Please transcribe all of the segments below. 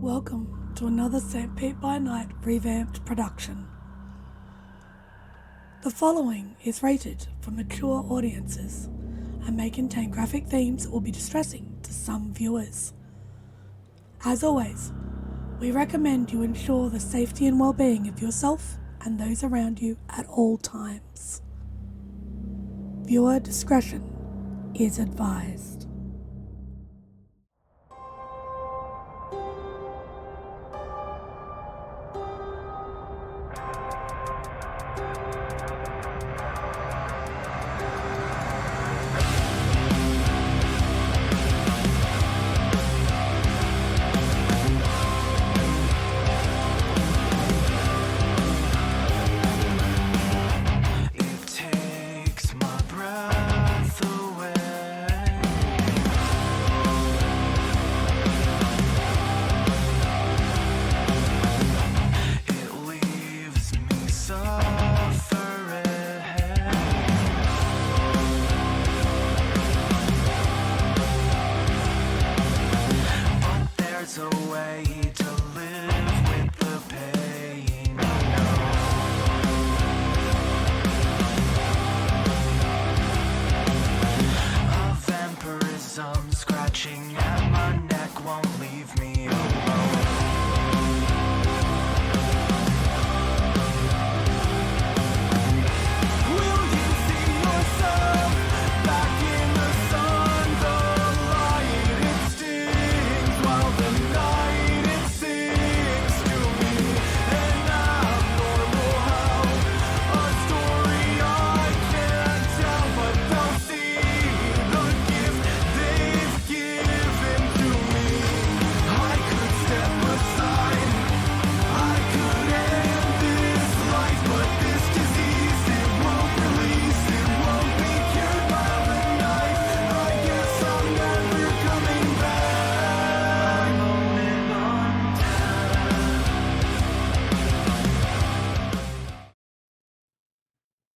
Welcome to another St. Pete by Night revamped production. The following is rated for mature audiences and may contain graphic themes that will be distressing to some viewers. As always, we recommend you ensure the safety and well-being of yourself and those around you at all times. Viewer discretion is advised.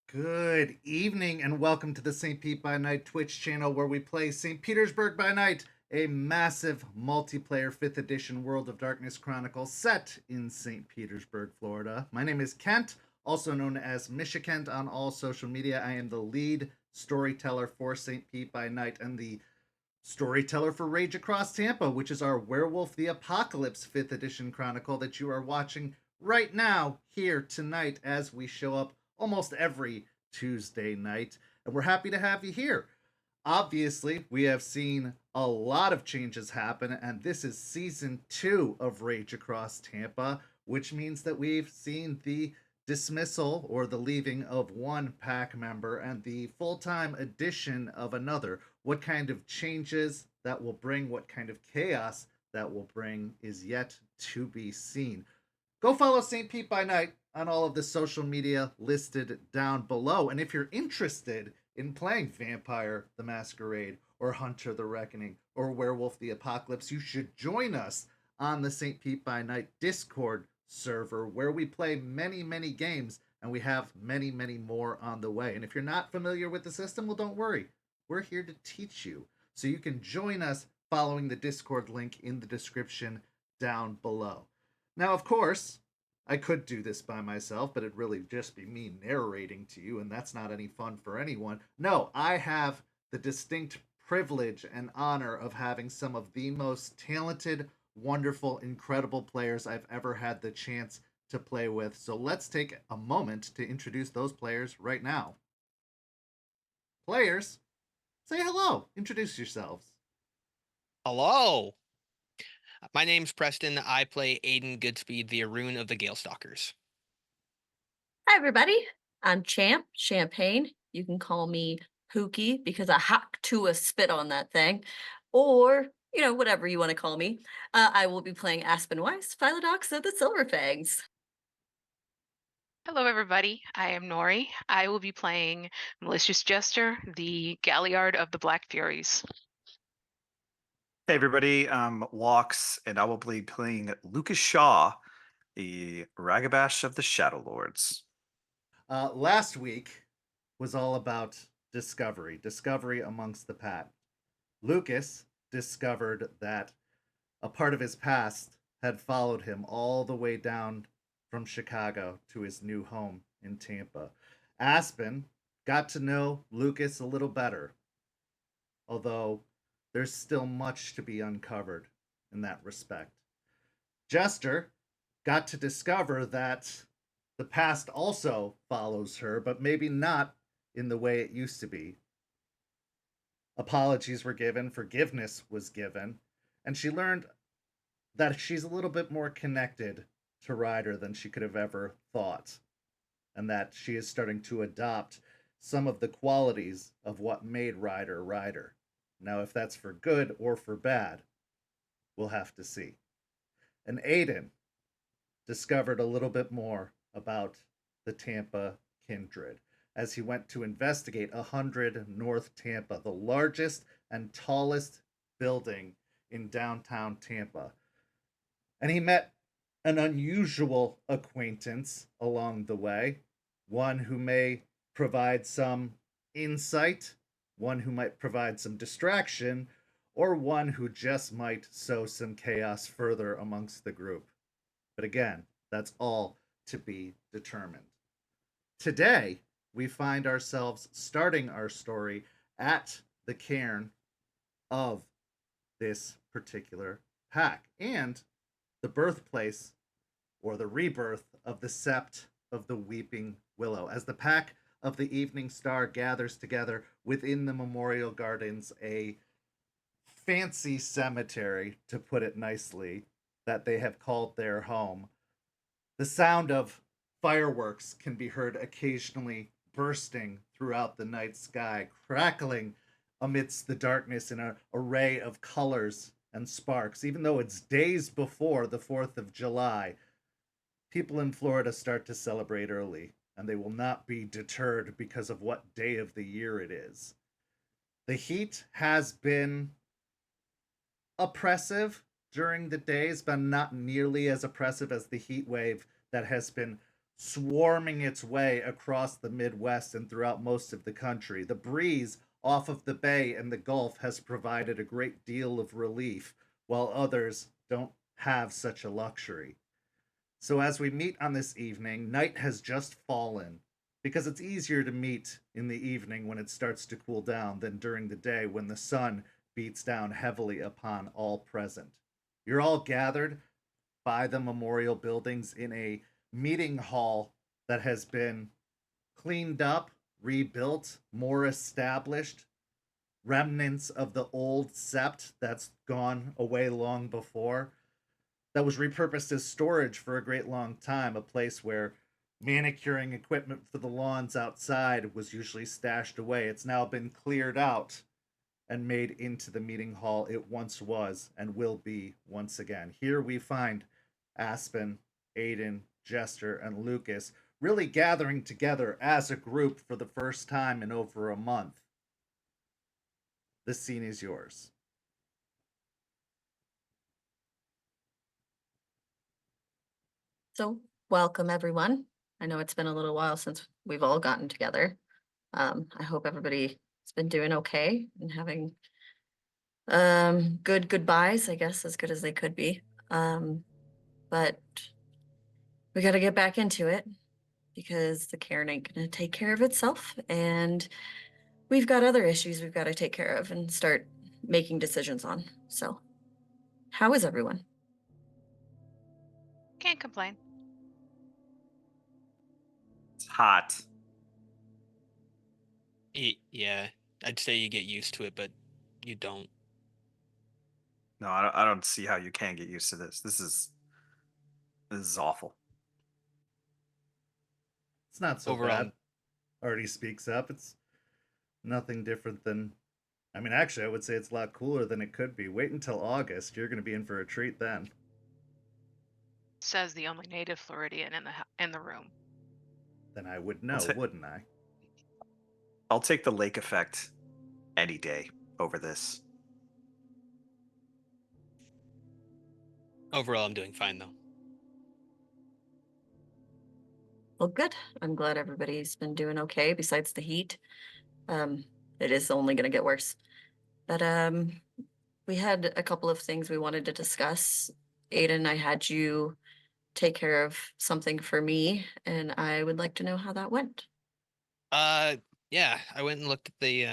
Good evening and welcome to the St. Pete by Night Twitch channel where we play St. Petersburg by Night, a massive multiplayer 5th edition World of Darkness Chronicle set in St. Petersburg, Florida. My name is Kent, also known as Mishikent on all social media. I am the lead storyteller for St. Pete by Night and the storyteller for Rage Across Tampa, which is our Werewolf the Apocalypse 5th edition chronicle that you are watching right now here tonight as we show up almost every Tuesday night, and we're happy to have you here. Obviously, we have seen a lot of changes happen, and this is season 2 of Rage Across Tampa, which means that we've seen the dismissal or the leaving of one pack member and the full-time addition of another. What kind of changes that will bring, what kind of chaos that will bring is yet to be seen. Go follow St. Pete by Night on all of the social media listed down below. And if you're interested in playing Vampire the Masquerade or Hunter the Reckoning or Werewolf the Apocalypse, you should join us on the St. Pete by Night Discord server where we play many, many games and we have many, many more on the way. And if you're not familiar with the system, well, don't worry. We're here to teach you. So you can join us following the Discord link in the description down below. Now, of course, I could do this by myself, but it'd really just be me narrating to you, and that's not any fun for anyone. No, I have the distinct privilege and honor of having some of the most talented, wonderful, incredible players I've ever had the chance to play with. So let's take a moment to introduce those players right now. Players, say hello. Introduce yourselves. Hello. My name's Preston. I play Aiden Goodspeed, the Arun of the Galestalkers. Hi, everybody. I'm Champ, Champagne. You can call me Pookie because I hack to a spit on that thing. Or, whatever you want to call me. I will be playing Aspen Weiss, Philodox of the Silverfangs. Hello, everybody. I am Nori. I will be playing Malicious Jester, the Galliard of the Black Furies. Hey everybody, I'm Walks, and I will be playing Lucas Shaw, the Ragabash of the Shadow Lords. Last week was all about discovery amongst the pack. Lucas discovered that a part of his past had followed him all the way down from Chicago to his new home in Tampa. Aspen got to know Lucas a little better, although there's still much to be uncovered in that respect. Jester got to discover that the past also follows her, but maybe not in the way it used to be. Apologies were given, forgiveness was given, and she learned that she's a little bit more connected to Ryder than she could have ever thought, and that she is starting to adopt some of the qualities of what made Ryder Ryder. Now, if that's for good or for bad, we'll have to see. And Aiden discovered a little bit more about the Tampa kindred as he went to investigate 100 North Tampa, the largest and tallest building in downtown Tampa. And he met an unusual acquaintance along the way, one who may provide some insight, one who might provide some distraction, or one who just might sow some chaos further amongst the group. But again, that's all to be determined. Today, we find ourselves starting our story at the cairn of this particular pack and the birthplace or the rebirth of the Sept of the Weeping Willow. As the pack of the Evening Star gathers together within the Memorial Gardens, a fancy cemetery, to put it nicely, that they have called their home. The sound of fireworks can be heard occasionally bursting throughout the night sky, crackling amidst the darkness in an array of colors and sparks. Even though it's days before the 4th of July, people in Florida start to celebrate early, and they will not be deterred because of what day of the year it is. The heat has been oppressive during the days, but not nearly as oppressive as the heat wave that has been swarming its way across the Midwest and throughout most of the country. The breeze off of the bay and the Gulf has provided a great deal of relief, while others don't have such a luxury. So as we meet on this evening, night has just fallen, because it's easier to meet in the evening when it starts to cool down than during the day when the sun beats down heavily upon all present. You're all gathered by the memorial buildings in a meeting hall that has been cleaned up, rebuilt, more established, remnants of the old sept that's gone away long before, that was repurposed as storage for a great long time, a place where manicuring equipment for the lawns outside was usually stashed away. It's now been cleared out and made into the meeting hall it once was and will be once again. Here we find Aspen, Aiden, Jester, and Lucas really gathering together as a group for the first time in over a month. The scene is yours. So, welcome everyone. I know it's been a little while since we've all gotten together. I hope everybody's been doing okay and having good goodbyes, I guess, as good as they could be. But we got to get back into it because the cairn ain't gonna take care of itself, and we've got other issues we've got to take care of and start making decisions on. So, how is everyone? Can't complain. It's hot. Yeah, I'd say you get used to it, but you don't. No, I don't see how you can get used to this. This is awful. It's not so Overall, bad. Artie speaks up. It's nothing different than. I mean, actually, I would say it's a lot cooler than it could be. Wait until August. You're going to be in for a treat then. Says the only native Floridian in the room. Then I would know, wouldn't I? I'll take the lake effect any day over this. overall, I'm doing fine though. Well, good. I'm glad everybody's been doing okay besides the heat. It is only going to get worse. But we had a couple of things we wanted to discuss. Aiden, I had you take care of something for me, and I would like to know how that went. Yeah, I went and looked at the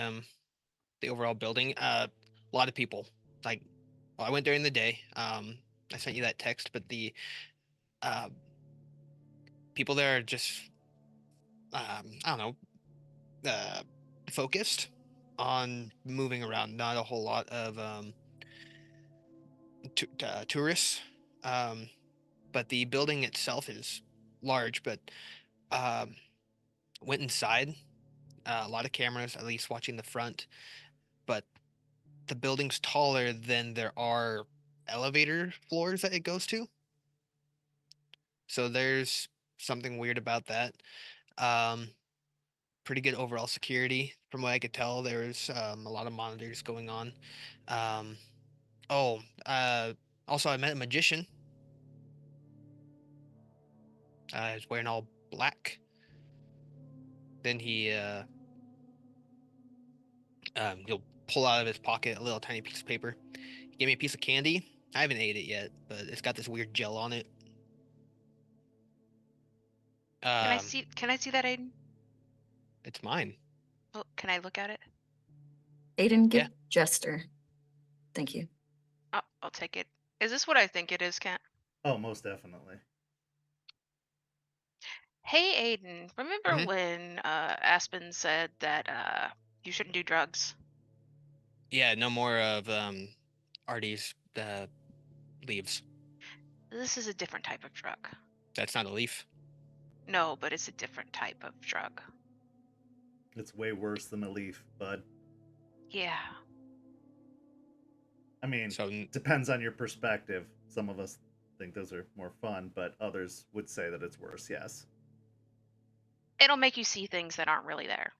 overall building. A lot of people. Like, well, I went during the day. I sent you that text, but the uh people there are just I don't know, focused on moving around. Not a whole lot of tourists. Um, but the building itself is large. But um, went inside. A lot of cameras, at least watching the front. But the building's taller than there are elevator floors that it goes to. So there's something weird about that. Um, Pretty good overall security. From what I could tell, there's a lot of monitors going on. Um, oh, also I met a magician. He's wearing all black. Then he'll pull out of his pocket a little tiny piece of paper. He gave me a piece of candy. I haven't ate it yet, but it's got this weird gel on it. Can I see that, Aiden? It's mine. Oh, can I look at it? Aiden, give Yeah. Jester. Thank you. Oh, I'll take it. Is this what I think it is, Kent? Oh, most definitely. Hey, Aiden, remember Mhm. when Aspen said that you shouldn't do drugs? Yeah, no more of Artie's leaves. This is a different type of drug. That's not a leaf. No, but it's a different type of drug. It's way worse than a leaf, bud. Yeah. I mean, So depends on your perspective. Some of us think those are more fun, but others would say that it's worse, yes. It'll make you see things that aren't really there.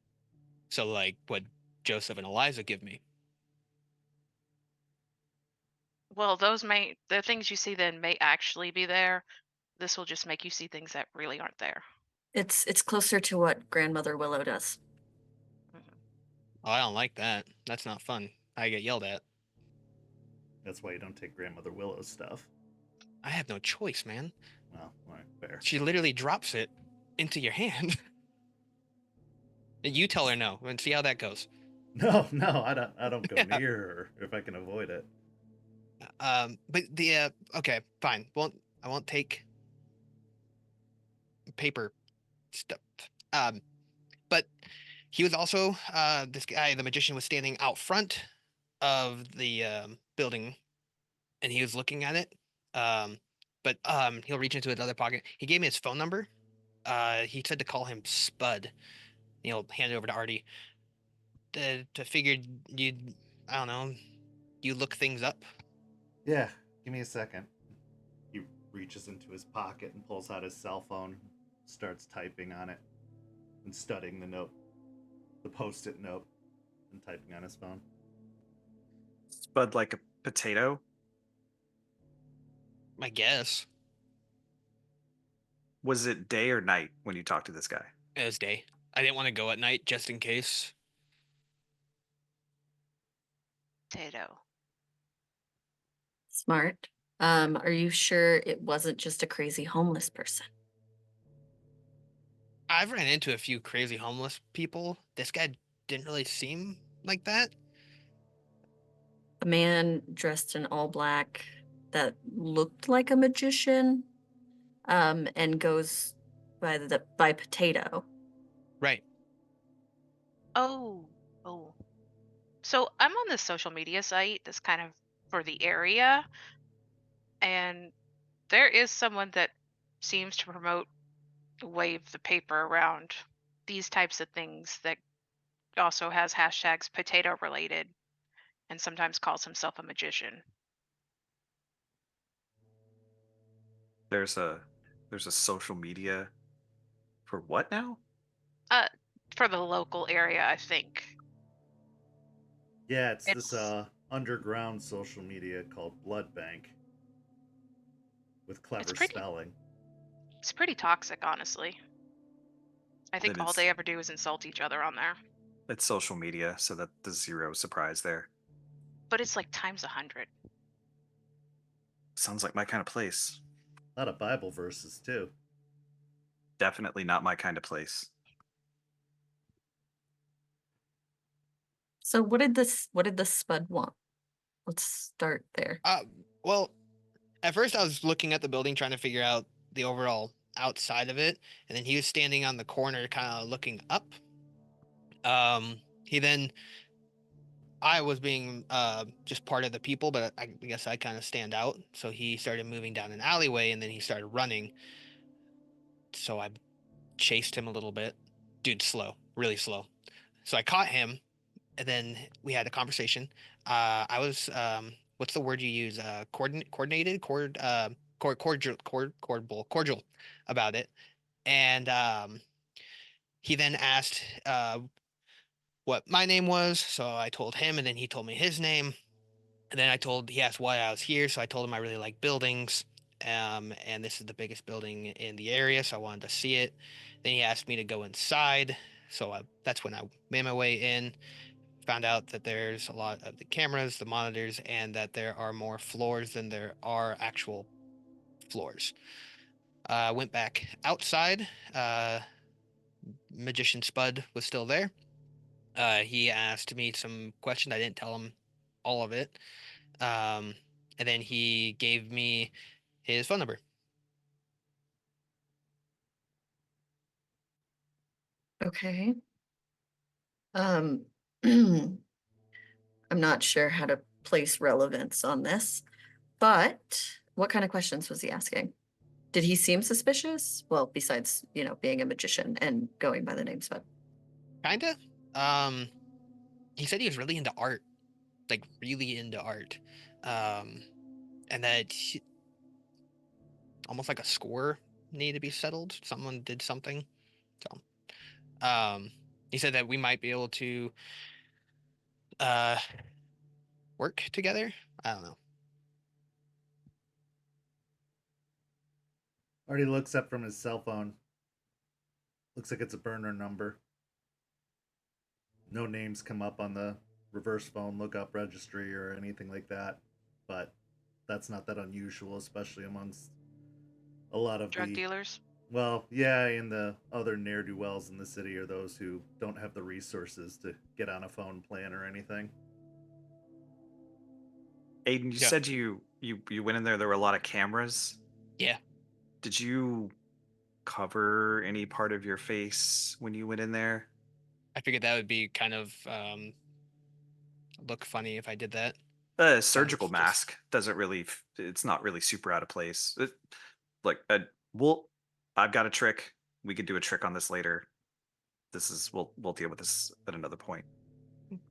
so like what Joseph and Eliza give me. Well, the things you see then may actually be there. This will just make you see things that really aren't there. It's closer to what Grandmother Willow does. Mhm. Oh, I don't like that. That's not fun. I get yelled at. That's why you don't take Grandmother Willow's stuff. I have no choice, man. Well, all right, fair. She literally drops it into your hand. And you tell her no and see how that goes. No, I don't go near her if I can avoid it. But the okay, fine. I won't take paper stuff. But he was also this guy, the magician, was standing out front of the building, and he was looking at it. But he'll reach into his other pocket. He gave me his phone number. He said to call him Spud. He'll hand it over to Artie. To figure you, I don't know, you look things up. Yeah, give me a second. He reaches into his pocket and pulls out his cell phone, starts typing on it, and studying the note, the post-it note, and typing on his phone. Spud like a potato. I guess Was it day or night when you talked to this guy? it was day. I didn't want to go at night just in case. Potato. Smart. Are you sure it wasn't just a crazy homeless person? I've ran into a few crazy homeless people. This guy didn't really seem like that. A man dressed in all black that looked like a magician, and goes by Potato. Right. Oh. So I'm on this social media site that's kind of for the area, and there is someone that seems to promote wave the paper around these types of things that also has hashtags potato related and sometimes calls himself a magician. There's a social media for what now? For the local area, I think. Yeah, it's this It's underground social media called Blood Bank with clever pretty spelling. it's pretty toxic, honestly. I think Then all they ever do is insult each other on there. it's social media, so that there's zero surprise there. But it's like times 100. Sounds like my kind of place. A lot of Bible verses too. Definitely not my kind of place. So what did the spud want? Let's start there. Well, at first I was looking at the building trying to figure out the overall outside of it, and then he was standing on the corner kind of looking up. He then I was being just part of the people, but I guess I kind of stand out. So he started moving down an alleyway, and then he started running. So I chased him a little bit. Dude, slow, really slow. So I caught him, and then we had a conversation. I was what's the word you use? Coordinated, cordial about it. And he then asked what my name was, so I told him, and then he told me his name. And then he asked why I was here, so I told him I really like buildings, and this is the biggest building in the area, so I wanted to see it. Then he asked me to go inside, so that's when I made my way in, found out that there's a lot of the cameras, the monitors, and that there are more floors than there are actual floors. Went back outside. Magician Spud was still there. He asked me some questions. I didn't tell him all of it. And then he gave me his phone number. Okay. I'm not sure how to place relevance on this, but what kind of questions was he asking? Did he seem suspicious? Well, besides, being a magician and going by the name Spud. Kinda. He said he was really into art, like really into art, and that almost like a score needed to be settled. Someone did something. So, he said that we might be able to work together. I don't know. Artie looks up from his cell phone. Looks like it's a burner number. No names come up on the reverse phone lookup registry or anything like that. But that's not that unusual, especially amongst a lot of Drug the dealers. well, yeah, and the other ne'er do wells in the city are those who don't have the resources to get on a phone plan or anything. Aiden, you Yeah. said you went in there. There were a lot of cameras. Yeah. Did you cover any part of your face when you went in there? I figured that would be kind of look funny if I did that. A surgical just- mask doesn't really. It's not really super out of place. I've got a trick. We could do a trick on this later. We'll deal with this at another point.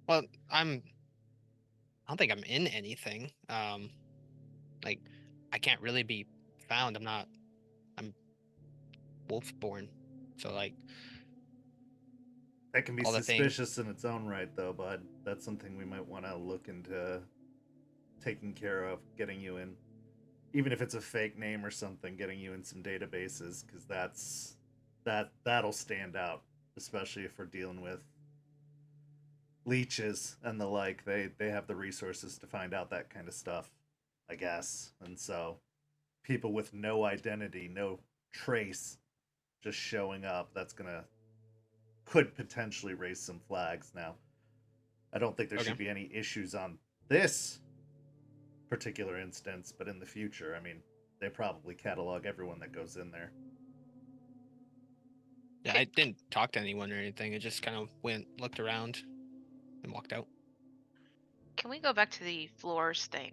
Well, I don't think I'm in anything. Like I can't really be found. I'm wolf-born. So like That can be all the things. suspicious in its own right, though, bud. That's something we might want to look into taking care of, getting you in, even if it's a fake name or something, getting you in some databases, because that'll stand out, especially if we're dealing with leeches and the like. They have the resources to find out that kind of stuff, I guess. And so people with no identity, no trace, just showing up, could potentially raise some flags. Now, I don't think there Okay. should be any issues on this particular instance, but in the future, I mean, they probably catalog everyone that goes in there. Yeah, I didn't talk to anyone or anything. I just kind of looked around, and walked out. Can we go back to the floors thing?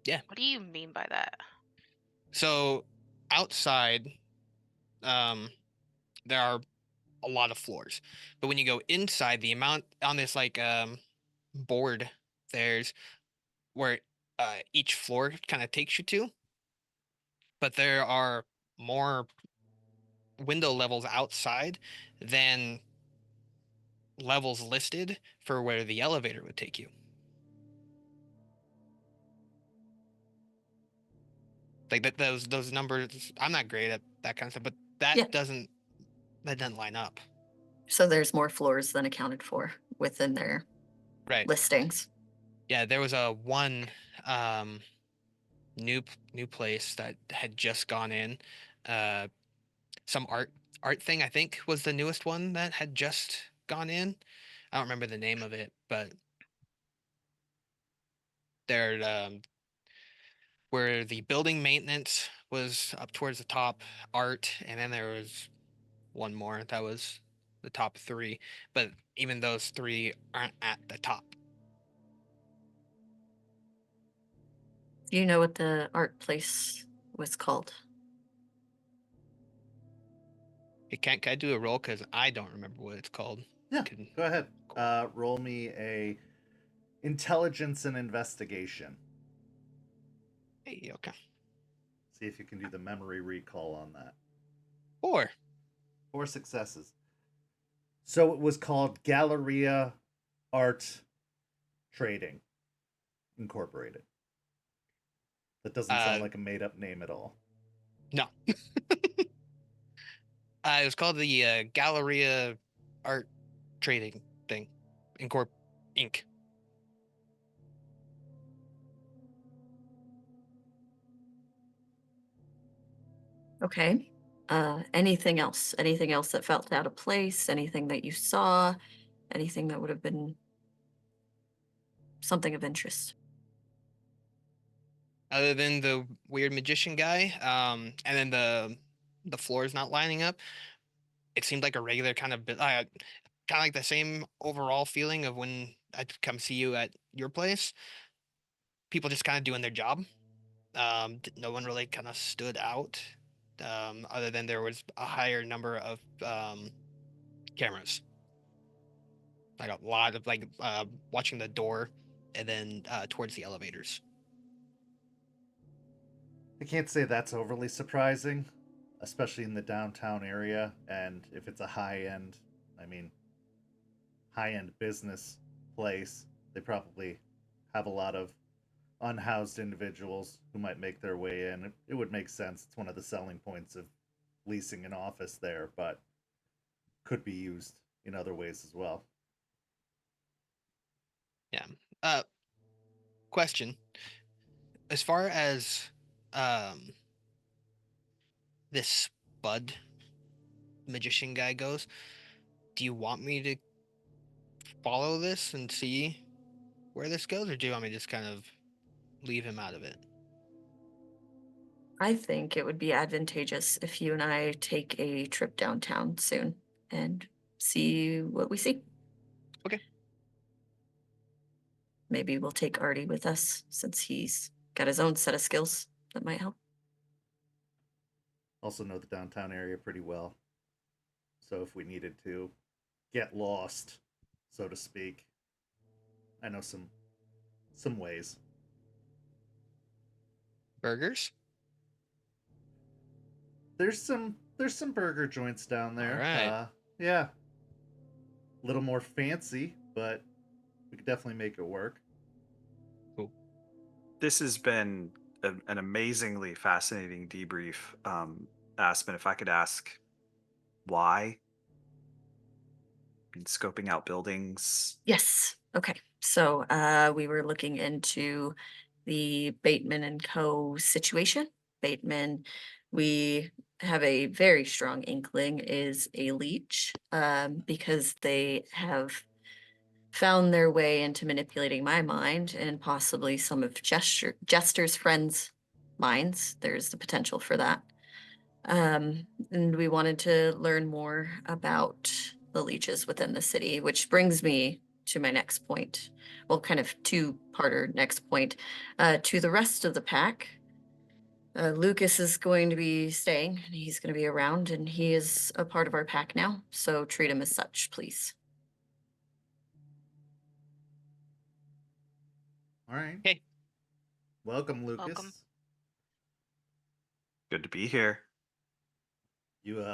Yeah. What do you mean by that? So outside, there are a lot of floors, but when you go inside, the amount on this like board, there's where each floor kind of takes you to, but there are more window levels outside than levels listed for where the elevator would take you. Like those numbers, I'm not great at that kind of stuff, but Yeah. that doesn't line up. So there's more floors than accounted for within their Right. listings. Yeah, there was a one new place that had just gone in. Some art thing, I think, was the newest one that had just gone in. I don't remember the name of it, but there where the building maintenance was up towards the top, art, and then there was one more that was the top three, but even those three aren't at the top. Do you know what the art place was called? Can I do a roll, because I don't remember what it's called? Yeah, Can- go ahead. Roll me a intelligence and investigation. Hey, okay. See if you can do the memory recall on that. 4. 4 successes. So it was called Galleria Art Trading Incorporated. That doesn't sound like a made-up name at all. No. It was called the Galleria Art Trading thing, Inc. Okay. Anything else? Anything else that felt out of place? Anything that you saw? Anything that would have been something of interest? Other than the weird magician guy, and then the floors not lining up, it seemed like a regular kind of like the same overall feeling of when I'd come see you at your place. People just kind of doing their job. No one really kind of stood out, other than there was a higher number of cameras. Like a lot of watching the door, and then towards the elevators. I can't say that's overly surprising, especially in the downtown area. And if it's a I mean, high end business place, they probably have a lot of unhoused individuals who might make their way in. It would make sense. It's one of the selling points of leasing an office there, but could be used in other ways as well. Yeah. Question. As far as um this Spud magician guy goes, do you want me to follow this and see where this goes, or do you want me to just kind of leave him out of it? I think it would be advantageous if you and I take a trip downtown soon and see what we see. Okay. Maybe we'll take Artie with us since he's got his own set of skills that might help. Also know the downtown area pretty well. So if we needed to get lost, so to speak, I know some ways. Burgers? There's some burger joints down there. All right. Yeah. A little more fancy, but we could definitely make it work. Cool. This has been an amazingly fascinating debrief. Aspen, if I could ask why? Scoping out buildings. Yes. Okay. So we were looking into the Bateman and Co. situation. Bateman, we have a very strong inkling, is a leech because they have found their way into manipulating my mind and possibly some of Jester's friends' minds. There's the potential for that. And we wanted to learn more about the leeches within the city, which brings me to my next point. Well, kind of two-parter next point. To the rest of the pack, Lucas is going to be staying, and he's going to be around, and he is a part of our pack now, so treat him as such, please. All right. Okay. Welcome, Lucas. Welcome. Good to be here. You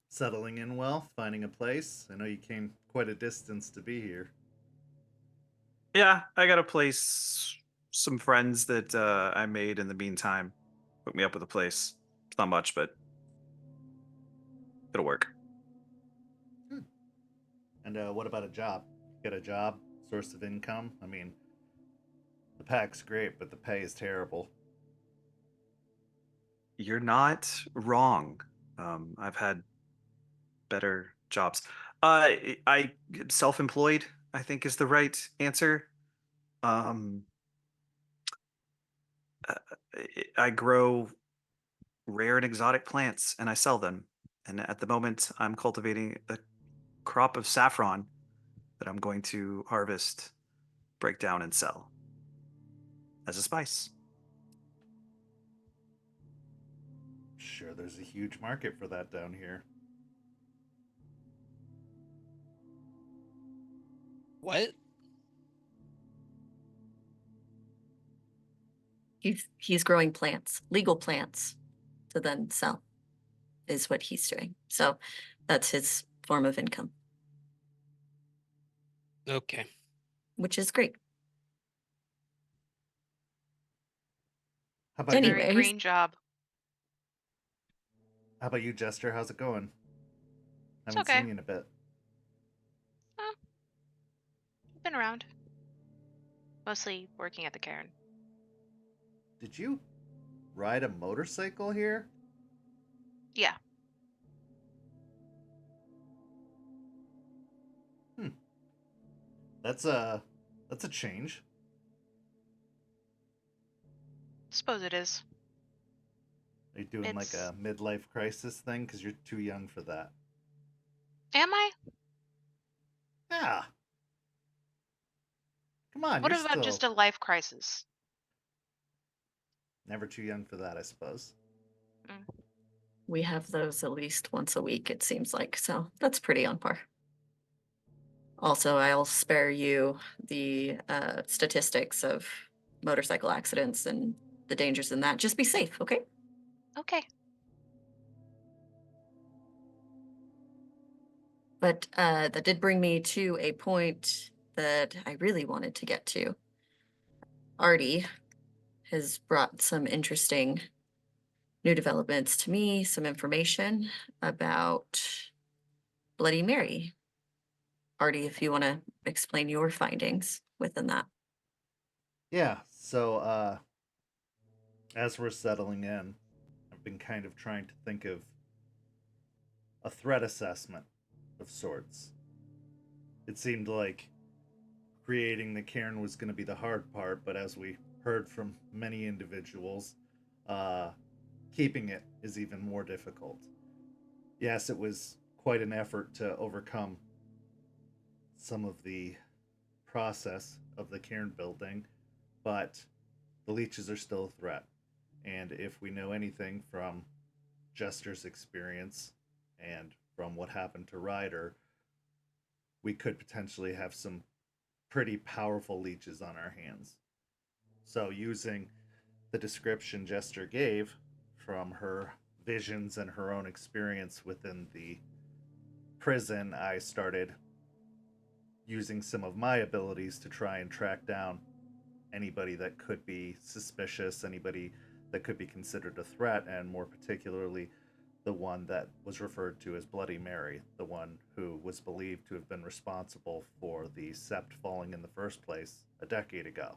settling in well, finding a place? I know you came quite a distance to be here. Yeah, I got a place. Some friends that I made in the meantime hooked me up with a place. It's not much, but it'll work. Good. And what about a job? Get a job, source of income? I mean, the pack's great, but the pay is terrible. You're not wrong. I've had better jobs. I self-employed, I think is the right answer. Um, uh, I grow rare and exotic plants and I sell them. And at the moment, I'm cultivating a crop of saffron that I'm going to harvest, break down, and sell as a spice. Sure, there's a huge market for that down here. What? He's growing plants, legal plants, to then sell, is what he's doing. So that's his form of income, Okay. which is great. How about Very you? Anyways, green job. How about you, Jester? How's it going? It's Haven't okay. seen you in a bit. I've been around. Mostly working at the cairn. Did you ride a motorcycle here? Yeah. That's a change. Suppose it is. Are you doing like It's a midlife crisis thing? Because you're too young for that. Am I? Yeah. Come on, What you're about still just a life crisis? never too young for that, I suppose. we have those at least once a week, it seems like. So that's pretty on par. Also, I'll spare you the statistics of motorcycle accidents and the dangers in that. Just be safe, okay? Okay. But that did bring me to a point that I really wanted to get to. Artie has brought some interesting new developments to me, some information about Bloody Mary. Artie, if you want to explain your findings within that. Yeah, so as we're settling in, I've been kind of trying to think of a threat assessment of sorts. It seemed like creating the cairn was going to be the hard part, but as we heard from many individuals, uh, keeping it is even more difficult. Yes, it was quite an effort to overcome some of the process of the cairn building, but the leeches are still a threat. And if we know anything from Jester's experience and from what happened to Ryder, we could potentially have some pretty powerful leeches on our hands. So, using the description Jester gave from her visions and her own experience within the prison, I started using some of my abilities to try and track down anybody that could be suspicious, anybody that could be considered a threat, and more particularly the one that was referred to as Bloody Mary, the one who was believed to have been responsible for the sept falling in the first place a decade ago.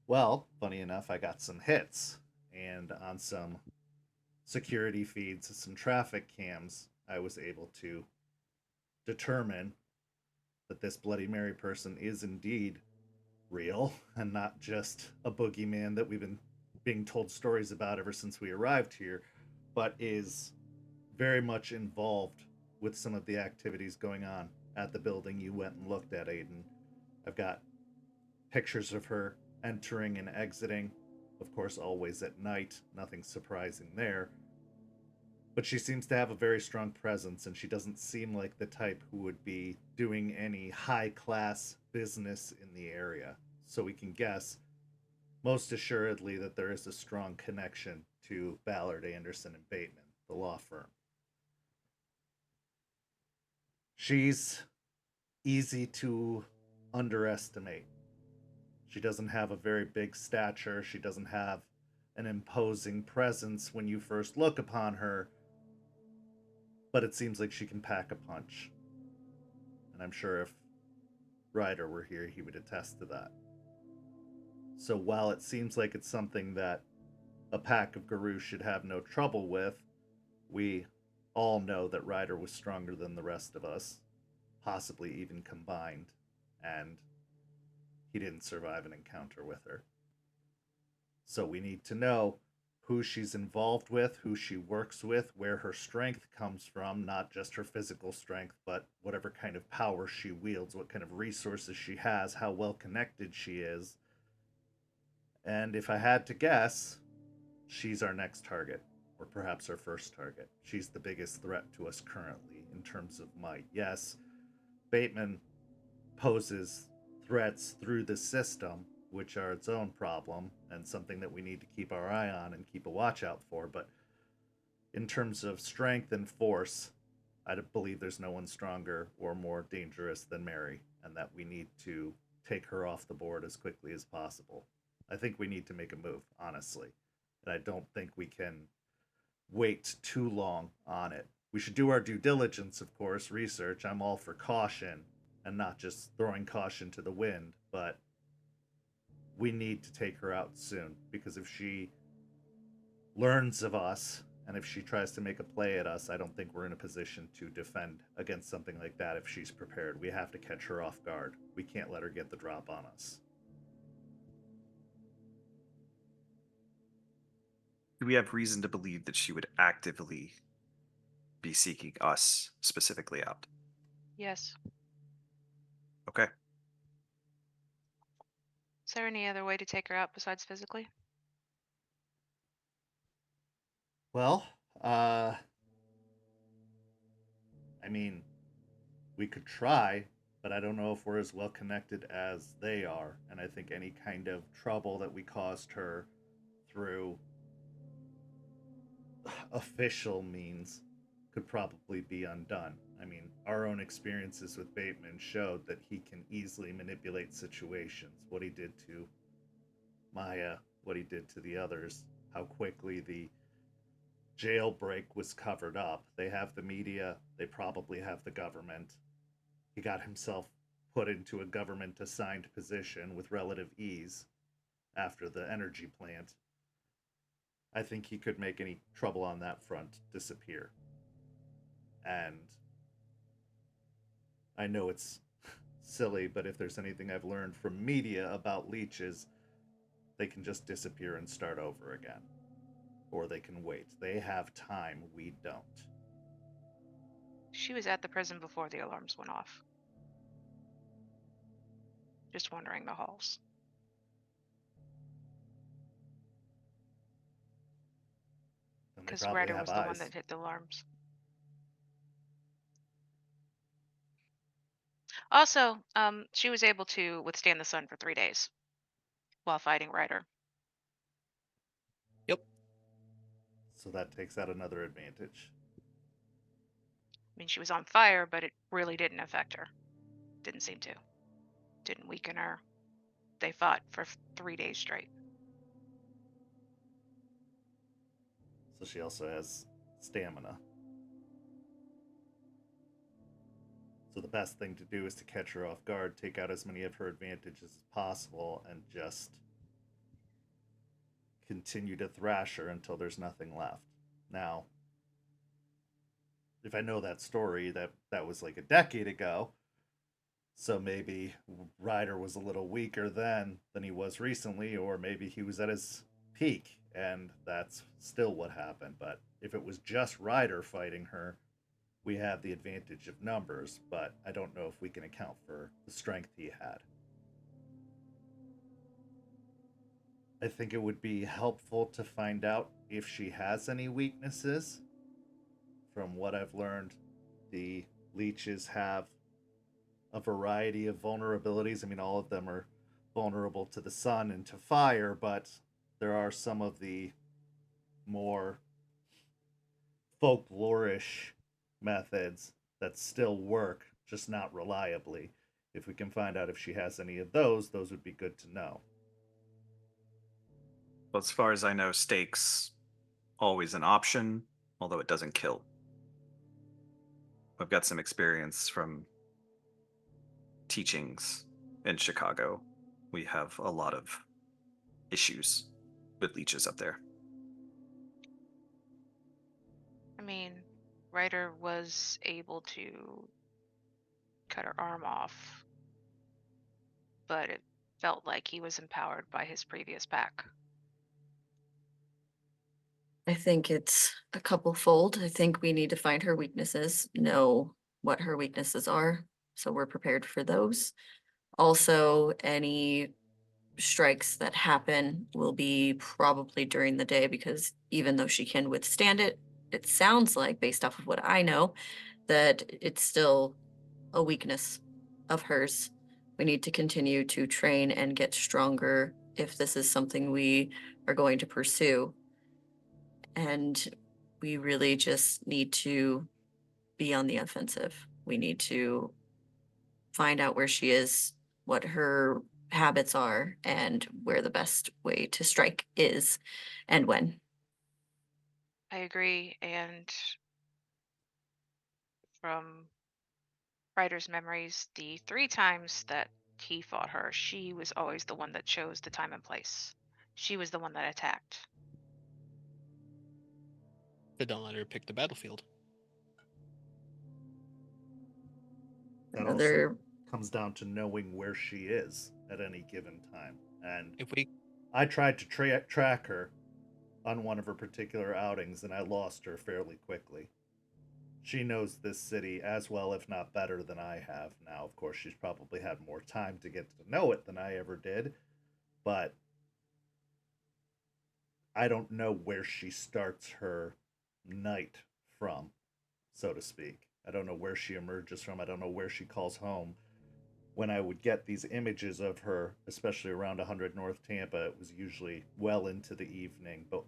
Well, funny enough, I got some hits, and on some security feeds, some traffic cams, I was able to determine that this Bloody Mary person is indeed real and not just a boogeyman that we've been being told stories about ever since we arrived here, but is very much involved with some of the activities going on at the building you went and looked at, Aiden. I've got pictures of her entering and exiting, of course, always at night, nothing surprising there. But she seems to have a very strong presence, and she doesn't seem like the type who would be doing any high class business in the area. So we can guess most assuredly that there is a strong connection to Ballard, Anderson, and Bateman, the law firm. She's easy to underestimate. She doesn't have a very big stature. She doesn't have an imposing presence when you first look upon her, but it seems like she can pack a punch. And I'm sure if Ryder were here, he would attest to that. So while it seems like it's something that a pack of Garou should have no trouble with. We all know that Ryder was stronger than the rest of us, possibly even combined, and he didn't survive an encounter with her. So we need to know who she's involved with, who she works with, where her strength comes from, not just her physical strength, but whatever kind of power she wields, what kind of resources she has, how well connected she is. And if I had to guess, she's our next target, or perhaps our first target. She's the biggest threat to us currently in terms of might. Yes, Bateman poses threats through the system, which are its own problem and something that we need to keep our eye on and keep a watch out for. But in terms of strength and force, I believe there's no one stronger or more dangerous than Mary, and that we need to take her off the board as quickly as possible. I think we need to make a move, honestly. And I don't think we can wait too long on it. We should do our due diligence, of course, research. I'm all for caution and not just throwing caution to the wind, but we need to take her out soon, because if she learns of us and if she tries to make a play at us, I don't think we're in a position to defend against something like that if she's prepared. We have to catch her off guard. We can't let her get the drop on us. Do we have reason to believe that she would actively be seeking us specifically out? Yes. Okay. Is there any other way to take her out besides physically? Well, I mean, we could try, but I don't know if we're as well connected as they are. And I think any kind of trouble that we caused her through official means could probably be undone. I mean, our own experiences with Bateman showed that he can easily manipulate situations. What he did to Maya, what he did to the others, how quickly the jailbreak was covered up. They have the media, they probably have the government. He got himself put into a government assigned position with relative ease after the energy plant. I think he could make any trouble on that front disappear. And I know it's silly, but if there's anything I've learned from media about leeches, they can just disappear and start over again. Or they can wait. They have time, we don't. She was at the prison before the alarms went off. Just wandering the halls. And they Because probably Ryder have was the one eyes. that hit the alarms. Also, she was able to withstand the sun for 3 days while fighting Ryder. Yep. So that takes out another advantage. I mean, she was on fire, but it really didn't affect her. Didn't seem to. Didn't weaken her. They fought for 3 days straight. So she also has stamina. So the best thing to do is to catch her off guard, take out as many of her advantages as possible, and just continue to thrash her until there's nothing left. Now, if I know that story, that was like a decade ago. So maybe Ryder was a little weaker then than he was recently, or maybe he was at his peak, and that's still what happened. But if it was just Ryder fighting her, we have the advantage of numbers, but I don't know if we can account for the strength he had. I think it would be helpful to find out if she has any weaknesses. From what I've learned, the leeches have a variety of vulnerabilities. I mean, all of them are vulnerable to the sun and to fire, but there are some of the more folklorish methods that still work, just not reliably. If we can find out if she has any of those would be good to know. Well, as far as I know, stakes always an option, although it doesn't kill. I've got some experience from teachings in Chicago. We have a lot of issues with leeches up there. I mean, Ryder was able to cut her arm off, but it felt like he was empowered by his previous pack. I think it's a couple fold. I think we need to find her weaknesses, know what her weaknesses are, so we're prepared for those. Also, any strikes that happen will be probably during the day, because even though she can withstand it, it sounds like, based off of what I know, that it's still a weakness of hers. We need to continue to train and get stronger if this is something we are going to pursue. And we really just need to be on the offensive. We need to find out where she is, what her habits are, and where the best way to strike is and when. I agree, and from Ryder's memories, the 3 times that he fought her, she was always the one that chose the time and place. She was the one that attacked. But don't let her pick the battlefield. That Another also comes down to knowing where she is at any given time. And If we I tried to track her on one of her particular outings, and I lost her fairly quickly. She knows this city as well, if not better, than I have. Now, of course, she's probably had more time to get to know it than I ever did, but I don't know where she starts her night from, so to speak. I don't know where she emerges from. I don't know where she calls home. When I would get these images of her, especially around 100 North Tampa, it was usually well into the evening, but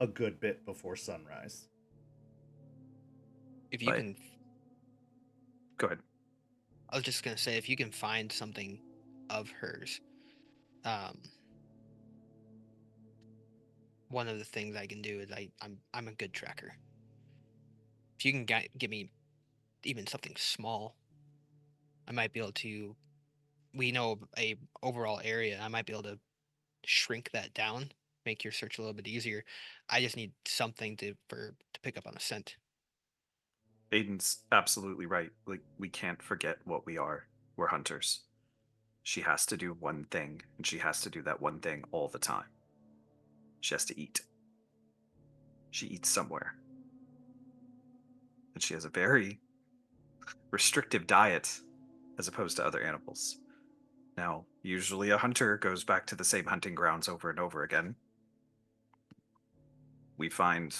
a good bit before sunrise. if you But- can Go ahead. I was just gonna say, if you can find something of hers, one of the things I can do is I'm a good tracker. If you can get me even something small, I might be able to. We know a overall area. I might be able to shrink that down, make your search a little bit easier. I just need something to pick up on a scent. Aiden's absolutely right. Like, we can't forget what we are. We're hunters. She has to do one thing, and she has to do that one thing all the time. She has to eat. She eats somewhere. And she has a very restrictive diet as opposed to other animals. Now, usually a hunter goes back to the same hunting grounds over and over again. We find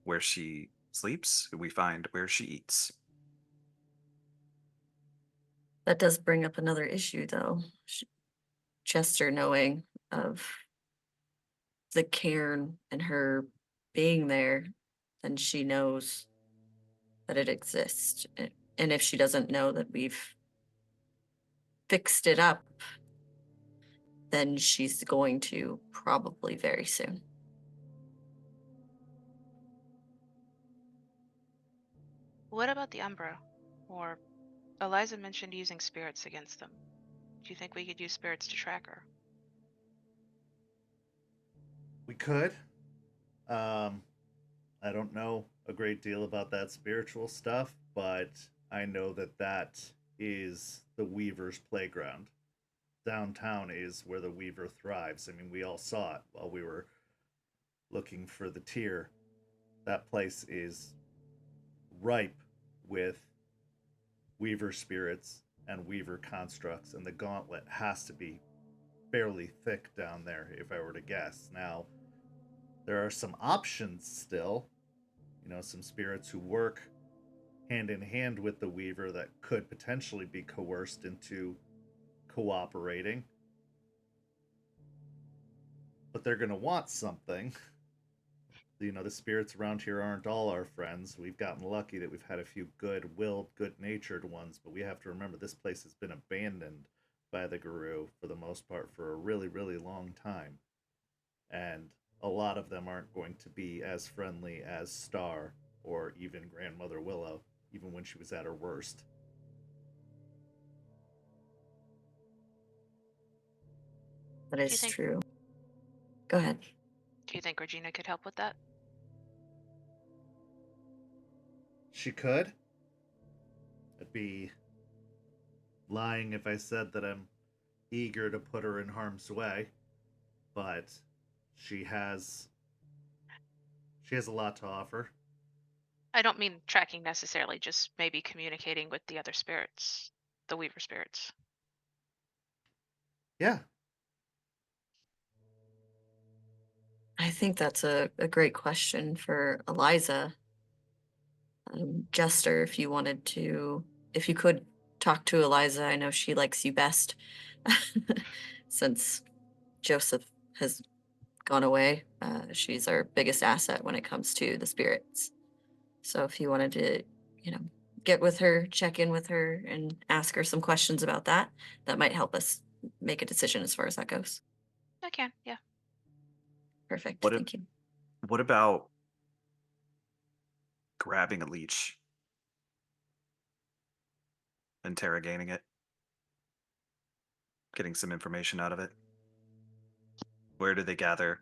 where she sleeps, we find where she eats. That does bring up another issue, though. Jester knowing of the cairn and her being there, then she knows that it exists. And if she doesn't know that we've fixed it up, then she's going to probably very soon. What about the Umbra? Or Eliza mentioned using spirits against them. Do you think we could use spirits to track her? We could. I don't know a great deal about that spiritual stuff, but I know that that is the Weaver's playground. Downtown is where the Weaver thrives. I mean, we all saw it while we were looking for the tier. That place is ripe with Weaver spirits and Weaver constructs, and the gauntlet has to be fairly thick down there, if I were to guess. Now, there are some options still. You know, some spirits who work hand in hand with the Weaver that could potentially be coerced into cooperating. But they're going to want something. You know, the spirits around here aren't all our friends. We've gotten lucky that we've had a few good-willed, good-natured ones, but we have to remember this place has been abandoned by the Guru for the most part for a really, really long time. And a lot of them aren't going to be as friendly as Star or even Grandmother Willow, even when she was at her worst. That you is think- true. Go ahead. Do you think Regina could help with that? She could. I'd be lying if I said that I'm eager to put her in harm's way, but she has she has a lot to offer. I don't mean tracking necessarily, just maybe communicating with the other spirits, the Weaver spirits. Yeah. I think that's a great question for Eliza. Jester, if you could talk to Eliza, I know she likes you best since Joseph has gone away. She's our biggest asset when it comes to the spirits. So if you wanted to, get with her, check in with her, and ask her some questions about that, that might help us make a decision as far as that goes. I can, yeah. Perfect. What if, Thank you. what about grabbing a leech, interrogating it, getting some information out of it? Where do they gather?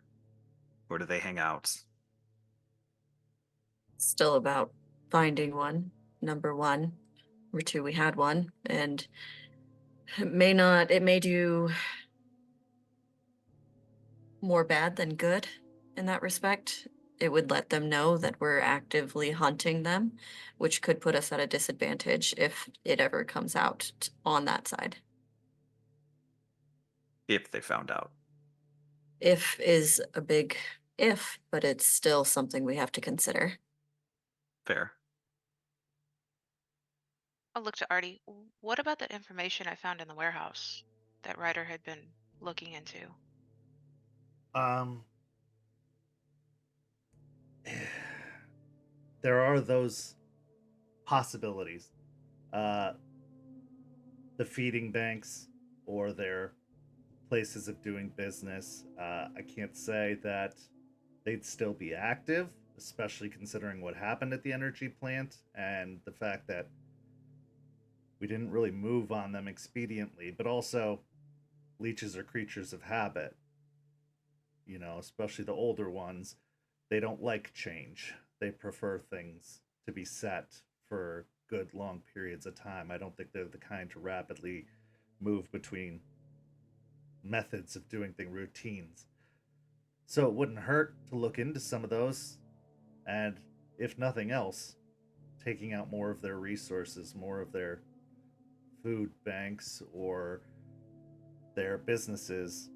Where do they hang out? Still about finding one, number one. Number two, we had one, and it may do more bad than good in that respect. It would let them know that we're actively hunting them, which could put us at a disadvantage if it ever comes out on that side. If they found out. If is a big if, but it's still something we have to consider. Fair. I'll look to Artie. What about that information I found in the warehouse that Ryder had been looking into? Um, there are those possibilities. Uh, the feeding banks or their places of doing business. I can't say that they'd still be active, especially considering what happened at the energy plant and the fact that we didn't really move on them expediently, but also leeches are creatures of habit. Especially the older ones, they don't like change. They prefer things to be set for good long periods of time. I don't think they're the kind to rapidly move between methods of doing things, routines. So it wouldn't hurt to look into some of those, and if nothing else, taking out more of their resources, more of their food banks or their businesses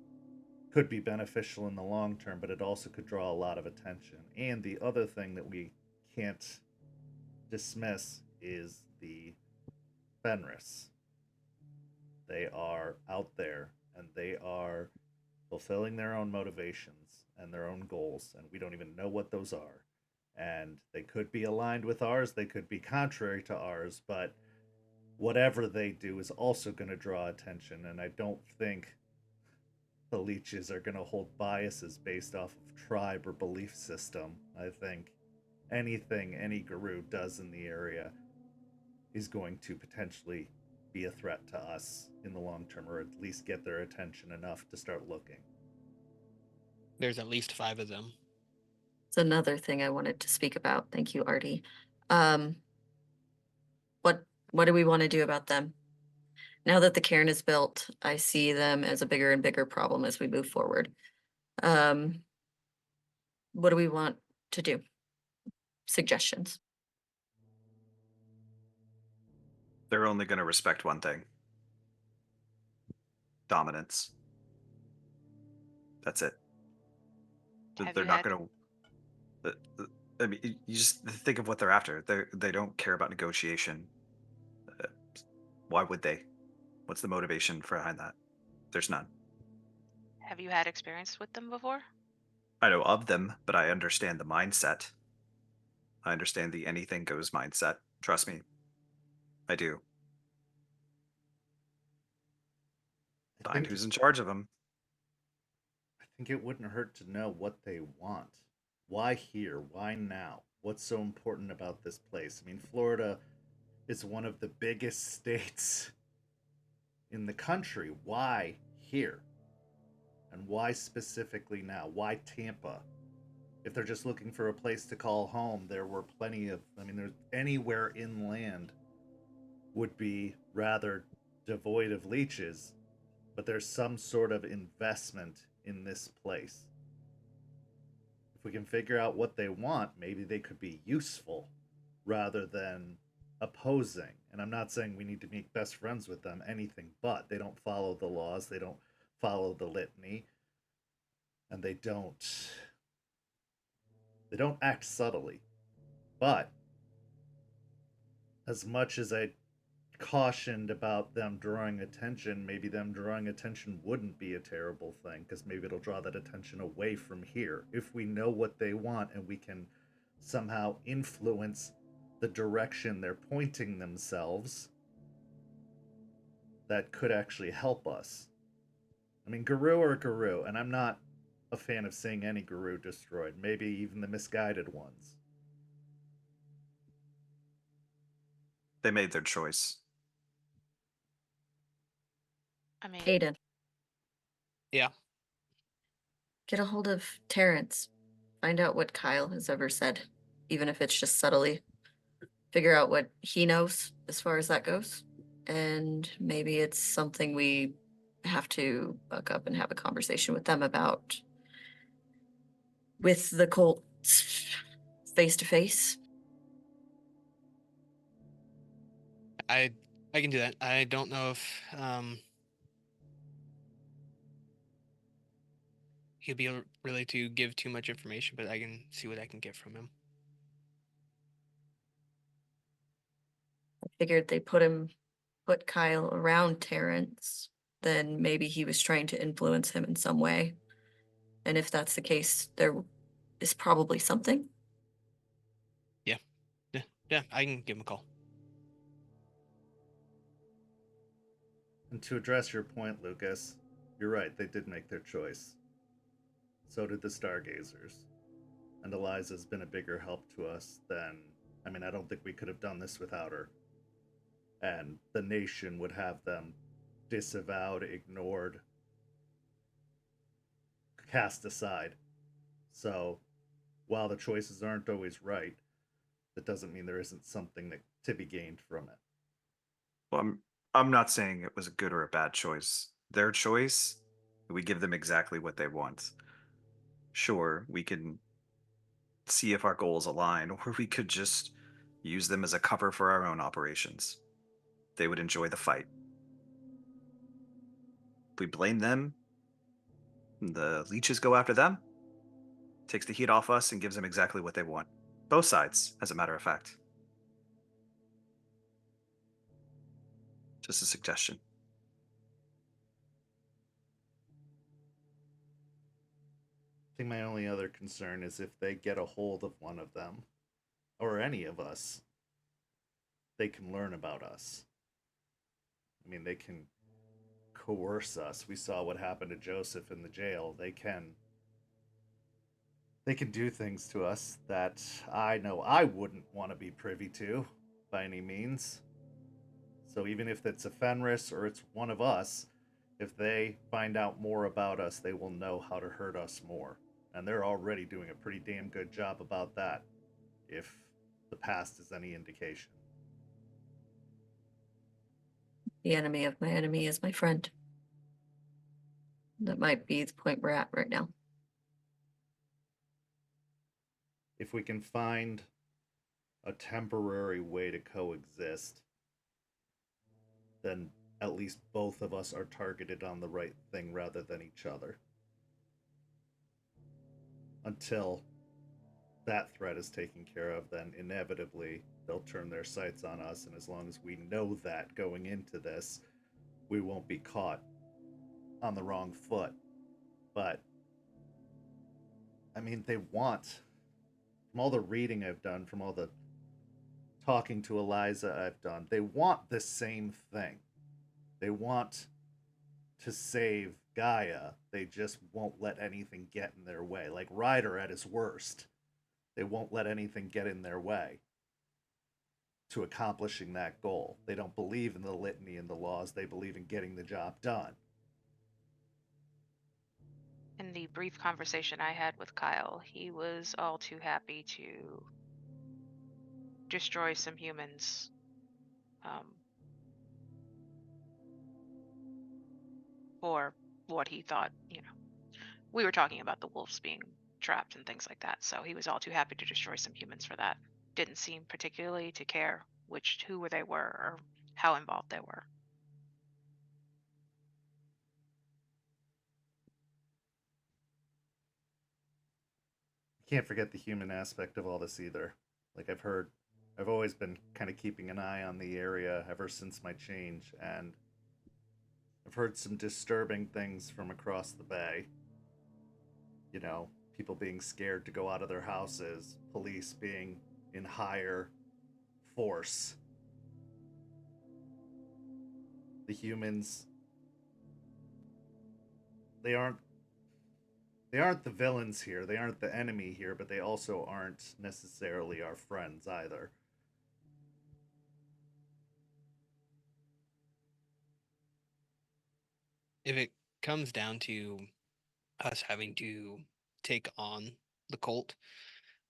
could be beneficial in the long term, but it also could draw a lot of attention. And the other thing that we can't dismiss is the Fenris. They are out there and they are fulfilling their own motivations and their own goals, and we don't even know what those are. And they could be aligned with ours, they could be contrary to ours, but whatever they do is also going to draw attention, and I don't think the leeches are going to hold biases based off of tribe or belief system. I think anything any guru does in the area is going to potentially be a threat to us in the long term, or at least get their attention enough to start looking. There's at least 5 of them. It's another thing I wanted to speak about. Thank you, Artie. What do we want to do about them? Now that the cairn is built, I see them as a bigger and bigger problem as we move forward. What do we want to do? Suggestions. They're only going to respect one thing: dominance. That's it. Have They're you not had going to. I mean, you just think of what they're after. They don't care about negotiation. Why would they? What's the motivation behind that? There's none. have you had experience with them before? I know of them, but I understand the mindset. I understand the anything goes mindset. Trust me. I do. Find who's in charge of them. I think it wouldn't hurt to know what they want. Why here? Why now? What's so important about this place? I mean, Florida is one of the biggest states in the country. Why here? And why specifically now? Why Tampa? If they're just looking for a place to call home, there were plenty of, I mean, there's anywhere inland would be rather devoid of leeches, but there's some sort of investment in this place. If we can figure out what they want, maybe they could be useful rather than opposing. And I'm not saying we need to make best friends with them, anything but. They don't follow the laws, they don't follow the litany, and they don't act subtly. But as much as I cautioned about them drawing attention, maybe them drawing attention wouldn't be a terrible thing, because maybe it'll draw that attention away from here. If we know what they want and we can somehow influence the direction they're pointing themselves, that could actually help us. I mean, Guru or Guru, and I'm not a fan of seeing any Guru destroyed, maybe even the misguided ones. They made their choice. I mean, Aiden, Yeah. get a hold of Terrence. Find out what Kyle has ever said, even if it's just subtly. Figure out what he knows as far as that goes. And maybe it's something we have to buck up and have a conversation with them about. With the Colts face to face. I can do that. I don't know if he'll be really to give too much information, but I can see what I can get from him. I figured they put Kyle around Terrence, then maybe he was trying to influence him in some way. And if that's the case, there is probably something. Yeah, I can give him a call. And to address your point, Lucas, you're right, they did make their choice. So did the Stargazers. And Eliza's been a bigger help to us than, I mean, I don't think we could have done this without her. And the nation would have them disavowed, ignored, cast aside. So, while the choices aren't always right, that doesn't mean there isn't something that to be gained from it. Well, I'm not saying it was a good or a bad choice. Their choice, we give them exactly what they want. Sure, we can see if our goals align, or we could just use them as a cover for our own operations. They would enjoy the fight. If we blame them, the leeches go after them, takes the heat off us and gives them exactly what they want. Both sides, as a matter of fact. Just a suggestion. I think my only other concern is if they get a hold of one of them, or any of us, they can learn about us. I mean, they can coerce us. We saw what happened to Joseph in the jail. They can do things to us that I know I wouldn't want to be privy to by any means. So even if it's a Fenris or it's one of us, if they find out more about us, they will know how to hurt us more. And they're already doing a pretty damn good job about that, if the past is any indication. The enemy of my enemy is my friend. That might be the point we're at right now. If we can find a temporary way to coexist, then at least both of us are targeted on the right thing rather than each other. Until that threat is taken care of, then inevitably they'll turn their sights on us, and as long as we know that going into this, we won't be caught on the wrong foot. But I mean, they want, from all the reading I've done, from all the talking to Eliza I've done, they want the same thing. They want to save Gaia. They just won't let anything get in their way. Like Ryder at his worst. They won't let anything get in their way to accomplishing that goal. They don't believe in the litany and the laws. They believe in getting the job done. in the brief conversation I had with Kyle, he was all too happy to destroy some humans. For what he thought, we were talking about the wolves being trapped and things like that. So he was all too happy to destroy some humans for that. Didn't seem particularly to care who they were or how involved they were. Can't forget the human aspect of all this either. Like I've always been kind of keeping an eye on the area ever since my change, and I've heard some disturbing things from across the bay. You know, people being scared to go out of their houses, police being in higher force. The humans, they aren't they aren't the villains here. They aren't the enemy here, but they also aren't necessarily our friends either. If it comes down to us having to take on the cult,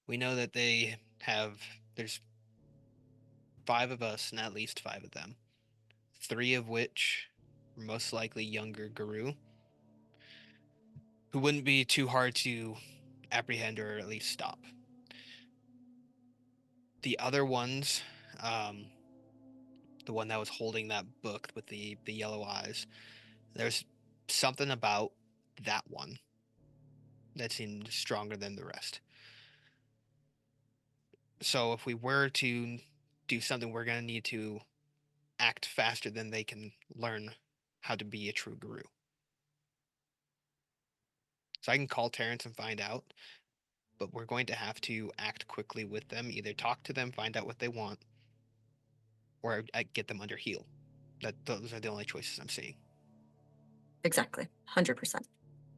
we know that there's 5 of us and at least 5 of them, 3 of which are most likely younger Guru, who wouldn't be too hard to apprehend or at least stop. The other ones, um, the one that was holding that book with the yellow eyes, there's something about that one that seemed stronger than the rest. So if we were to do something, we're going to need to act faster than they can learn how to be a true guru. So I can call Terrence and find out, but we're going to have to act quickly with them, either talk to them, find out what they want, or get them under heel. Those are the only choices I'm seeing. Exactly, 100%.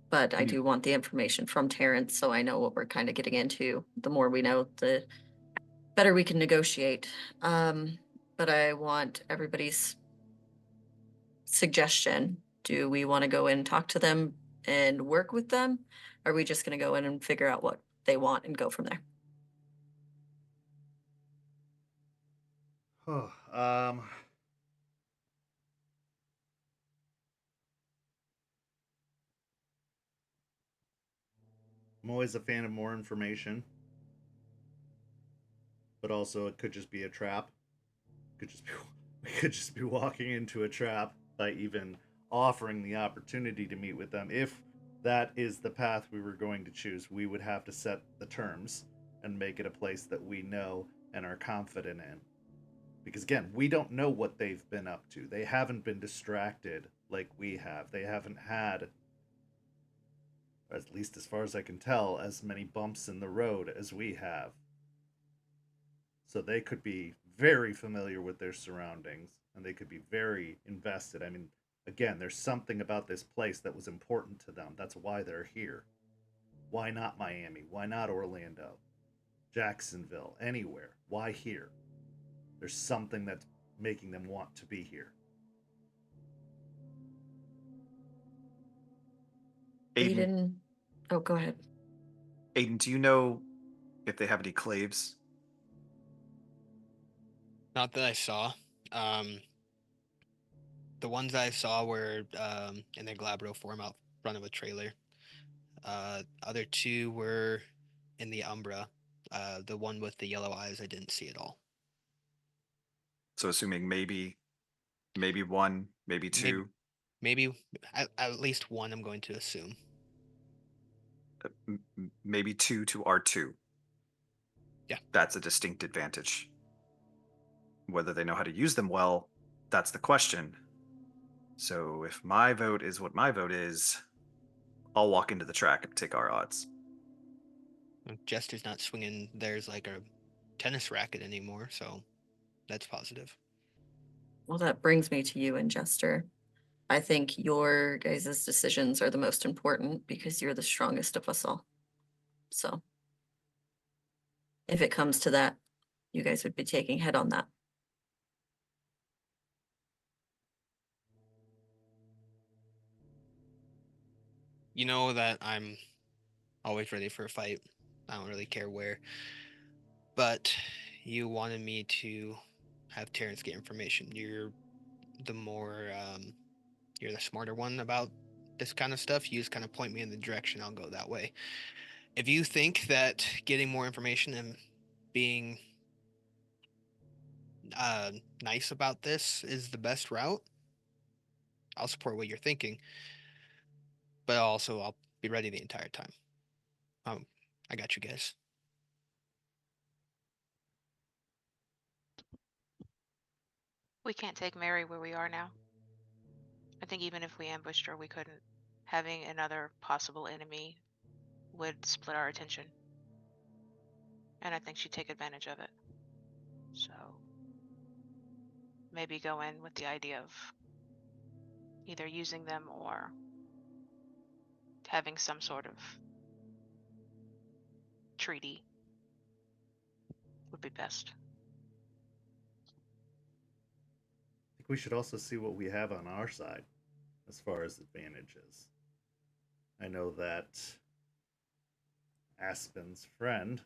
But I do want the information from Terrence so I know what we're kind of getting into. The more we know, the better we can negotiate. But I want everybody's suggestion. Do we want to go in and talk to them and work with them? Or are we just going to go in and figure out what they want and go from there? um, I'm always a fan of more information, but also it could just be a trap. Could just be we could just be walking into a trap by even offering the opportunity to meet with them. If that is the path we were going to choose, we would have to set the terms and make it a place that we know and are confident in. Because again, we don't know what they've been up to. They haven't been distracted like we have. They haven't had, at least as far as I can tell, as many bumps in the road as we have. So they could be very familiar with their surroundings and they could be very invested. I mean, again, there's something about this place that was important to them. That's why they're here. Why not Miami? Why not Orlando? Jacksonville? Anywhere? Why here? There's something that's making them want to be here. Aiden. Oh, go ahead. Aiden, do you know if they have any claves? Not that I saw. The ones I saw were in their Glabro form out front of a trailer. Other 2 were in the Umbra. The one with the yellow eyes I didn't see at all. So assuming maybe 1, maybe 2. Maybe at least 1 I'm going to assume. Maybe 2 to R2. Yeah. That's a distinct advantage. Whether they know how to use them well, that's the question. So if my vote is what my vote is, I'll walk into the track and take our odds. Jester's not swinging theirs like a tennis racket anymore, so that's positive. Well, that brings me to you and Jester. I think your guys' decisions are the most important because you're the strongest of us all. So if it comes to that, you guys would be taking head on that. You know that I'm always ready for a fight. I don't really care where. But you wanted me to have Terrence get information. The more, you're the smarter one about this kind of stuff. You just kind of point me in the direction. I'll go that way. If you think that getting more information and being nice about this is the best route, I'll support what you're thinking. But also, I'll be ready the entire time. I got you guys. We can't take Mary where we are now. I think even if we ambushed her, we couldn't. Having another possible enemy would split our attention. And I think she'd take advantage of it. So maybe go in with the idea of either using them or having some sort of treaty would be best. I think we should also see what we have on our side as far as advantages. I know that Aspen's friend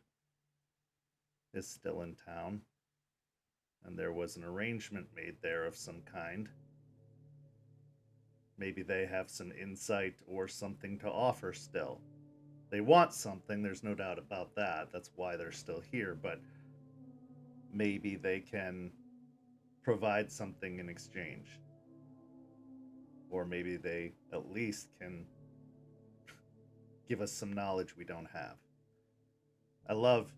is still in town, and there was an arrangement made there of some kind. Maybe they have some insight or something to offer still. They want something, there's no doubt about that. That's why they're still here, but maybe they can provide something in exchange. Or maybe they at least can give us some knowledge we don't have. I love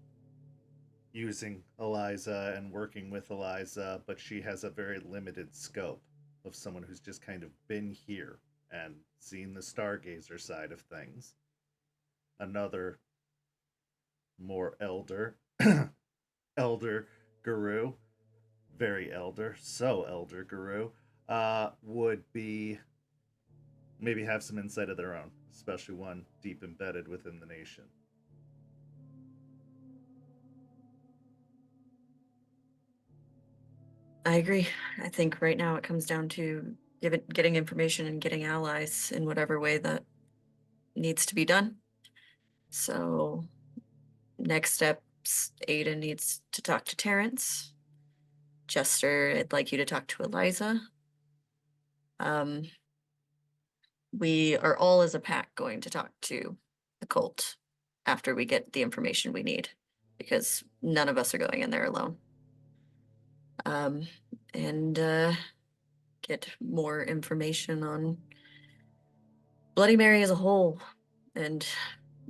using Eliza and working with Eliza, but she has a very limited scope of someone who's just kind of been here and seen the stargazer side of things. Another more elder elder guru, very elder, so elder guru, would be maybe have some insight of their own, especially one deep embedded within the nation. I agree. I think right now it comes down to getting information and getting allies in whatever way that needs to be done. So, next steps, Aiden needs to talk to Terrence. Jester, I'd like you to talk to Eliza. We are all as a pack going to talk to the cult after we get the information we need, because none of us are going in there alone. And get more information on Bloody Mary as a whole and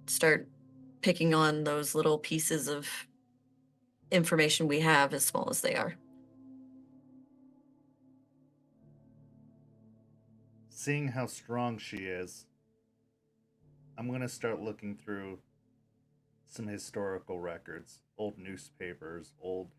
start picking on those little pieces of information we have, as small as they are. Seeing how strong she is, I'm going to start looking through some historical records, old newspapers, old.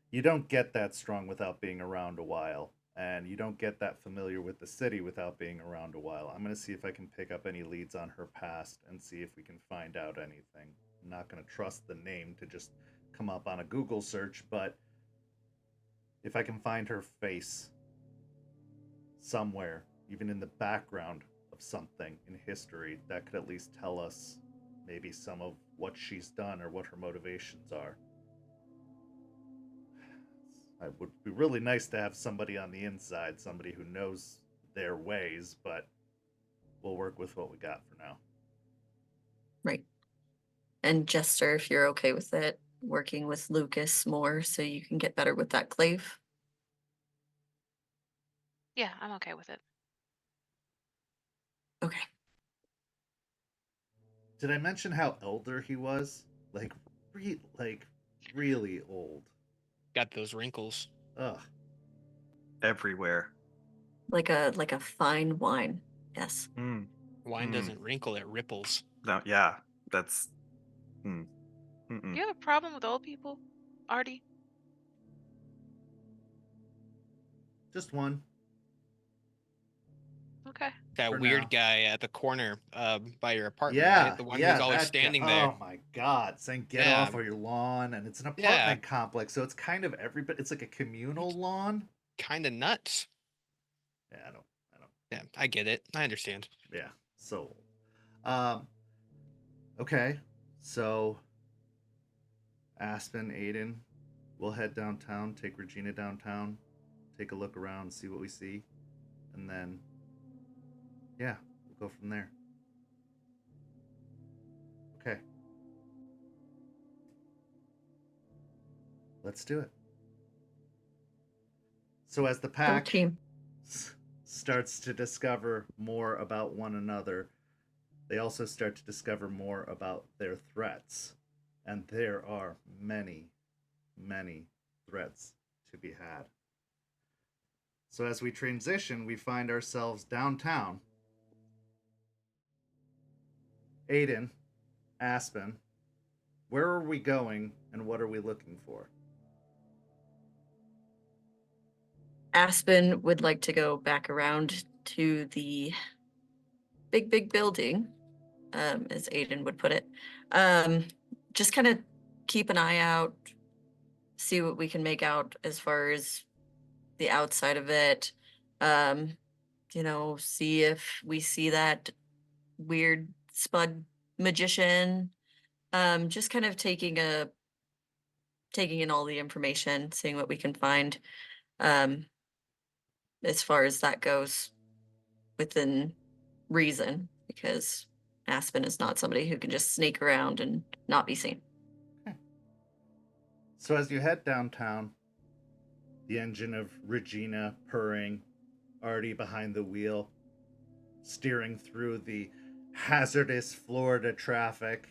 You don't get that strong without being around a while, and you don't get that familiar with the city without being around a while. I'm going to see if I can pick up any leads on her past and see if we can find out anything. I'm not going to trust the name to just come up on a Google search, but if I can find her face somewhere, even in the background of something in history, that could at least tell us maybe some of what she's done or what her motivations are. It would be really nice to have somebody on the inside, somebody who knows their ways, but we'll work with what we got for now. Right. And Jester, if you're okay with it, working with Lucas more so you can get better with that glaive. Yeah, I'm okay with it. Okay. Did I mention how elder he was? Like really old. Got those wrinkles. Ugh. Everywhere. Like a fine wine. Yes. Wine doesn't wrinkle, it ripples. No, yeah, that's. You have a problem with old people, Artie? Just one. Okay. That For weird now. guy at the corner by your apartment, Yeah, right? The one yeah, who's always that guy. standing there. Oh my god, saying get Yeah. off of your lawn, and it's an apartment complex, so it's kind of everybody. It's like a communal lawn. Kind of nuts. Yeah, I don't. Yeah, I get it. I understand. Yeah, so Um, okay, so Aspen, Aiden, we'll head downtown, take Regina downtown, take a look around, see what we see, and then, yeah, we'll go from there. Okay. Let's do it. So as the Go pack team. starts to discover more about one another, they also start to discover more about their threats. And there are many, many threats to be had. So as we transition, we find ourselves downtown. Aiden, Aspen, where are we going and what are we looking for? Aspen would like to go back around to the big building, as Aiden would put it. Just kind of keep an eye out, see what we can make out as far as the outside of it. See if we see that weird spud magician. Just kind of taking in all the information, seeing what we can find. As far as that goes, within reason, because Aspen is not somebody who can just sneak around and not be seen. So as you head downtown, the engine of Regina purring, already behind the wheel, steering through the hazardous Florida traffic,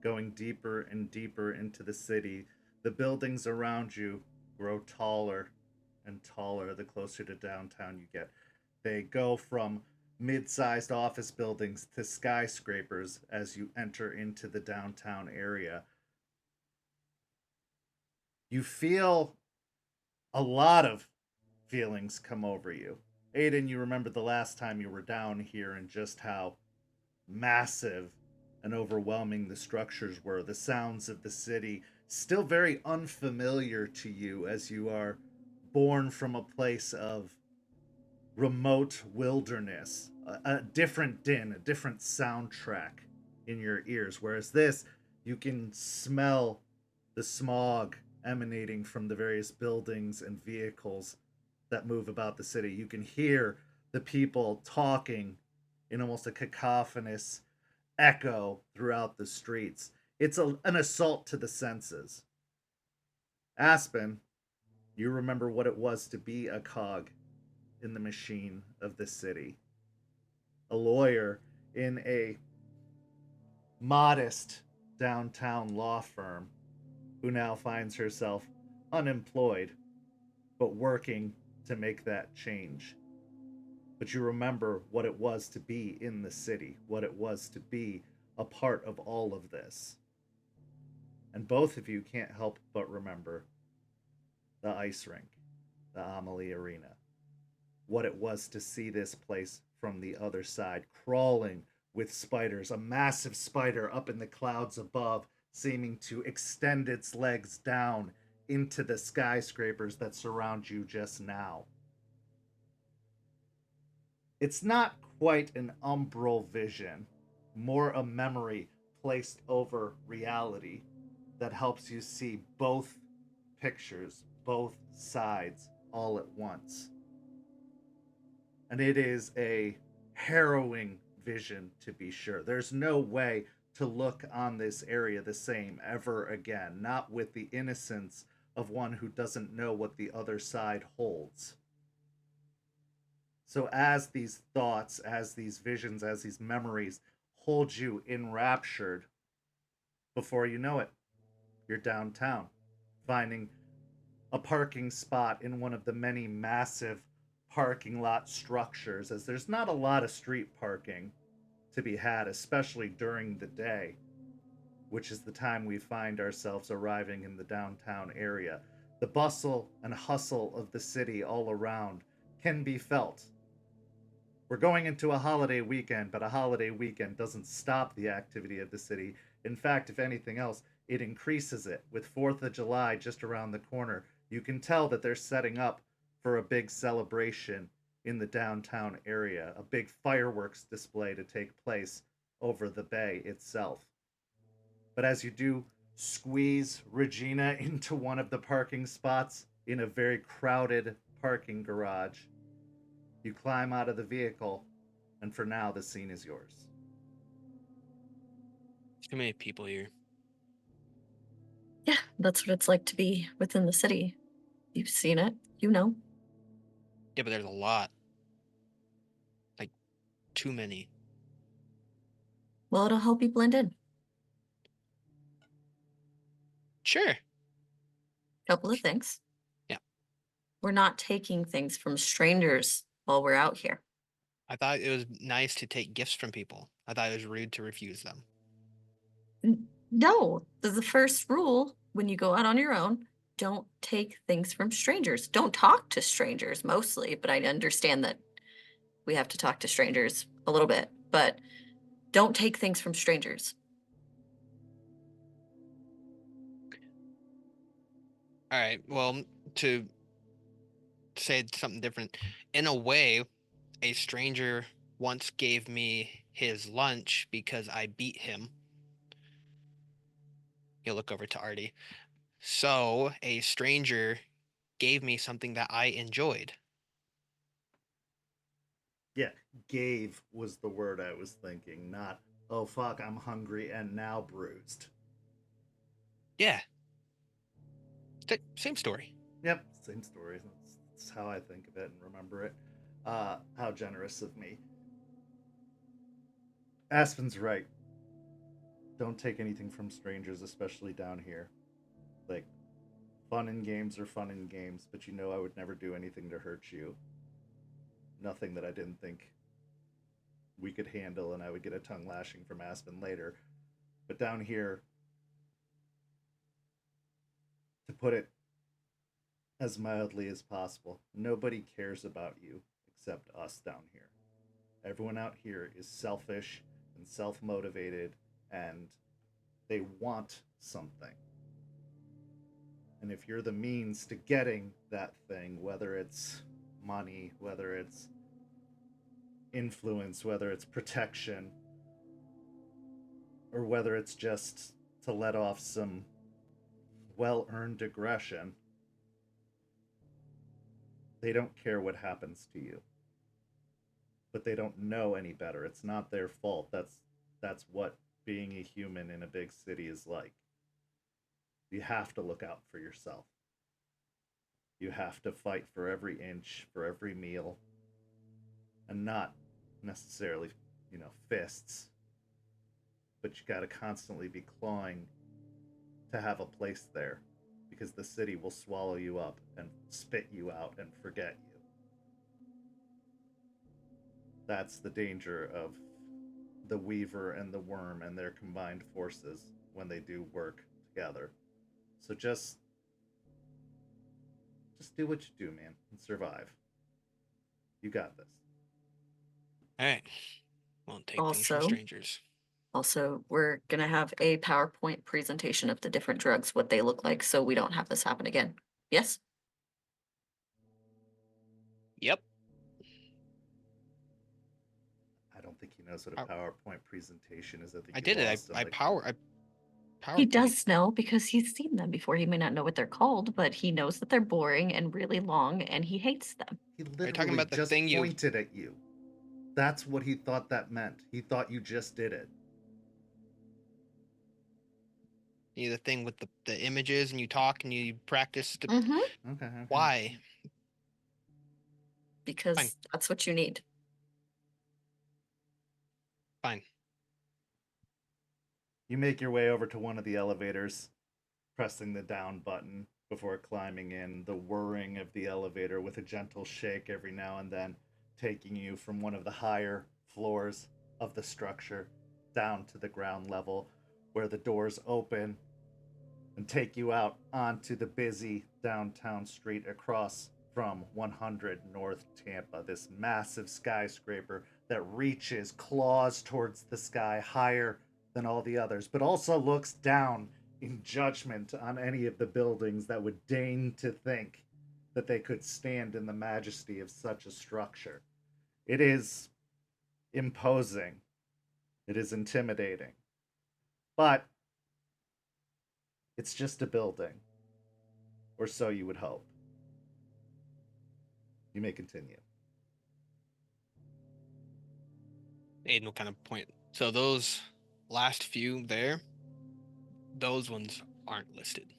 going deeper and deeper into the city. The buildings around you grow taller and taller the closer to downtown you get. They go from mid-sized office buildings to skyscrapers as you enter into the downtown area. You feel a lot of feelings come over you. Aiden, you remember the last time you were down here and just how massive and overwhelming the structures were. The sounds of the city still very unfamiliar to you as you are born from a place of remote wilderness, a different din, a different soundtrack in your ears. Whereas this, you can smell the smog emanating from the various buildings and vehicles that move about the city. You can hear the people talking in almost a cacophonous echo throughout the streets. It's an assault to the senses. Aspen, you remember what it was to be a cog in the machine of the city. A lawyer in a modest downtown law firm who now finds herself unemployed, but working to make that change. But you remember what it was to be in the city, what it was to be a part of all of this. And both of you can't help but remember the ice rink, the Amelie Arena, what it was to see this place from the other side, crawling with spiders, a massive spider up in the clouds above, seeming to extend its legs down into the skyscrapers that surround you just now. It's not quite an umbral vision, more a memory placed over reality that helps you see both pictures, both sides, all at once. And it is a harrowing vision, to be sure. There's no way to look on this area the same ever again, not with the innocence of one who doesn't know what the other side holds. So as these thoughts, as these visions, as these memories hold you enraptured, before you know it, you're downtown, finding a parking spot in one of the many massive parking lot structures, as there's not a lot of street parking to be had, especially during the day, which is the time we find ourselves arriving in the downtown area. The bustle and hustle of the city all around can be felt. We're going into a holiday weekend, but a holiday weekend doesn't stop the activity of the city. In fact, if anything else, it increases it. With 4th of July just around the corner, you can tell that they're setting up for a big celebration in the downtown area, a big fireworks display to take place over the bay itself. But as you do squeeze Regina into one of the parking spots in a very crowded parking garage, you climb out of the vehicle, and for now, the scene is yours. Too many people here. Yeah, that's what it's like to be within the city. You've seen it, you know. Yeah, but there's a lot. Like, too many. Well, it'll help you blend in. Sure. Couple of things. Yeah. We're not taking things from strangers while we're out here. I thought it was nice to take gifts from people. I thought it was rude to refuse them. No, the first rule when you go out on your own, don't take things from strangers. Don't talk to strangers mostly, but I understand that we have to talk to strangers a little bit, but don't take things from strangers. All right. Well, to say something different, in a way, a stranger once gave me his lunch because I beat him. You look over to Artie. So a stranger gave me something that I enjoyed. Yeah, gave was the word I was thinking, not, oh fuck, I'm hungry and now bruised. Yeah. Same story. Yep, same story. That's how I think of it and remember it. How generous of me. Aspen's right. Don't take anything from strangers, especially down here. Like, fun and games are fun and games, but you know I would never do anything to hurt you. Nothing that I didn't think we could handle, and I would get a tongue lashing from Aspen later. But down here, to put it as mildly as possible, nobody cares about you except us down here. Everyone out here is selfish and self motivated, and they want something. And if you're the means to getting that thing, whether it's money, whether it's influence, whether it's protection, or whether it's just to let off some well earned aggression, they don't care what happens to you. But they don't know any better. It's not their fault. That's what being a human in a big city is like. You have to look out for yourself. You have to fight for every inch, for every meal, and not necessarily, fists. But you got to constantly be clawing to have a place there, because the city will swallow you up and spit you out and forget you. That's the danger of the Weaver and the Worm and their combined forces when they do work together. So just do what you do, man, and survive. You got this. All right. Won't take things from strangers. Also, we're going to have a PowerPoint presentation of the different drugs, what they look like, so we don't have this happen again. Yes? Yep. I don't think he knows what a PowerPoint presentation is. I did it. I PowerPoint. He does know because he's seen them before. He may not know what they're called, but he knows that they're boring and really long, and he hates them. He literally just pointed at you. That's what he thought that meant. He thought you just did it. You the thing with the images, and you talk and you practice. Okay. Why? Because that's what you need. Fine. You make your way over to one of the elevators, pressing the down button before climbing in, the whirring of the elevator with a gentle shake every now and then, taking you from one of the higher floors of the structure down to the ground level, where the doors open and take you out onto the busy downtown street across from 100 North Tampa, this massive skyscraper that reaches claws towards the sky higher than all the others, but also looks down in judgment on any of the buildings that would deign to think that they could stand in the majesty of such a structure. It is imposing, It is intimidating. But it's just a building. Or so you would hope. You may continue. Aiden will kind of point. So those last few there, those ones aren't listed.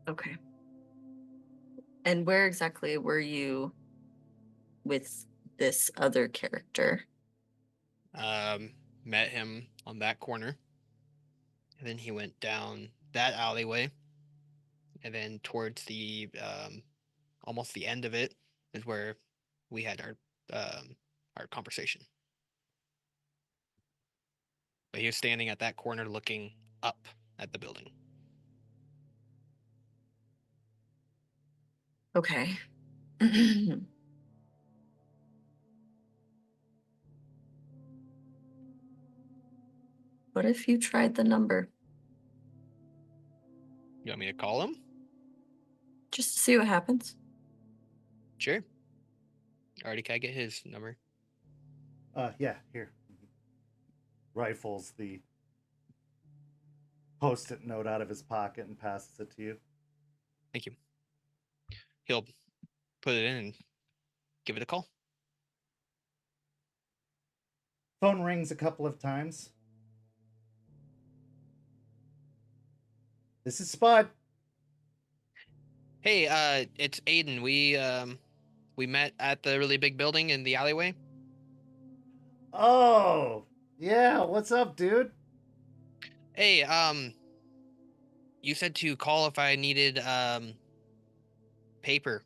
Okay. And where exactly were you with this other character? Met him on that corner, and then he went down that alleyway, and then towards the almost the end of it is where we had our conversation. But he was standing at that corner looking up at the building. Okay. What if you tried the number? You want me to call him? Just to see what happens. Sure. Already, can I get his number? Yeah, here. Rifles the post-it note out of his pocket and passes it to you. Thank you. He'll put it in and give it a call. Phone rings a couple of times. This is Spud. Hey, it's Aiden. We met at the really big building in the alleyway. Oh, yeah. What's up, dude? Hey, you said to call if I needed paper.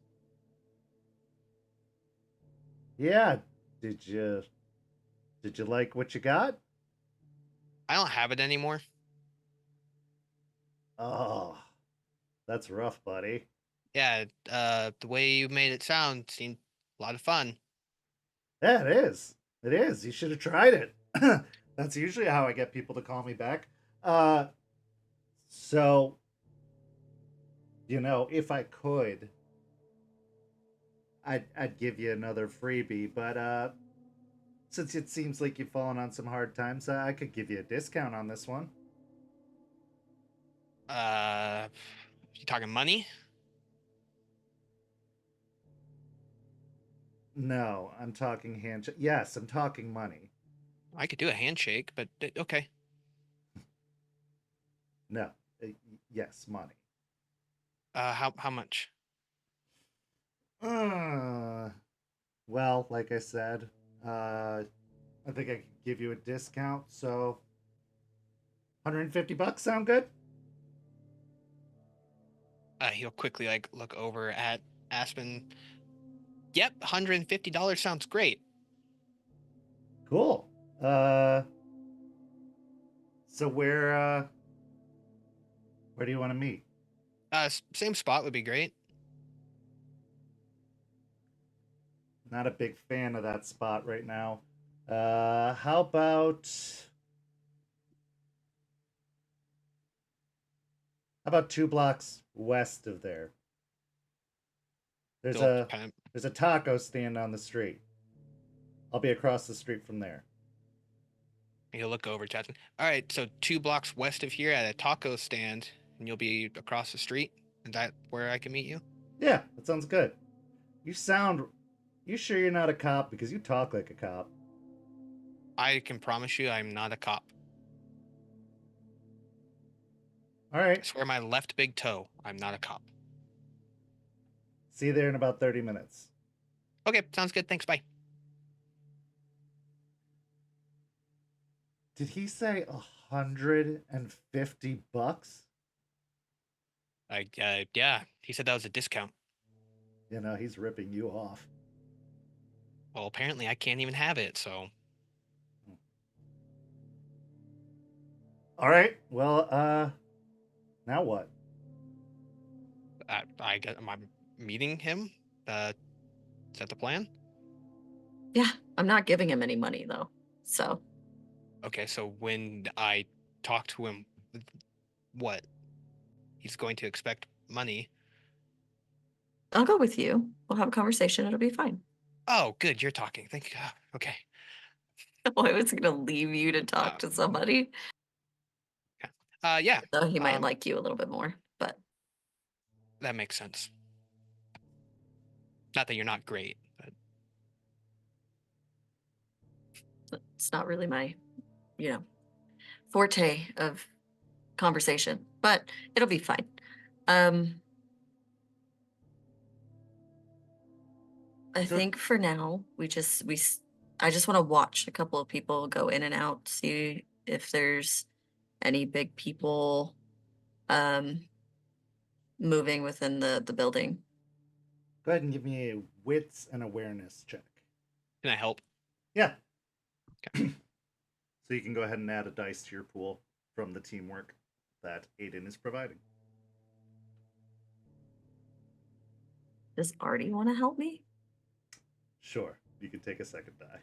Yeah. Did you like what you got? I don't have it anymore. Oh, that's rough, buddy. Yeah, the way you made it sound seemed a lot of fun. Yeah, it is. It is. You should have tried it. That's usually how I get people to call me back. So, if I could, I'd give you another freebie, but since it seems like you've fallen on some hard times, I could give you a discount on this one. You talking money? No, I'm talking handshake. Yes, I'm talking money. I could do a handshake, but okay. No, yes, money. How much? Well, like I said, I think I could give you a discount. So, $150 sound good? He'll quickly look over at Aspen. Yep, $150 sounds great. Cool. So where do you want to meet? Same spot would be great. Not a big fan of that spot right now. How about 2 blocks west of there? There's Still a there's a taco stand on the street. I'll be across the street from there. He'll look over to Aspen. All right, so 2 blocks west of here at a taco stand, and you'll be across the street. Is that where I can meet you? Yeah, that sounds good. You sure you're not a cop? Because you talk like a cop. I can promise you I'm not a cop. All I right. swear my left big toe, I'm not a cop. See you there in about 30 minutes. Okay, sounds good. Thanks, bye. Did he say $150? Yeah, he said that was a discount. He's ripping you off. Well, apparently I can't even have it, so. All right. Well, now what? Am I meeting him? Is that the plan? Yeah, I'm not giving him any money though. So Okay, so when I talk to him, what? He's going to expect money. I'll go with you. We'll have a conversation. It'll be fine. Oh, good, you're talking. Thank you. Okay. I was gonna leave you to talk to somebody. Yeah, Though he might like you a little bit more, but that makes sense. Not that you're not great, but it's not really my, forte of conversation. But it'll be fine. I So- think for now I just want to watch a couple of people go in and out, see if there's any big people moving within the building. Go ahead and give me a wits and awareness check. can I help? Yeah. So you can go ahead and add a dice to your pool from the teamwork that Aiden is providing. Does Artie want to help me? Sure, you can take a second die.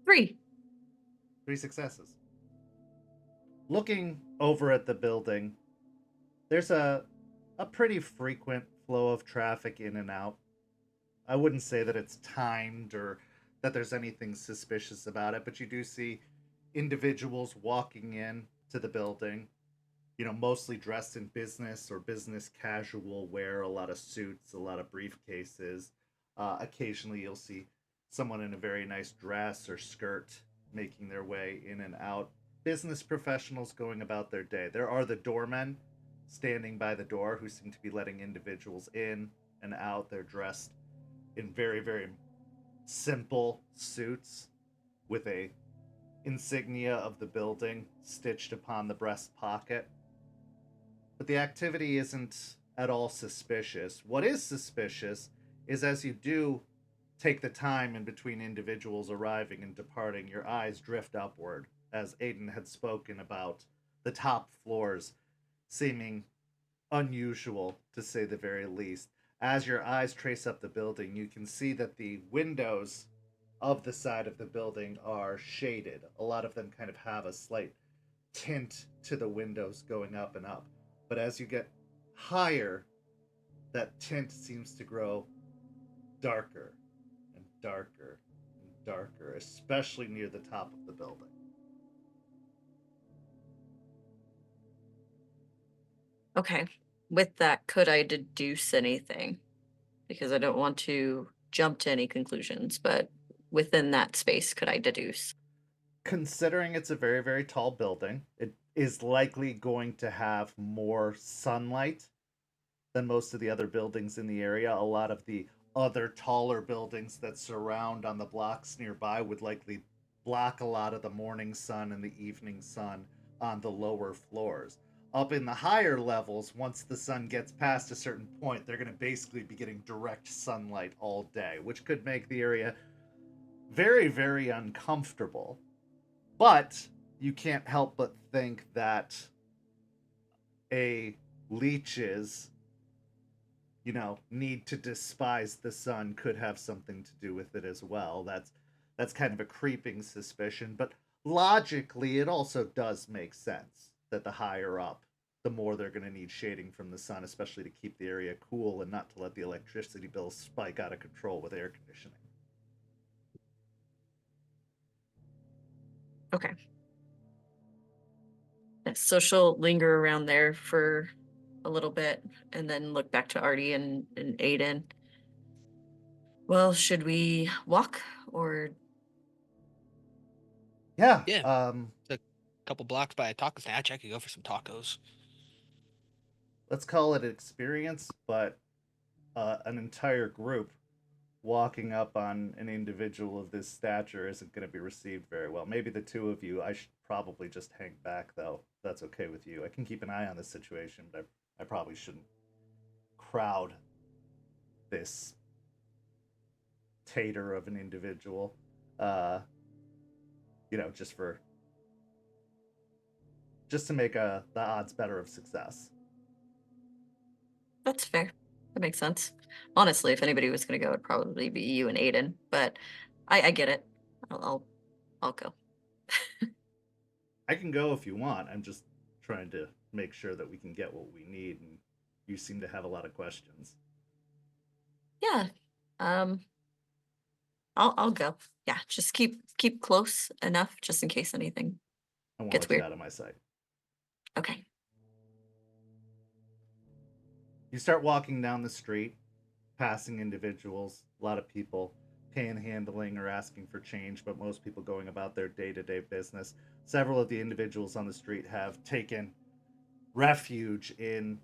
Three. 3 successes. Looking over at the building, there's a pretty frequent flow of traffic in and out. I wouldn't say that it's timed or that there's anything suspicious about it, but you do see individuals walking in to the building, mostly dressed in business or business casual wear, a lot of suits, a lot of briefcases. Occasionally you'll see someone in a very nice dress or skirt making their way in and out. Business professionals going about their day. There are the doormen standing by the door who seem to be letting individuals in and out. They're dressed in very, very simple suits with a insignia of the building stitched upon the breast pocket. But the activity isn't at all suspicious. What is suspicious is as you do take the time in between individuals arriving and departing, your eyes drift upward, as Aiden had spoken about the top floors seeming unusual, to say the very least. As your eyes trace up the building, you can see that the windows of the side of the building are shaded. A lot of them kind of have a slight tint to the windows going up and up. But as you get higher, that tint seems to grow darker and darker and darker, especially near the top of the building. Okay. With that, could I deduce anything? Because I don't want to jump to any conclusions, but within that space, could I deduce? Considering it's a very, very tall building, it is likely going to have more sunlight than most of the other buildings in the area. A lot of the other taller buildings that surround on the blocks nearby would likely block a lot of the morning sun and the evening sun on the lower floors. Up in the higher levels, once the sun gets past a certain point, they're going to basically be getting direct sunlight all day, which could make the area very, very uncomfortable. But you can't help but think that a leech's, need to despise the sun could have something to do with it as well. That's kind of a creeping suspicion, but logically it also does make sense that the higher up, the more they're going to need shading from the sun, especially to keep the area cool and not to let the electricity bills spike out of control with air conditioning. Okay. Yeah, so she'll linger around there for a little bit and then look back to Artie and Aiden. Well, should we walk or Yeah. Yeah. It's a couple blocks by a taco stand. I could go for some tacos. Let's call it an experience, but an entire group walking up on an individual of this stature isn't going to be received very well. Maybe the two of you, I should probably just hang back, though. If that's okay with you. I can keep an eye on the situation, but I probably shouldn't crowd this tater of an individual. Just to make the odds better of success. That's fair. That makes sense. Honestly, if anybody was going to go, it'd probably be you and Aiden. But I get it. I'll go. I can go if you want. I'm just trying to make sure that we can get what we need, and you seem to have a lot of questions. Yeah. I'll go. Yeah, just keep close enough just in case anything I won't gets let you weird. out of my sight. Okay. You start walking down the street, passing individuals, a lot of people panhandling or asking for change, but most people going about their day-to-day business. Several of the individuals on the street have taken refuge in,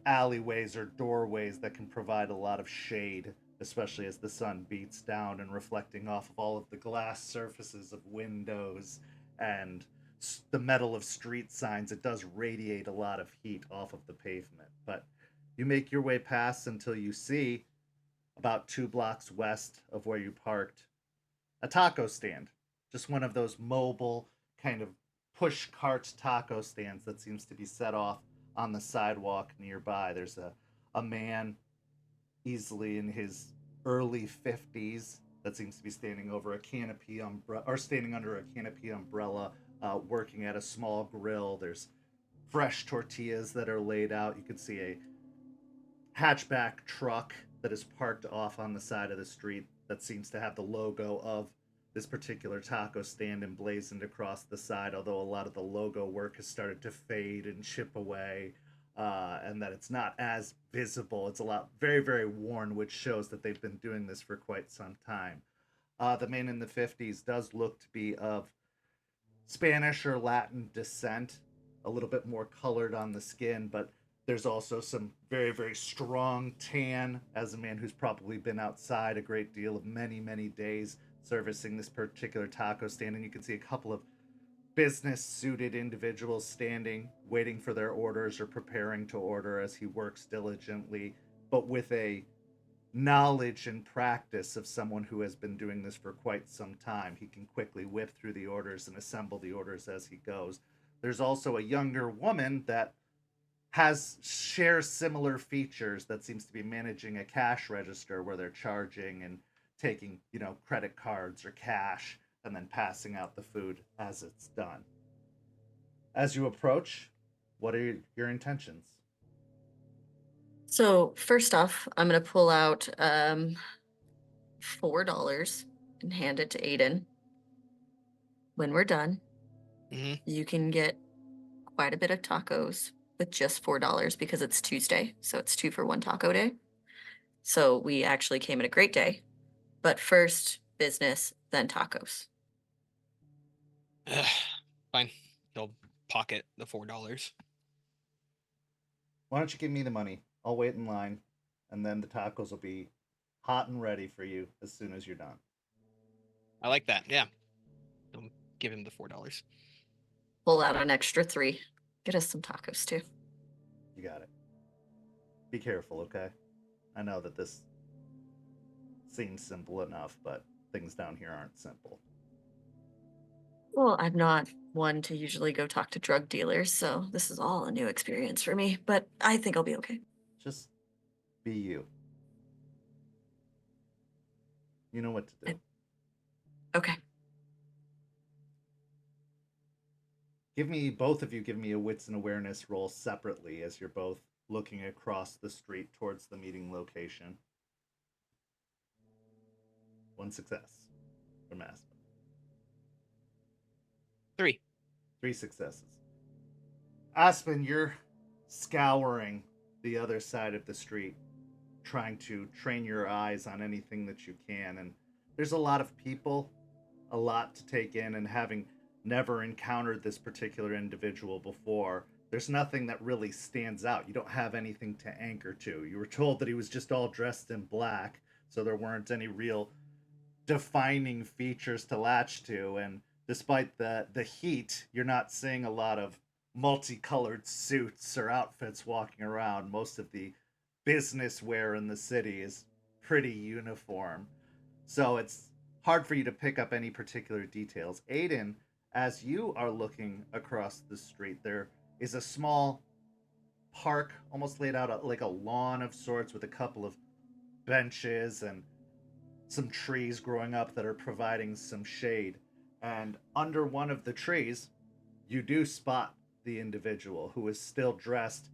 alleyways or doorways that can provide a lot of shade, especially as the sun beats down and reflecting off of all of the glass surfaces of windows and the metal of street signs. It does radiate a lot of heat off of the pavement. But you make your way past until you see, about 2 blocks west of where you parked, a taco stand. Just one of those mobile kind of push cart taco stands that seems to be set off on the sidewalk nearby. There's a man easily in his early 50s that seems to be standing over a canopy umbrella, or standing under a canopy umbrella, working at a small grill. There's fresh tortillas that are laid out. You can see a hatchback truck that is parked off on the side of the street that seems to have the logo of this particular taco stand emblazoned across the side, although a lot of the logo work has started to fade and chip away, and that it's not as visible. It's a lot, very, very worn, which shows that they've been doing this for quite some time. The man in the 50s does look to be of Spanish or Latin descent, a little bit more colored on the skin, but there's also some very, very strong tan as a man who's probably been outside a great deal of many, many days servicing this particular taco stand. And you can see a couple of business suited individuals standing, waiting for their orders or preparing to order as he works diligently, but with a knowledge and practice of someone who has been doing this for quite some time. He can quickly whip through the orders and assemble the orders as he goes. There's also a younger woman that shares similar features, that seems to be managing a cash register where they're charging and taking, credit cards or cash and then passing out the food as it's done. As you approach, what are your intentions? So first off, I'm gonna pull out $4 and hand it to Aiden. When we're done, you can get quite a bit of tacos with just $4 because it's Tuesday, so it's 2 for 1 taco day. So we actually came at a great day. But first business, then tacos. Fine. He'll pocket the $4. Why don't you give me the money? I'll wait in line, and then the tacos will be hot and ready for you as soon as you're done. I like that. Yeah. Don't give him the $4. Pull out an extra 3. Get us some tacos too. You got it. Be careful, okay? I know that this seems simple enough, but things down here aren't simple. Well, I'm not one to usually go talk to drug dealers, so this is all a new experience for me, but I think I'll be okay. Just be you. You know what to do. Okay. Both of you give me a wits and awareness roll separately as you're both looking across the street towards the meeting location. 1 success from Aspen. 3. 3 successes. Aspen, you're scouring the other side of the street, trying to train your eyes on anything that you can. And there's a lot of people, a lot to take in, and having never encountered this particular individual before, there's nothing that really stands out. You don't have anything to anchor to. You were told that he was just all dressed in black, so there weren't any real defining features to latch to. And despite the heat, you're not seeing a lot of multicolored suits or outfits walking around. Most of the business wear in the city is pretty uniform. So it's hard for you to pick up any particular details. Aiden, as you are looking across the street, there is a small park, almost laid out like a lawn of sorts, with a couple of benches and some trees growing up that are providing some shade. And under one of the trees, you do spot the individual, who is still dressed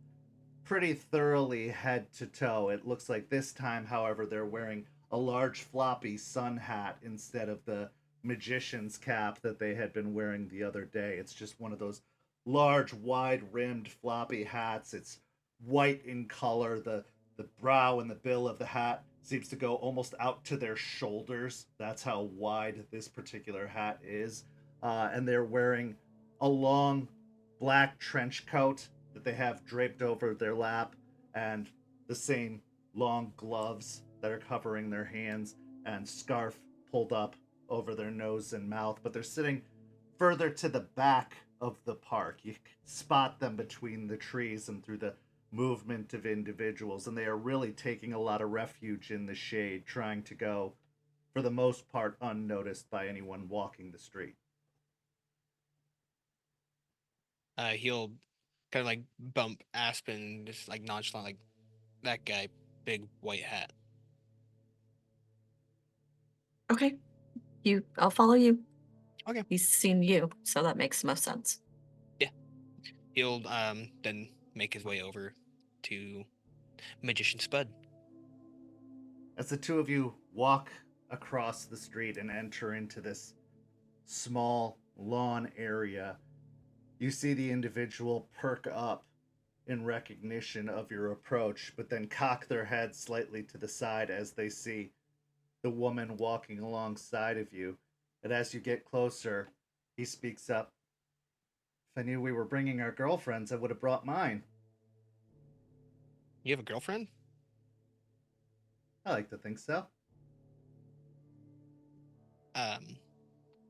pretty thoroughly head to toe. It looks like this time, however, they're wearing a large floppy sun hat instead of the magician's cap that they had been wearing the other day. It's just one of those large, wide rimmed floppy hats. It's white in color. The brow and the bill of the hat seems to go almost out to their shoulders. That's how wide this particular hat is. And they're wearing a long black trench coat that they have draped over their lap, and the same long gloves that are covering their hands, and scarf pulled up over their nose and mouth. But they're sitting further to the back of the park. You spot them between the trees and through the movement of individuals, and they are really taking a lot of refuge in the shade, trying to go, for the most part, unnoticed by anyone walking the street. He'll kind of like bump Aspen, just like nonchalant, like that guy, big white hat. Okay. I'll follow you. Okay. He's seen you, so that makes the most sense. He'll then make his way over to Magician Spud. As the two of you walk across the street and enter into this small lawn area, you see the individual perk up in recognition of your approach, but then cock their head slightly to the side as they see the woman walking alongside of you. And as you get closer, he speaks up. If I knew we were bringing our girlfriends, I would have brought mine. You have a girlfriend? I like to think so.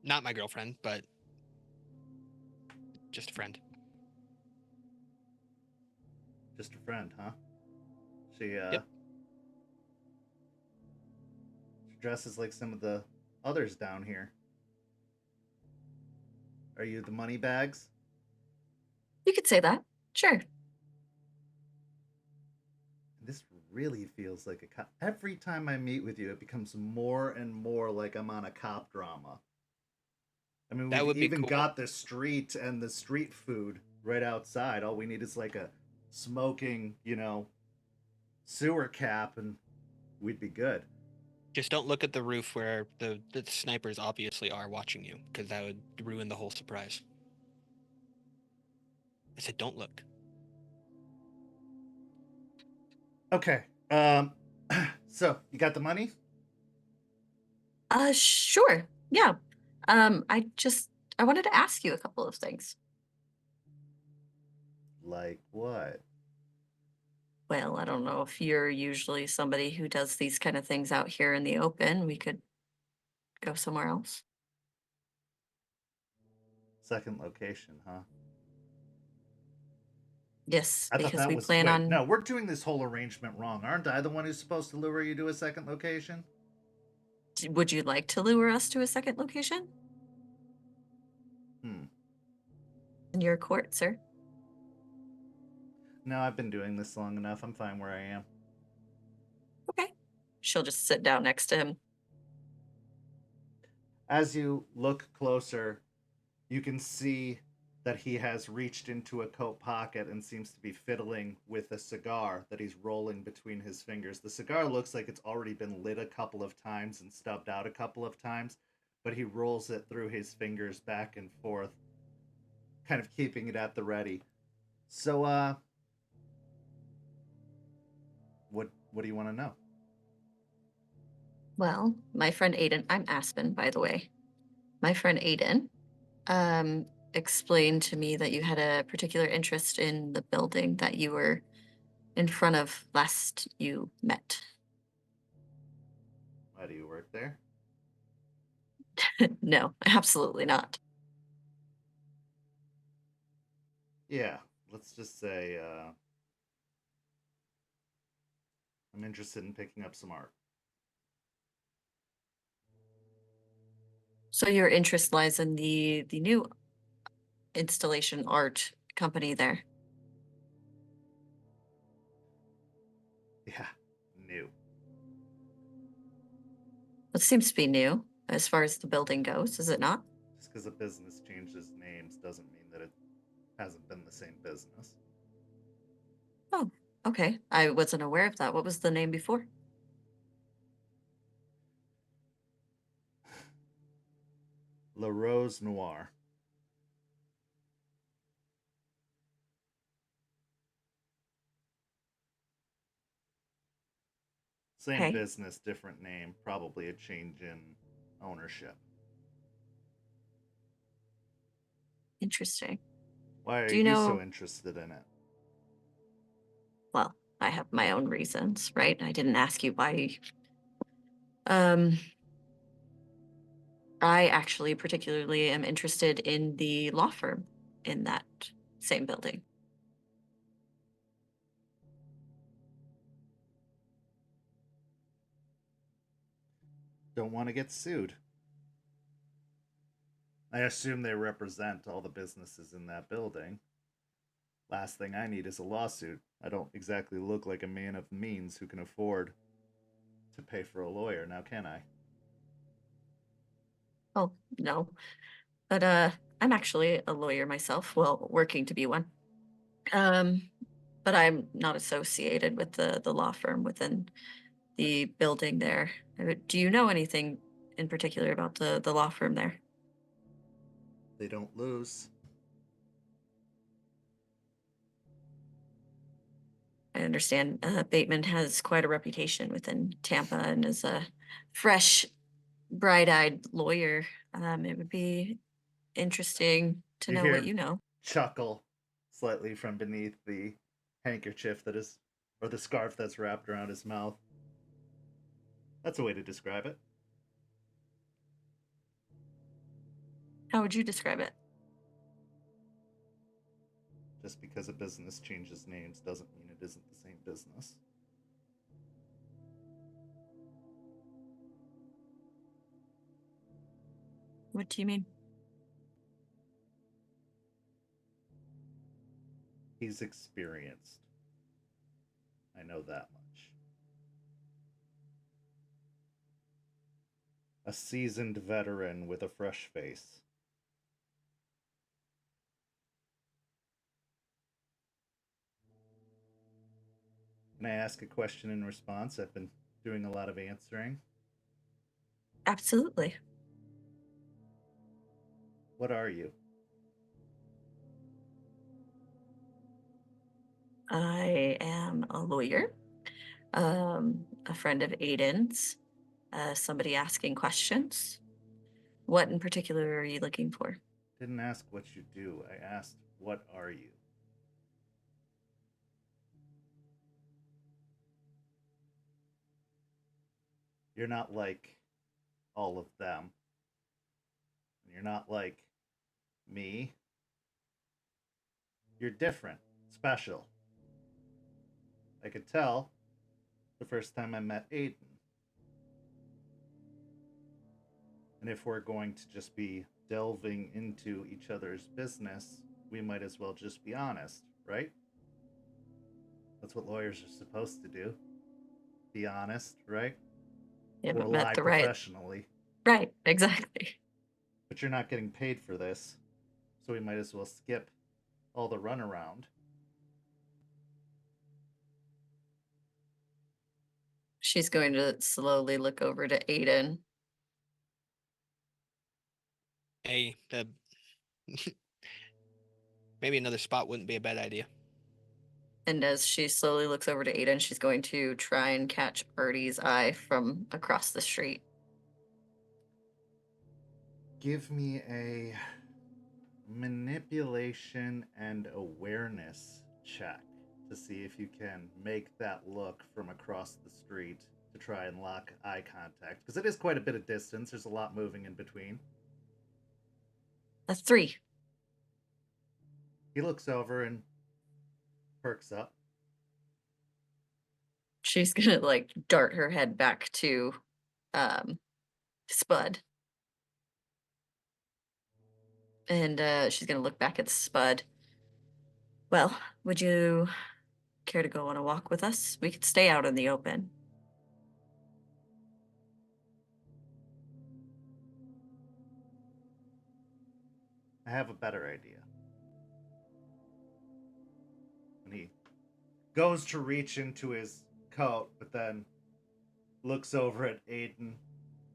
Not my girlfriend, but just a friend. Just a friend, huh? She Yep. She dresses like some of the others down here. Are you the money bags? You could say that. Sure. This really feels like a cop. Every time I meet with you, it becomes more and more like I'm on a cop drama. I mean, That we've would be even cool. got the street and the street food right outside. All we need is like a smoking, sewer cap, and we'd be good. Just don't look at the roof where the snipers obviously are watching you, because that would ruin the whole surprise. I said, don't look. Okay. So you got the money? Sure. Yeah. I wanted to ask you a couple of things. Like what? Well, I don't know if you're usually somebody who does these kind of things out here in the open. We could go somewhere else. Second location, huh? Yes, I thought because that we was plan wait, on. No, we're doing this whole arrangement wrong. Aren't I the one who's supposed to lure you to a second location? Would you like to lure us to a second location? In your court, sir. No, I've been doing this long enough. I'm fine where I am. Okay. She'll just sit down next to him. As you look closer, you can see that he has reached into a coat pocket and seems to be fiddling with a cigar that he's rolling between his fingers. The cigar looks like it's already been lit a couple of times and stubbed out a couple of times, but he rolls it through his fingers back and forth, kind of keeping it at the ready. So, what do you want to know? Well, my friend Aiden, I'm Aspen, by the way. My friend Aiden explained to me that you had a particular interest in the building that you were in front of last you met. Why do you work there? No, absolutely not. Yeah, let's just say I'm interested in picking up some art. So your interest lies in the new installation art company there. Yeah, new. It seems to be new as far as the building goes, is it not? Just because a business changes names doesn't mean that it hasn't been the same business. Oh, Okay, I wasn't aware of that. What was the name before? La Rose Noire. Same Okay. business, different name, probably a change in ownership. Interesting. Why are Do you you know? so interested in it? Well, I have my own reasons, right? I didn't ask you why. Um, I actually particularly am interested in the law firm in that same building. Don't want to get sued. I assume they represent all the businesses in that building. Last thing I need is a lawsuit. I don't exactly look like a man of means who can afford to pay for a lawyer, now can I? Oh, no. But I'm actually a lawyer myself, well, working to be one. Um, but I'm not associated with the law firm within the building there. Do you know anything in particular about the law firm there? They don't lose. I understand Bateman has quite a reputation within Tampa and is a fresh, bright-eyed lawyer. It would be interesting to You know what hear you know. chuckle slightly from beneath the handkerchief that is, or the scarf that's wrapped around his mouth. That's a way to describe it. How would you describe it? Just because a business changes names doesn't mean it isn't the same business. What do you mean? He's experienced. I know that much. A seasoned veteran with a fresh face. Can I ask a question in response? I've been doing a lot of answering. Absolutely. What are you? I am a lawyer, a friend of Aiden's, somebody asking questions. What in particular are you looking for? Didn't ask what you do. I asked, what are you? You're not like all of them. You're not like me. You're different, special. I could tell the first time I met Aiden. And if we're going to just be delving into each other's business, we might as well just be honest, right? That's what lawyers are supposed to do. Be honest, right? You Or haven't met lie the right. professionally. Right, exactly. But you're not getting paid for this, so we might as well skip all the runaround. She's going to slowly look over to Aiden. Hey, maybe another spot wouldn't be a bad idea. And as she slowly looks over to Aiden, she's going to try and catch Artie's eye from across the street. Give me a manipulation and awareness check to see if you can make that look from across the street to try and lock eye contact. Because it is quite a bit of distance, there's a lot moving in between. A 3. He looks over and perks up. She's gonna like dart her head back to Spud. And she's gonna look back at Spud. Well, would you care to go on a walk with us? We could stay out in the open. I have a better idea. And he goes to reach into his coat, but then looks over at Aiden,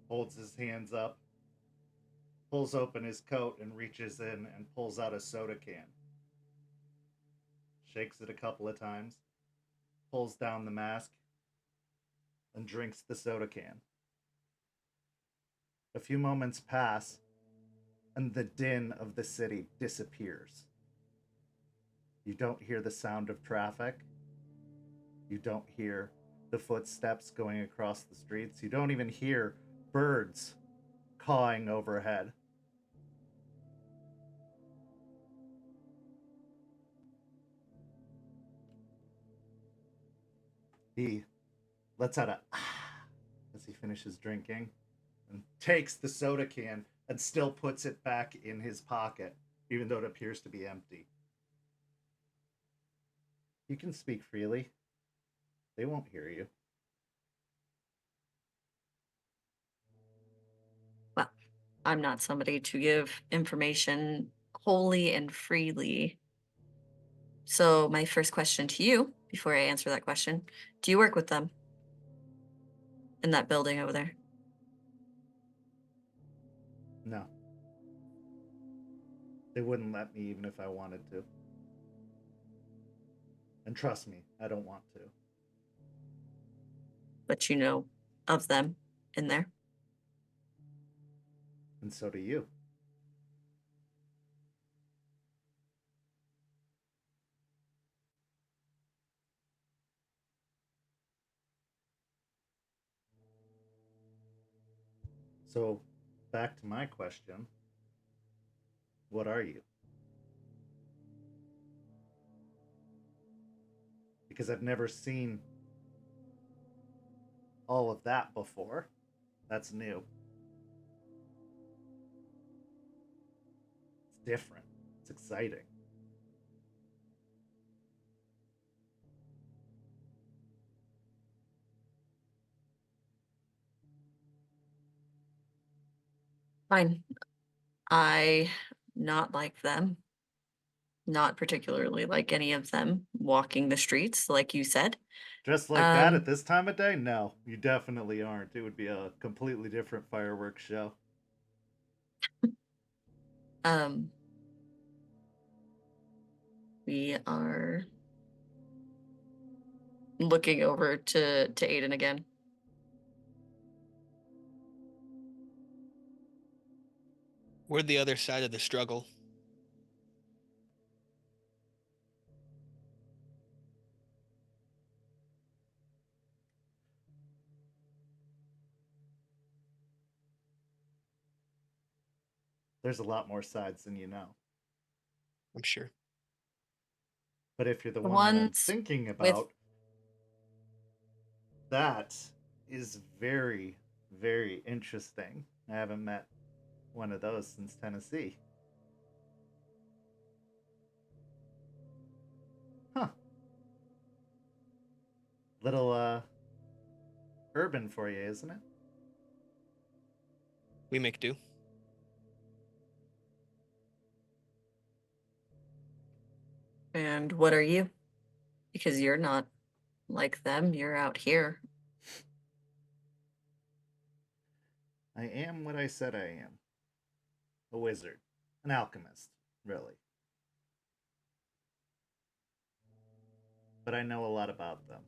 holds his hands up, pulls open his coat, and reaches in and pulls out a soda can. Shakes it a couple of times, pulls down the mask, and drinks the soda can. A few moments pass, and the din of the city disappears. You don't hear the sound of traffic. You don't hear the footsteps going across the streets. You don't even hear birds cawing overhead. He lets out a as he finishes drinking and takes the soda can and still puts it back in his pocket, even though it appears to be empty. You can speak freely. They won't hear you. Well, I'm not somebody to give information wholly and freely. So my first question to you, before I answer that question, do you work with them in that building over there? No. They wouldn't let me even if I wanted to. And trust me, I don't want to. But you know of them in there? And so do you. So, back to my question. What are you? Because I've never seen all of that before. That's new. It's different. It's exciting. Fine. I not like them. Not particularly like any of them walking the streets, like you said. Dressed like that at this time of day? No, you definitely aren't. It would be a completely different fireworks show. We are looking over to Aiden again. We're the other side of the struggle. There's a lot more sides than you know. I'm sure. But if you're the The one that I'm ones thinking with about, that is very, very interesting. I haven't met one of those since Tennessee. Huh. Little urban for you, isn't it? We make do. And what are you? Because you're not like them. You're out here. I am what I said I am. A wizard. An alchemist, really. But I know a lot about them.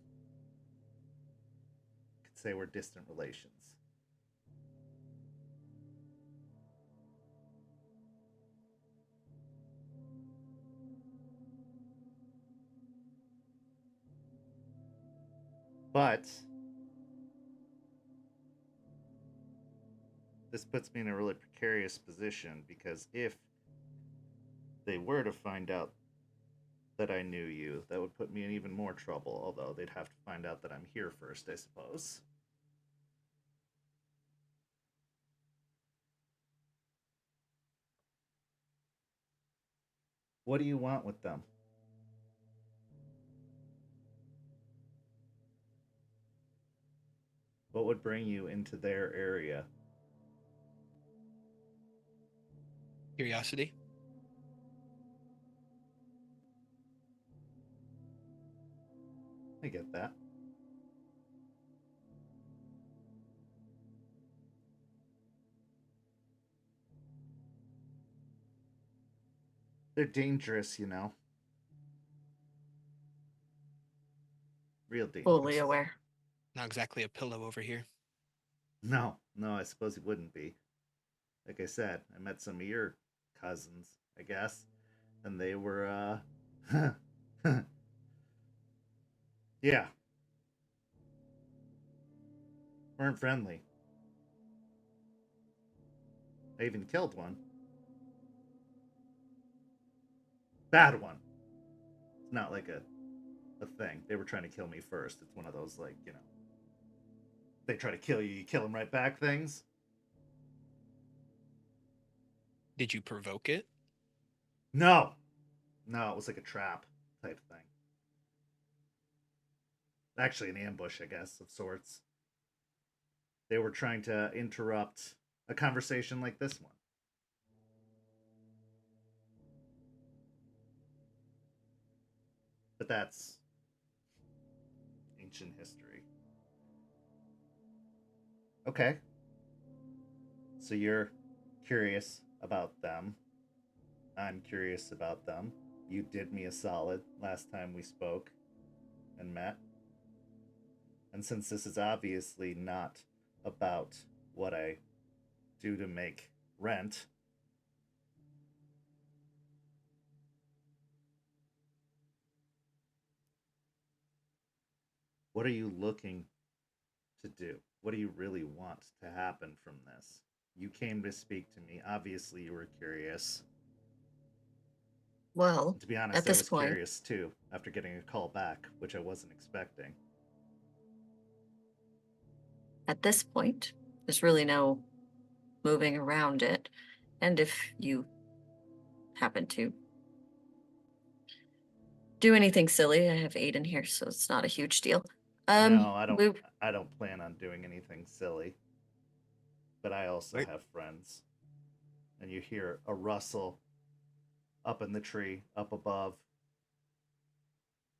Could say we're distant relations. But this puts me in a really precarious position because if they were to find out that I knew you, that would put me in even more trouble, although they'd have to find out that I'm here first, I suppose. What do you want with them? What would bring you into their area? Curiosity. I get that. They're dangerous, you know. Real dangerous. Fully aware. Not exactly a pillow over here. No, I suppose he wouldn't be. Like I said, I met some of your cousins, I guess, and they were, yeah, weren't friendly. I even killed one. Bad one. It's not like a thing. They were trying to kill me first. It's one of those, like, you know, they try to kill you, you kill them right back things. Did you provoke it? No, it was like a trap type thing. Actually, an ambush, I guess, of sorts. They were trying to interrupt a conversation like this one. But that's ancient history. Okay. So you're curious about them. I'm curious about them. You did me a solid last time we spoke and met. And since this is obviously not about what I do to make rent, what are you looking to do? What do you really want to happen from this? You came to speak to me. Obviously, you were curious. Well, To be honest, at I this was point, curious too after getting a call back, which I wasn't expecting. there's really no moving around it. And if you happen to do anything silly, I have Aiden here, so it's not a huge deal. No, I don't. we- I don't plan on doing anything silly. But I also Right. have friends, and you hear a rustle up in the tree, up above,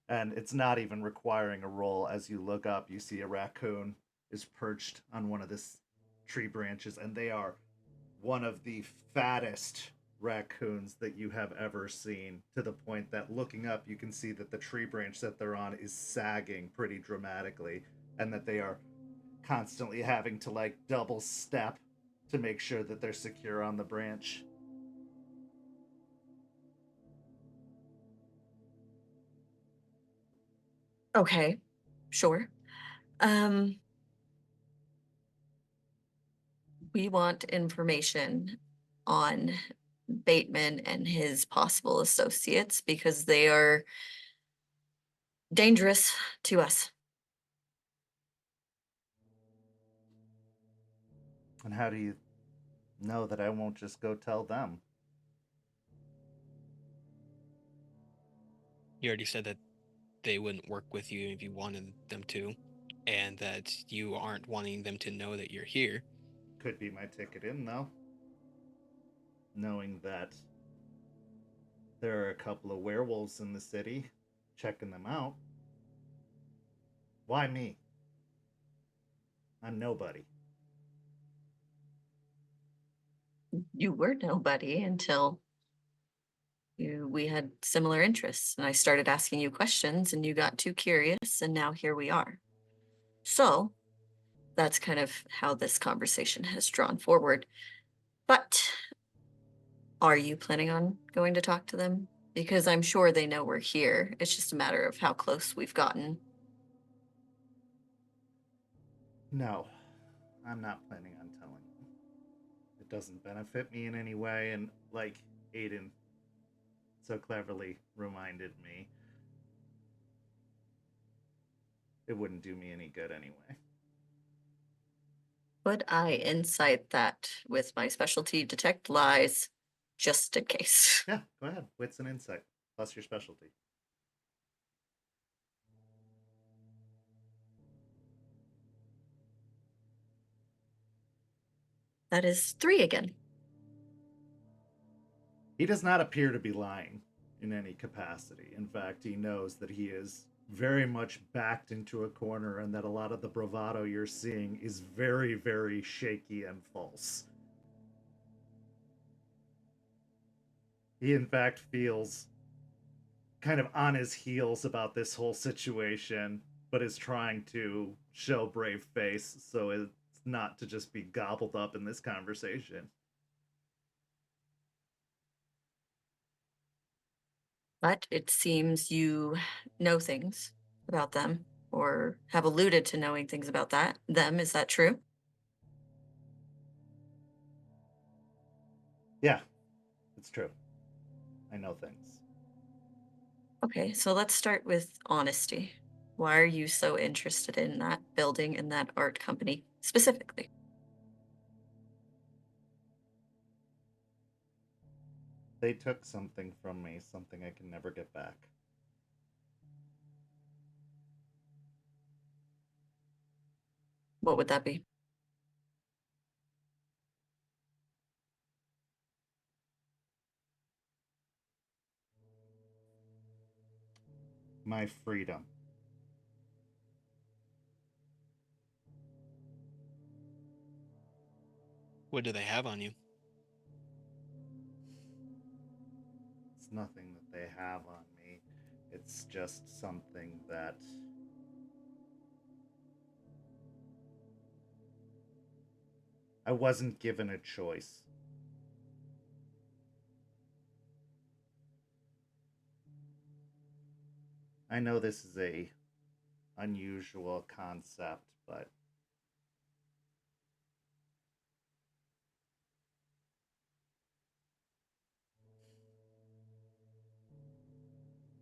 and it's not even requiring a roll. As you look up, you see a raccoon is perched on one of the tree branches, and they are one of the fattest raccoons that you have ever seen, to the point that looking up you can see that the tree branch that they're on is sagging pretty dramatically, and that they are constantly having to like double step to make sure that they're secure on the branch. Okay, sure. We want information on Bateman and his possible associates because they are dangerous to us. And how do you know that I won't just go tell them? You already said that they wouldn't work with you if you wanted them to, and that you aren't wanting them to know that you're here. Could be my ticket in, though. Knowing that there are a couple of werewolves in the city, checking them out. Why me? I'm nobody. You were nobody until we had similar interests, and I started asking you questions, and you got too curious, and now here we are. So that's kind of how this conversation has drawn forward. But are you planning on going to talk to them? Because I'm sure they know we're here. It's just a matter of how close we've gotten. No, I'm not planning on telling them. It doesn't benefit me in any way, and like Aiden so cleverly reminded me, it wouldn't do me any good anyway. Could I insight that with my specialty detect lies, just in case? Yeah, go ahead. Wits and insight, plus your specialty. That is 3 again. He does not appear to be lying in any capacity. In fact, he knows that he is very much backed into a corner, and that a lot of the bravado you're seeing is very, very shaky and false. He, in fact, feels kind of on his heels about this whole situation, but is trying to show brave face so it's not to just be gobbled up in this conversation. But it seems you know things about them or have alluded to knowing things about them. Is that true? Yeah, it's true. I know things. Okay, so let's start with honesty. Why are you so interested in that building and that art company specifically? They took something from me, something I can never get back. What would that be? My freedom. What do they have on you? It's nothing that they have on me. It's just something that I wasn't given a choice. I know this is a unusual concept, but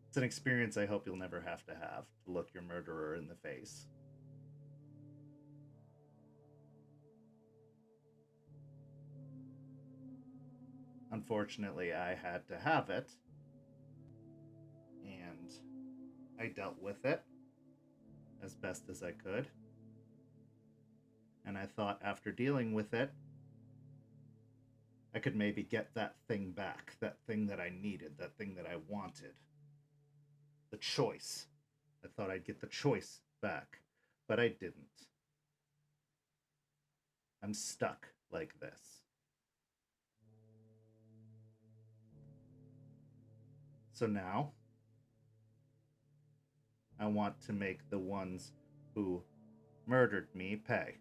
it's an experience I hope you'll never have to look your murderer in the face. Unfortunately, I had to have it, and I dealt with it as best as I could. And I thought after dealing with it, I could maybe get that thing back, that thing that I needed, that thing that I wanted. The choice. I thought I'd get the choice back, but I didn't. I'm stuck like this. So now, I want to make the ones who murdered me pay.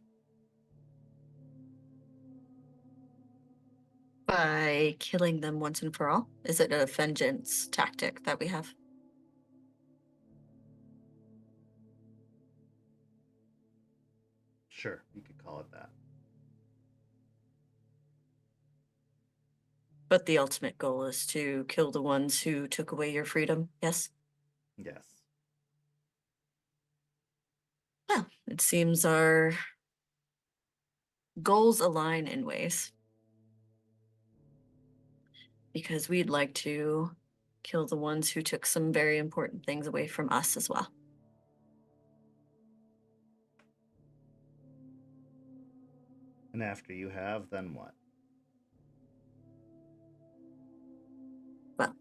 By killing them once and for all? Is it a vengeance tactic that we have? Sure, you could call it that. But the ultimate goal is to kill the ones who took away your freedom, yes? Yes. Well, it seems our goals align in ways. Because we'd like to kill the ones who took some very important things away from us as well. And after you have, then what? Well,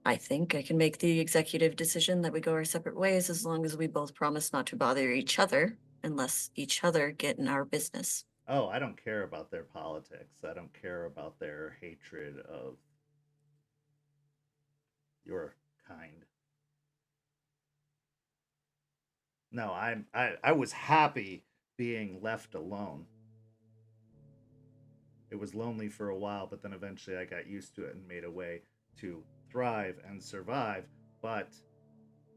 I think I can make the executive decision that we go our separate ways as long as we both promise not to bother each other unless each other get in our business. Oh, I don't care about their politics. I don't care about their hatred of your kind. No, I was happy being left alone. It was lonely for a while, but then eventually I got used to it and made a way to thrive and survive. But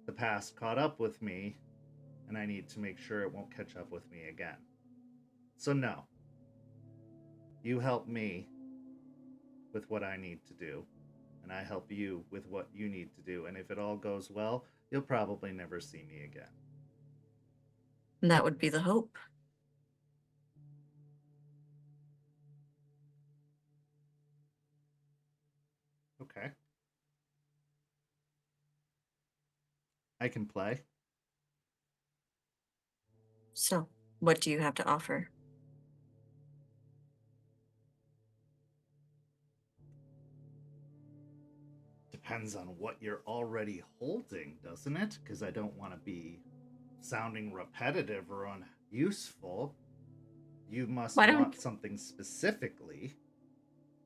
the past caught up with me, and I need to make sure it won't catch up with me again. So, no. You help me with what I need to do, and I help you with what you need to do. And if it all goes well, you'll probably never see me again. And that would be the hope. Okay. I can play. So, what do you have to offer? depends on what you're already holding, doesn't it? Because I don't want to be sounding repetitive or unuseful. You must Why don't want something specifically.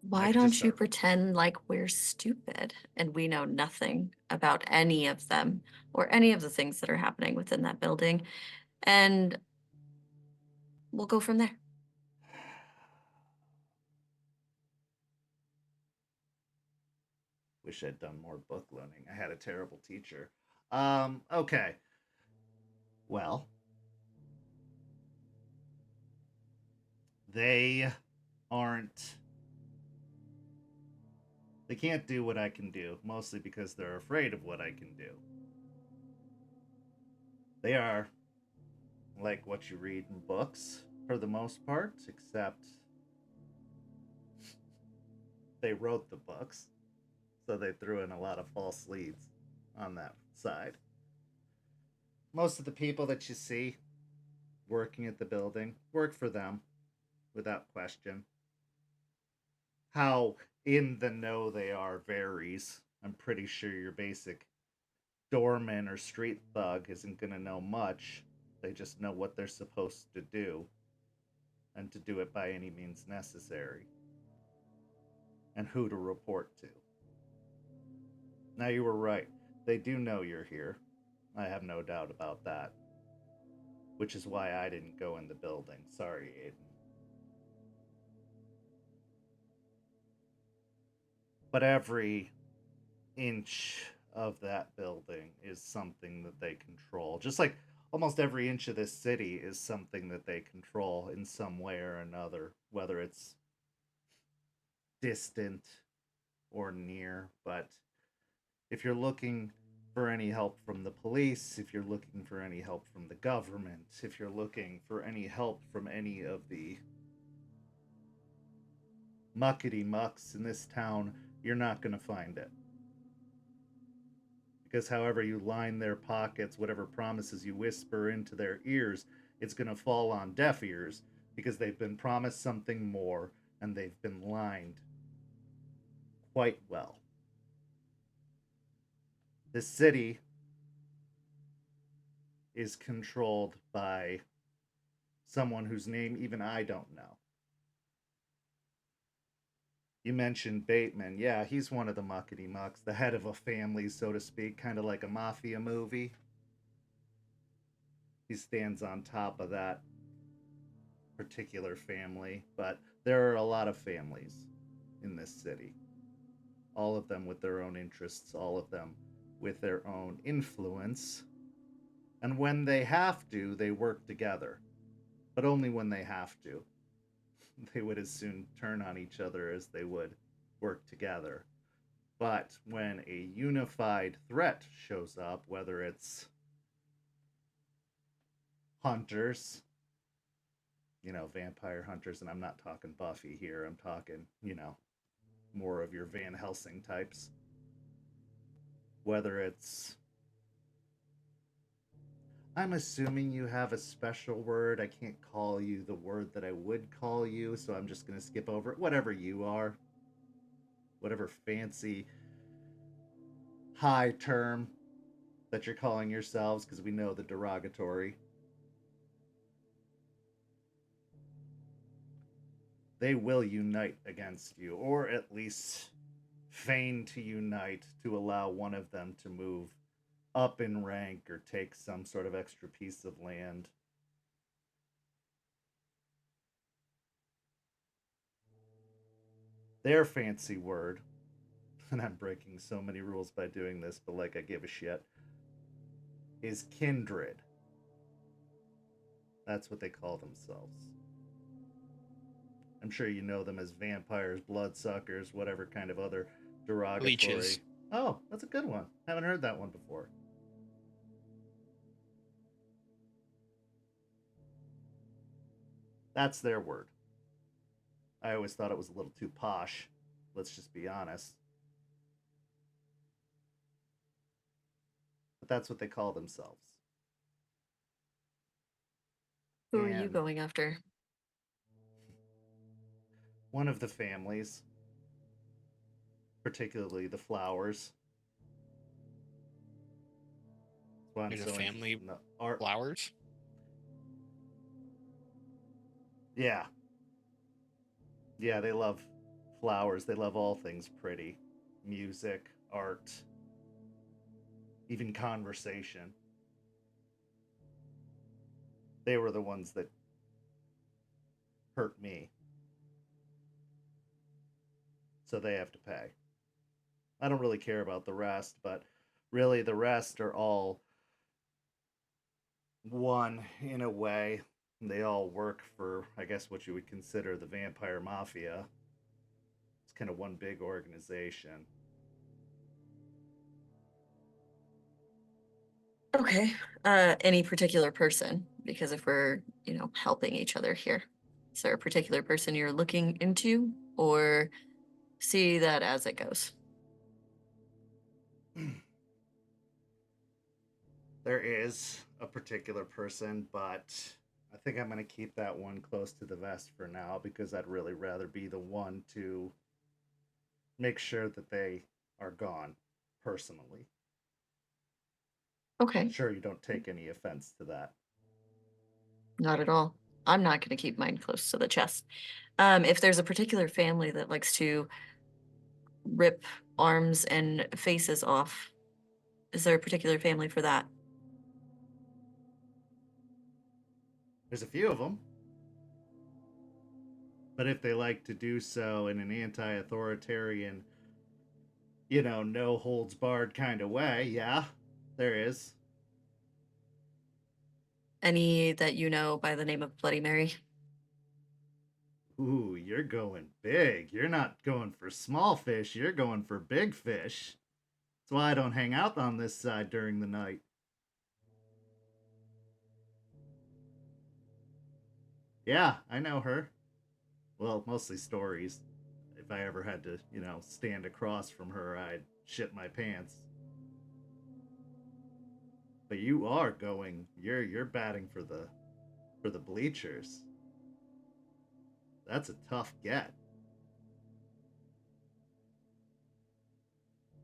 why could just don't you start- pretend like we're stupid and we know nothing about any of them or any of the things that are happening within that building, and we'll go from there. Wish I'd done more book learning. I had a terrible teacher. Okay. Well, they aren't. They can't do what I can do, mostly because they're afraid of what I can do. They are like what you read in books for the most part, except they wrote the books, so they threw in a lot of false leads on that side. Most of the people that you see working at the building work for them, without question. How in the know they are varies. I'm pretty sure your basic doorman or street thug isn't going to know much. They just know what they're supposed to do and to do it by any means necessary and who to report to. Now, you were right. They do know you're here. I have no doubt about that. Which is why I didn't go in the building. Sorry, Aiden. But every inch of that building is something that they control. Just like almost every inch of this city is something that they control in some way or another, whether it's distant or near. But if you're looking for any help from the police, if you're looking for any help from the government, if you're looking for any help from any of the muckety mucks in this town, you're not going to find it. Because however you line their pockets, whatever promises you whisper into their ears, it's going to fall on deaf ears because they've been promised something more and they've been lined quite well. This city is controlled by someone whose name even I don't know. You mentioned Bateman. Yeah, he's one of the muckety mucks, the head of a family, so to speak, kind of like a mafia movie. He stands on top of that particular family, but there are a lot of families in this city. All of them with their own interests, all of them with their own influence. And when they have to, they work together. But only when they have to. They would as soon turn on each other as they would work together. But when a unified threat shows up, whether it's hunters, vampire hunters, and I'm not talking Buffy here, I'm talking, more of your Van Helsing types. Whether it's. I'm assuming you have a special word. I can't call you the word that I would call you, so I'm just going to skip over it. Whatever you are. Whatever fancy high term that you're calling yourselves, because we know the derogatory. They will unite against you, or at least feign to unite to allow one of them to move up in rank or take some sort of extra piece of land. Their fancy word, and I'm breaking so many rules by doing this, but like I give a shit, is kindred. That's what they call themselves. I'm sure you know them as vampires, bloodsuckers, whatever kind of other derogatory. Leeches. Oh, that's a good one. Haven't heard that one before. That's their word. I always thought it was a little too posh. Let's just be honest. But that's what they call themselves. Who are you And going after? one of the families, particularly the Flowers, That's why I'm In a so family interested in the art. flowers. Yeah. Yeah, they love flowers. They love all things pretty. Music, art, even conversation. They were the ones that hurt me. So they have to pay. I don't really care about the rest, but really the rest are all one in a way. They all work for, I guess, what you would consider the vampire mafia. It's kind of one big organization. Okay. Any particular person? Because if we're, helping each other here, is there a particular person you're looking into, or see that as it goes? There is a particular person, but I think I'm going to keep that one close to the vest for now because I'd really rather be the one to make sure that they are gone personally. Okay, Sure, you don't take any offense to that. not at all. I'm not going to keep mine close to the chest. If there's a particular family that likes to rip arms and faces off, is there a particular family for that? There's a few of them. But if they like to do so in an anti authoritarian, no holds barred kind of way, yeah, there is. Any that you know by the name of Bloody Mary? Ooh, you're going big. You're not going for small fish, you're going for big fish. That's why I don't hang out on this side during the night. Yeah, I know her. Well, mostly stories. If I ever had to, stand across from her, I'd shit my pants. But you are going. You're batting for the bleachers. That's a tough get.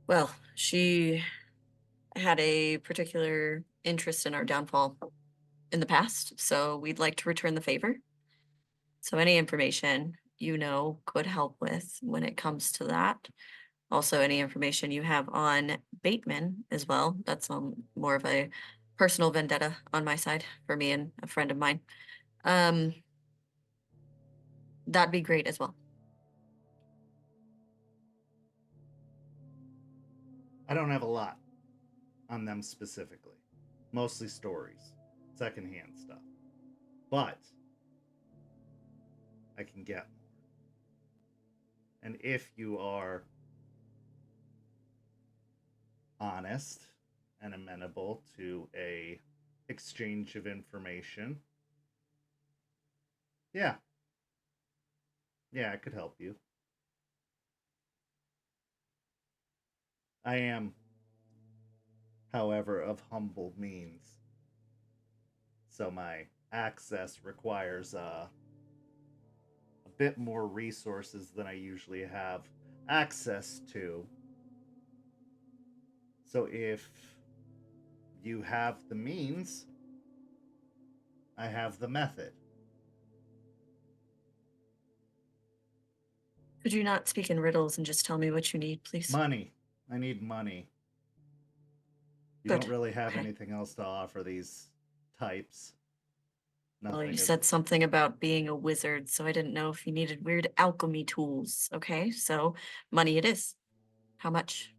Well, she had a particular interest in our downfall in the past, so we'd like to return the favor. So any information could help with when it comes to that. Also, any information you have on Bateman as well. That's more of a personal vendetta on my side for me and a friend of mine. That'd be great as well. I don't have a lot on them specifically. Mostly stories, secondhand stuff. But I can get more. And if you are honest and amenable to a exchange of information, yeah, I could help you. I am, however, of humble means, so my access requires a bit more resources than I usually have access to. So if you have the means, I have the method. Could you not speak in riddles and just tell me what you need, please? Money. I need money. You Good. don't really have Okay. anything else to offer these types. Well, Nothing you of- said something about being a wizard, so I didn't know if you needed weird alchemy tools. Okay, so money it is. How much?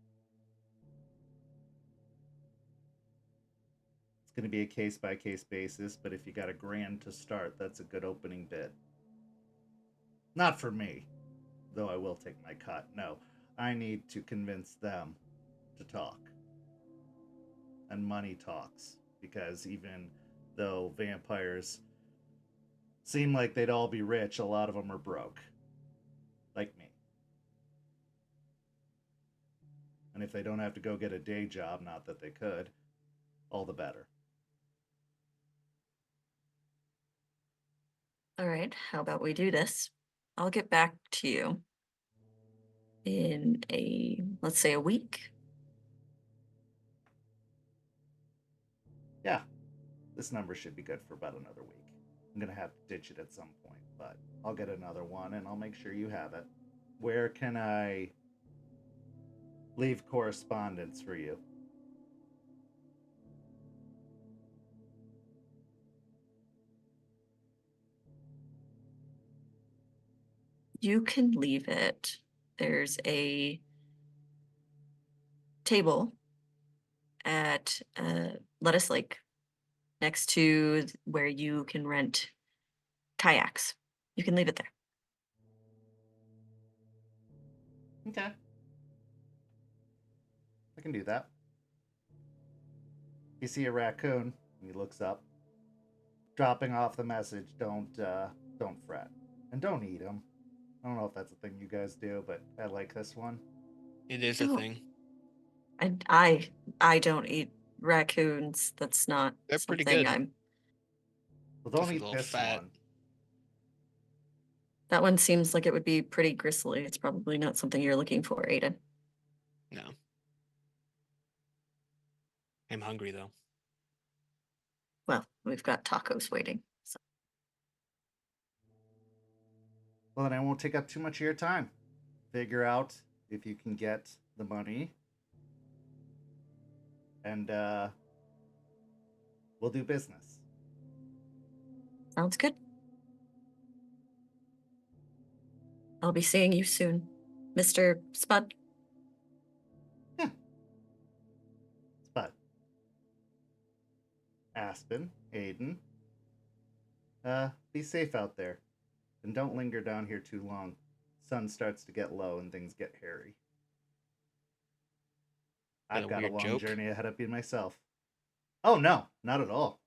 It's going to be a case by case basis, but if you got $1,000 to start, that's a good opening bid. Not for me, though I will take my cut. No, I need to convince them to talk. And money talks, because even though vampires seem like they'd all be rich, a lot of them are broke. Like me. And if they don't have to go get a day job, not that they could, all the better. All right, how about we do this? I'll get back to you in let's say a week. Yeah, this number should be good for about another week. I'm gonna have to ditch it at some point, but I'll get another one and I'll make sure you have it. Where can I leave correspondence for you? You can leave it. There's a table at Lettuce Lake next to where you can rent kayaks. You can leave it there. Okay. I can do that. You see a raccoon, and he looks up, dropping off the message, don't fret. And don't eat him. I don't know if that's a thing you guys do, but I like this one. It is a No. thing. And I don't eat raccoons. That's not They're pretty something good. I'm. Well, don't Just a eat little this fat. one. That one seems like it would be pretty gristly. It's probably not something you're looking for, Aiden. No. I'm hungry though. Well, we've got tacos waiting. So. Well, then I won't take up too much of your time. Figure out if you can get the money. And we'll do business. Sounds good. I'll be seeing you soon, Mr. Spud. Spud. Aspen, Aiden. Be safe out there. And don't linger down here too long. Sun starts to get low and things get hairy. That I've got a weird long joke? journey ahead of me myself. Oh, no, not at all.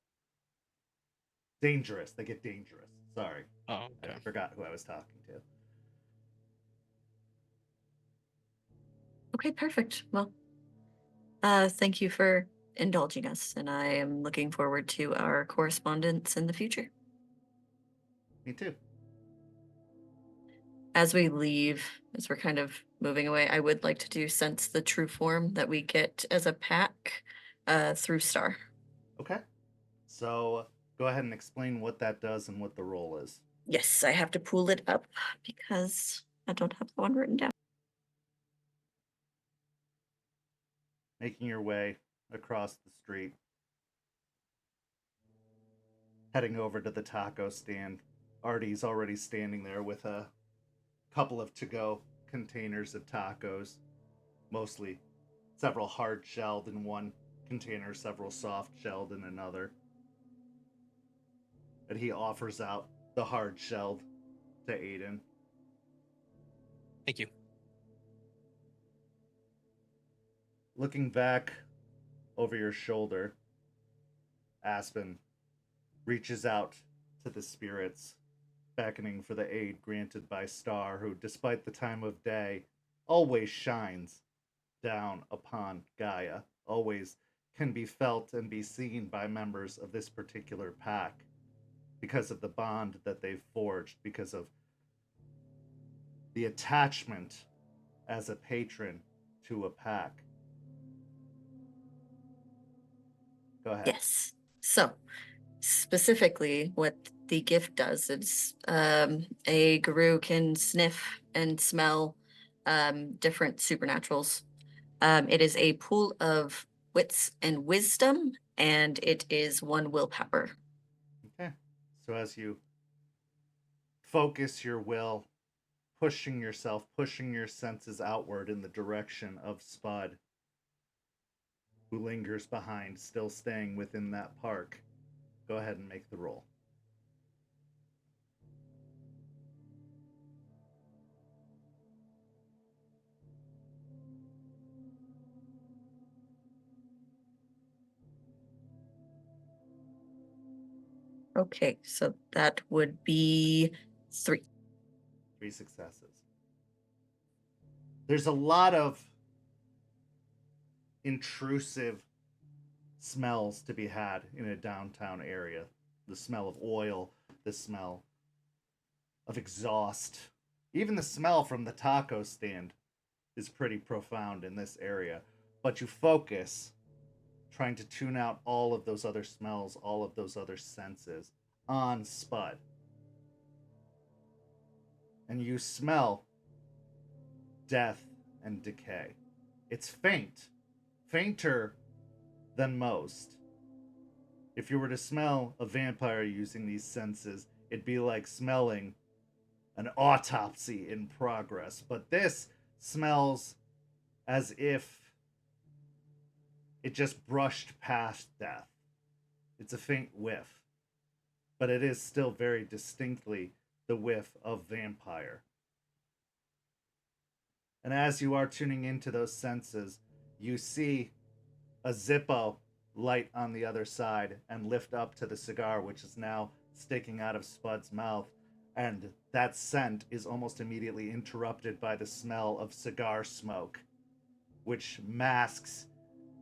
Dangerous. They get dangerous. Sorry. Oh, okay. I forgot who I was talking to. Okay, perfect. Well, thank you for indulging us, and I am looking forward to our correspondence in the future. Me too. As we leave, as we're kind of moving away, I would like to do sense the true form that we get as a pack through Star. Okay. So go ahead and explain what that does and what the role is. Yes, I have to pull it up because I don't have the one written down. Making your way across the street, heading over to the taco stand. Artie's already standing there with a couple of to-go containers of tacos, mostly several hard-shelled in one container, several soft-shelled in another. And he offers out the hard-shelled to Aiden. Thank you. Looking back over your shoulder, Aspen reaches out to the spirits, beckoning for the aid granted by Star, who, despite the time of day, always shines down upon Gaia, always can be felt and be seen by members of this particular pack because of the bond that they've forged, because of the attachment as a patron to a pack. Go ahead. Yes. So, specifically, what the gift does is a guru can sniff and smell different supernaturals. It is a pool of wits and wisdom, and it is 1 willpower. Okay. So as you focus your will, pushing yourself, pushing your senses outward in the direction of Spud, who lingers behind, still staying within that park, go ahead and make the roll. Okay, so that would be 3. 3 successes. There's a lot of intrusive smells to be had in a downtown area. The smell of oil, the smell of exhaust, even the smell from the taco stand is pretty profound in this area. But you focus, trying to tune out all of those other smells, all of those other senses on Spud. And you smell death and decay. It's faint, fainter than most. If you were to smell a vampire using these senses, it'd be like smelling an autopsy in progress. But this smells as if it just brushed past death. It's a faint whiff, but it is still very distinctly the whiff of vampire. And as you are tuning into those senses, you see a Zippo light on the other side and lift up to the cigar, which is now sticking out of Spud's mouth. And that scent is almost immediately interrupted by the smell of cigar smoke, which masks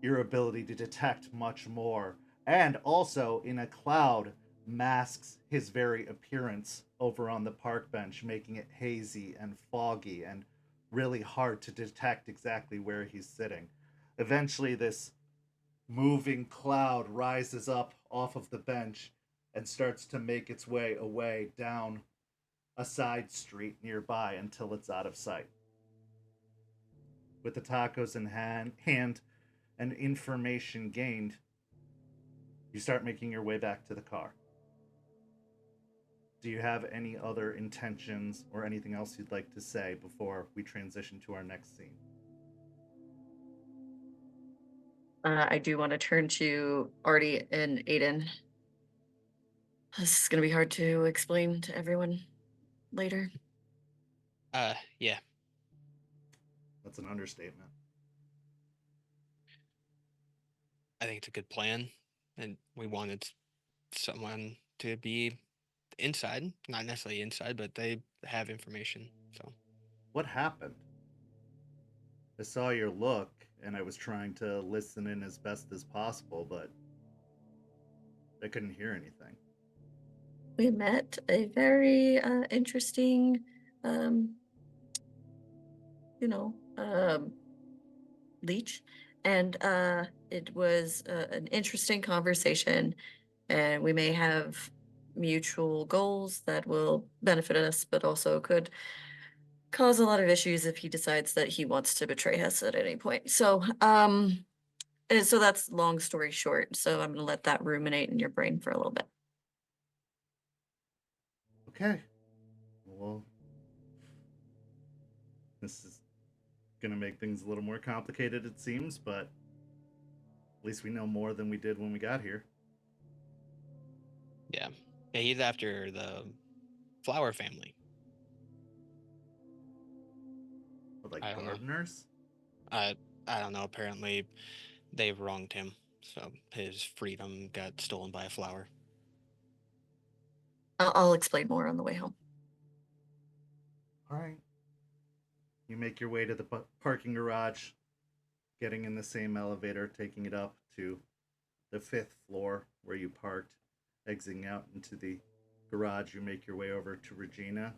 your ability to detect much more. And also, in a cloud, masks his very appearance over on the park bench, making it hazy and foggy and really hard to detect exactly where he's sitting. Eventually, this moving cloud rises up off of the bench and starts to make its way away down a side street nearby until it's out of sight. With the tacos in hand and information gained, you start making your way back to the car. Do you have any other intentions or anything else you'd like to say before we transition to our next scene? I do want to turn to Artie and Aiden. This is going to be hard to explain to everyone later. Yeah. That's an understatement. I think it's a good plan, and we wanted someone to be inside, not necessarily inside, but they have information. So What happened? I saw your look, and I was trying to listen in as best as possible, but I couldn't hear anything. We met a very interesting, leech, and it was an interesting conversation, and we may have mutual goals that will benefit us, but also could cause a lot of issues if he decides that he wants to betray us at any point. So, and so that's long story short. So I'm gonna let that ruminate in your brain for a little bit. Okay. Well, this is gonna make things a little more complicated, it seems, but at least we know more than we did when we got here. yeah, he's after the Flower family. But like I don't know. gardeners? I don't know. Apparently, they wronged him, so his freedom got stolen by a flower. I'll explain more on the way home. All right. You make your way to the parking garage, getting in the same elevator, taking it up to the 5th floor where you parked, exiting out into the garage. You make your way over to Regina,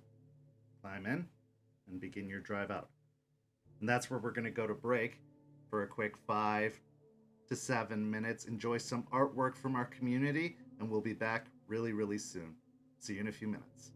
climb in, and begin your drive out. And that's where we're going to go to break for a quick 5 to 7 minutes. Enjoy some artwork from our community, and we'll be back really, really soon. See you in a few minutes.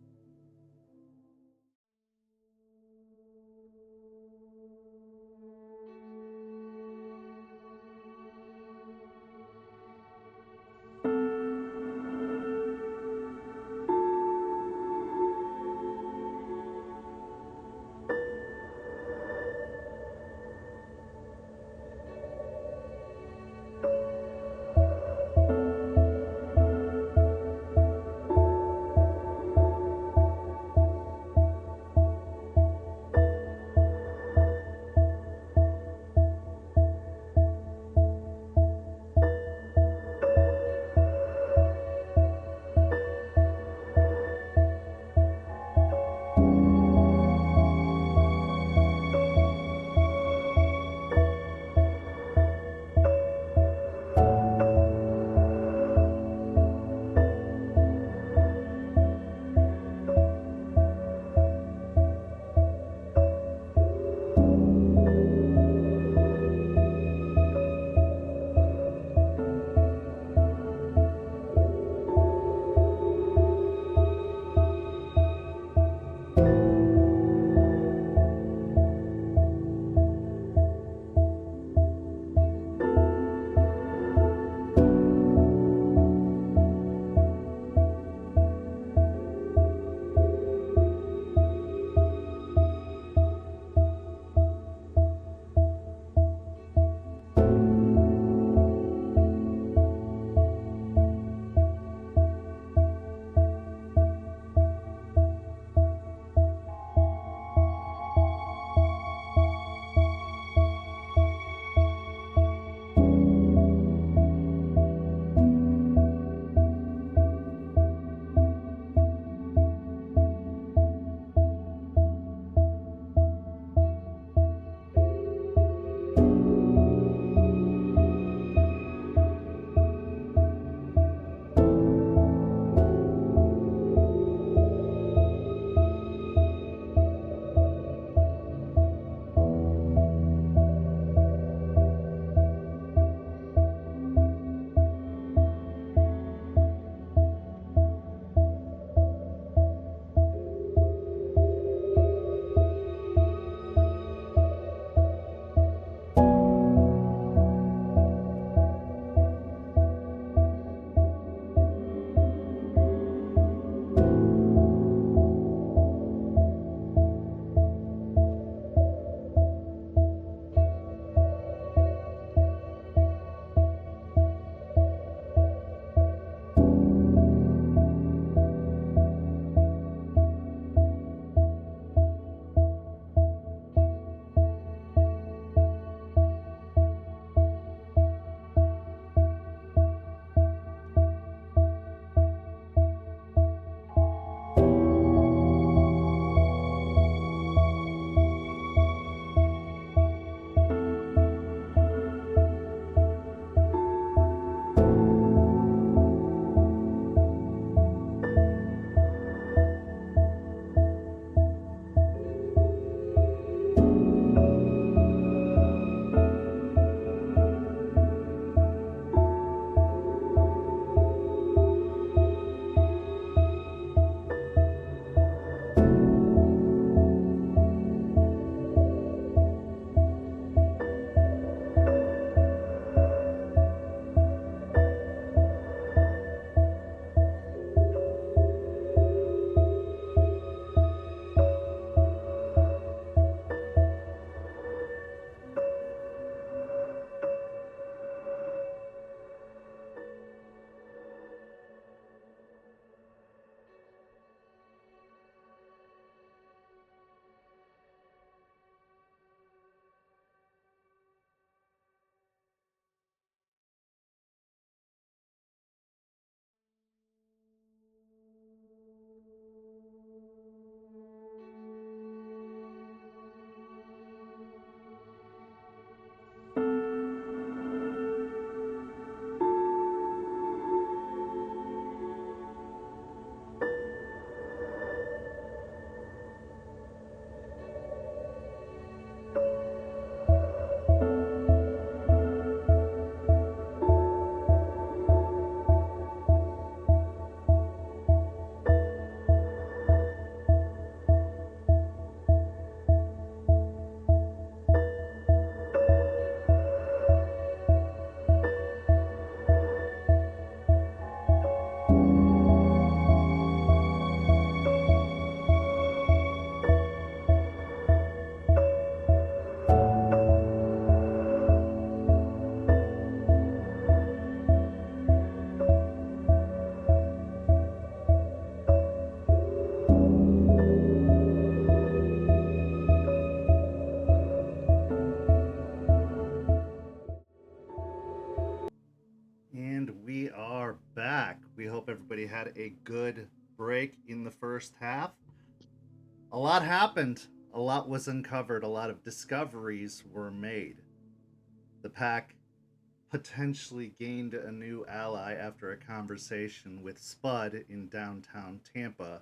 everybody had a good break in the first half. A lot happened. A lot was uncovered. A lot of discoveries were made. The pack potentially gained a new ally after a conversation with Spud in downtown Tampa.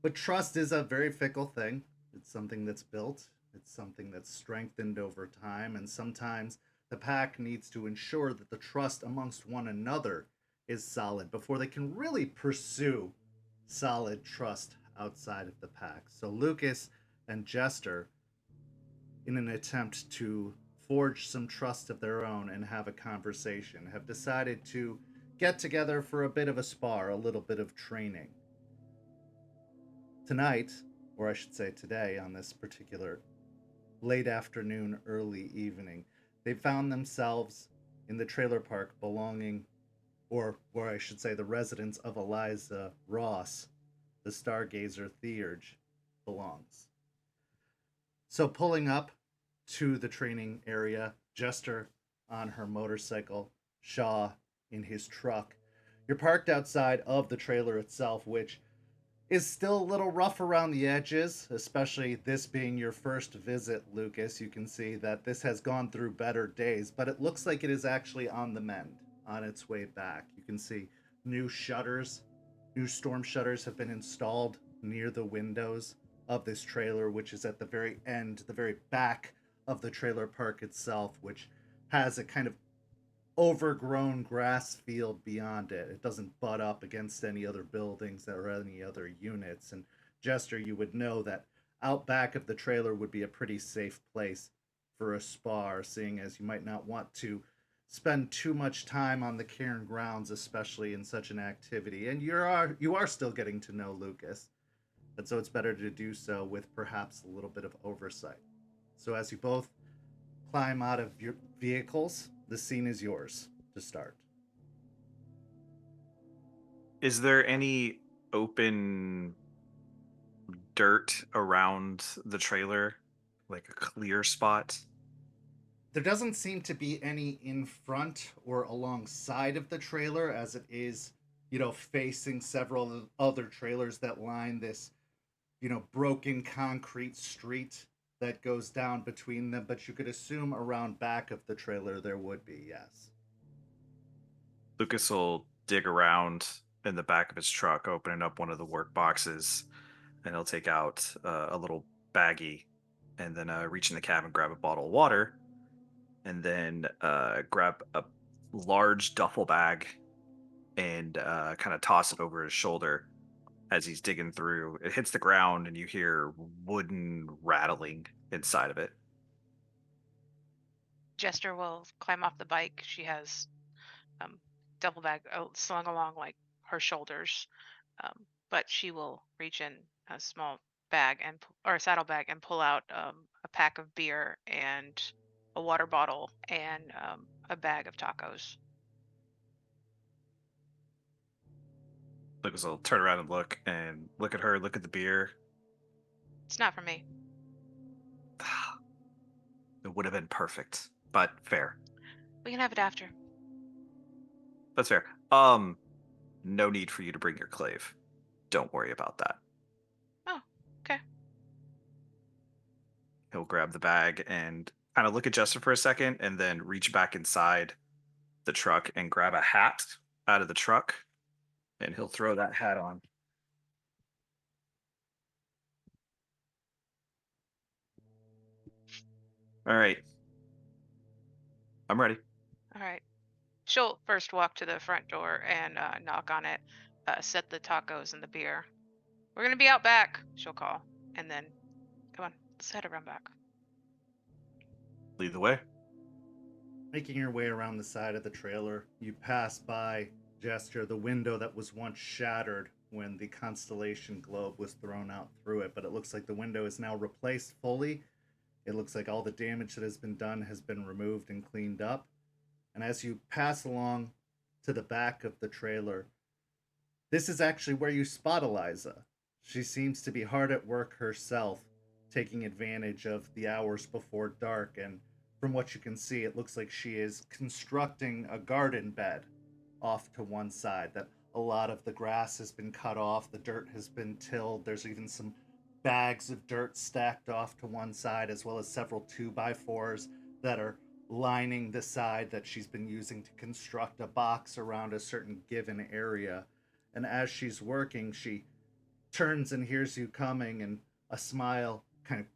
But trust is a very fickle thing. It's something that's built, it's something that's strengthened over time, and sometimes the pack needs to ensure that the trust amongst one another is solid before they can really pursue solid trust outside of the pack. So Lucas and Jester, in an attempt to forge some trust of their own and have a conversation, have decided to get together for a bit of a spar, a little bit of training. Tonight, or I should say today, on this particular late afternoon, early evening, they found themselves in the trailer park belonging, or where I should say the residence of Eliza Ross, the stargazer Theurge, belongs. So pulling up to the training area, Jester on her motorcycle, Shaw in his truck. You're parked outside of the trailer itself, which is still a little rough around the edges, especially this being your first visit, Lucas. You can see that this has gone through better days, but it looks like it is actually on the mend, on its way back. You can see new shutters, new storm shutters have been installed near the windows of this trailer, which is at the very end, the very back of the trailer park itself, which has a kind of overgrown grass field beyond it. It doesn't butt up against any other buildings or any other units. And Jester, you would know that out back of the trailer would be a pretty safe place for a spar, seeing as you might not want to spend too much time on the cairn grounds, especially in such an activity. And you are still getting to know Lucas, and so it's better to do so with perhaps a little bit of oversight. So as you both climb out of your vehicles, the scene is yours to start. Is there any open dirt around the trailer? Like a clear spot? There doesn't seem to be any in front or alongside of the trailer, as it is, facing several other trailers that line this, broken concrete street that goes down between them. But you could assume around back of the trailer there would be, yes. Lucas will dig around in the back of his truck, opening up one of the work boxes, and he'll take out a little baggie, and then reach in the cab and grab a bottle of water, and then grab a large duffel bag and kind of toss it over his shoulder as he's digging through. It hits the ground, and you hear wooden rattling inside of it. Jester will climb off the bike. She has double bag slung along like her shoulders, but she will reach in a small bag or a saddle bag and pull out a pack of beer and a water bottle and a bag of tacos. Lucas will turn around and look at her, look at the beer. It's not for me. It would have been perfect, but fair. We can have it after. That's fair. No need for you to bring your clave. Don't worry about that. Oh, okay. He'll grab the bag and kind of look at Jester for a second, and then reach back inside the truck and grab a hat out of the truck, and he'll throw that hat on. All right. I'm ready. All right. She'll first walk to the front door and knock on it, set the tacos and the beer. We're going to be out back, she'll call. And then, come on, let's head around back. Lead the way. Making your way around the side of the trailer, you pass by, Jester, the window that was once shattered when the constellation globe was thrown out through it, but it looks like the window is now replaced fully. It looks like all the damage that has been done has been removed and cleaned up. And as you pass along to the back of the trailer, this is actually where you spot Eliza. She seems to be hard at work herself, taking advantage of the hours before dark, and from what you can see, it looks like she is constructing a garden bed off to one side that A lot of the grass has been cut off, the dirt has been tilled. There's even some bags of dirt stacked off to one side, as well as several 2x4s that are lining the side that she's been using to construct a box around a certain given area. And as she's working, she turns and hears you coming, and a smile kind of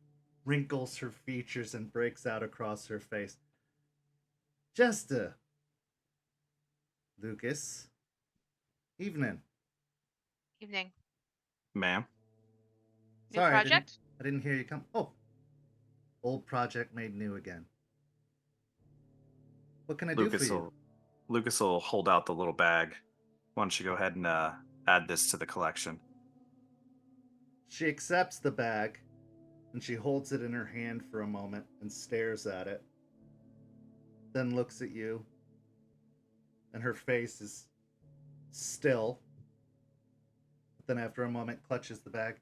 wrinkles her features and breaks out across her face. Jester. Lucas. Evening. Evening. Ma'am. New Sorry, project? I didn't hear you come. Oh. Old project made new again. What can I do for you? Lucas will hold out the little bag. Why don't you go ahead and add this to the collection? She accepts the bag, and she holds it in her hand for a moment and stares at it. Then looks at you, and her face is still. But then after a moment clutches the bag.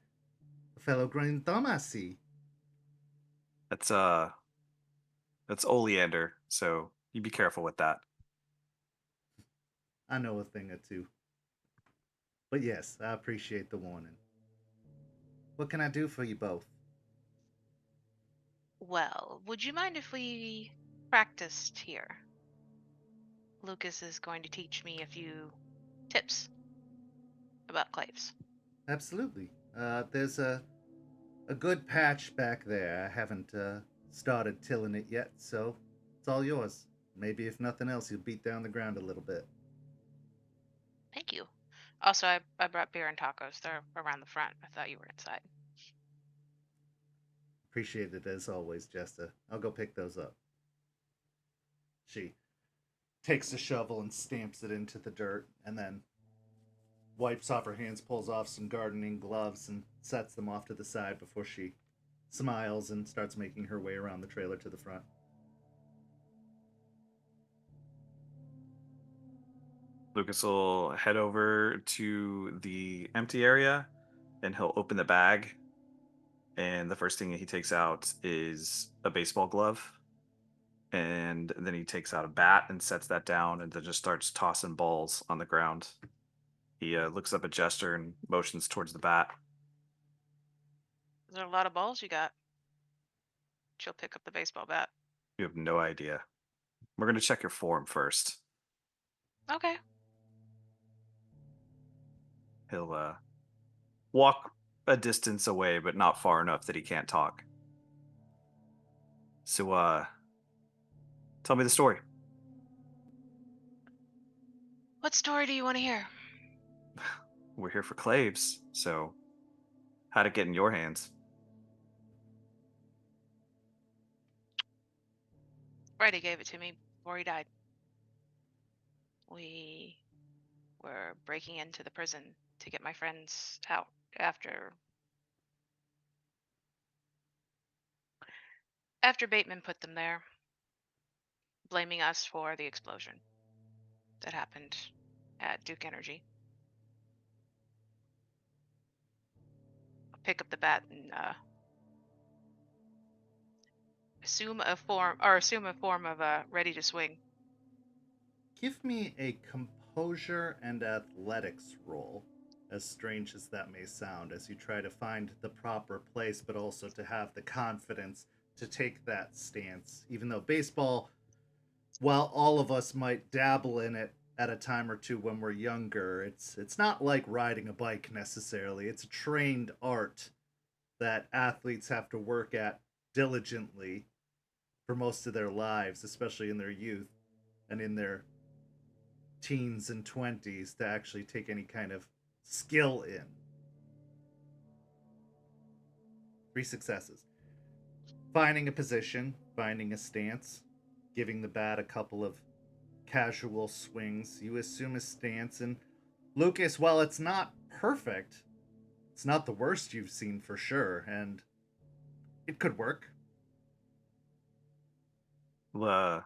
Fellow Grand Damasi. That's oleander, so you be careful with that. I know a thing or two. But yes, I appreciate the warning. What can I do for you both? Well, would you mind if we practiced here? Lucas is going to teach me a few tips about claves. Absolutely. There's a good patch back there. I haven't started tilling it yet, so it's all yours. Maybe if nothing else, you'll beat down the ground a little bit. Thank you. Also, I brought beer and tacos. They're around the front. I thought you were inside. Appreciate it as always, Jester. I'll go pick those up. She takes a shovel and stamps it into the dirt, and then wipes off her hands, pulls off some gardening gloves, and sets them off to the side before she smiles and starts making her way around the trailer to the front. Lucas will head over to the empty area, and he'll open the bag. And the first thing he takes out is a baseball glove. And then he takes out a bat and sets that down, and then just starts tossing balls on the ground. He looks up at Jester and motions towards the bat. Is there a lot of balls you got? She'll pick up the baseball bat. You have no idea. We're going to check your form first. Okay. He'll walk a distance away, but not far enough that he can't talk. So, tell me the story. What story do you want to hear? We're here for claves, so how'd it get in your hands? Freddie gave it to me before he died. We were breaking into the prison to get my friends out after Bateman put them there, blaming us for the explosion that happened at Duke Energy. I'll pick up the bat and assume a form of ready to swing. Give me a composure and athletics roll, as strange as that may sound, as you try to find the proper place, but also to have the confidence to take that stance. Even though baseball, while all of us might dabble in it at a time or two when we're younger, it's not like riding a bike necessarily. It's a trained art that athletes have to work at diligently for most of their lives, especially in their youth and in their teens and 20s, to actually take any kind of skill in. 3 successes. Finding a position, finding a stance, giving the bat a couple of casual swings. You assume a stance, and Lucas, while it's not perfect, it's not the worst you've seen for sure, and it could work. He'll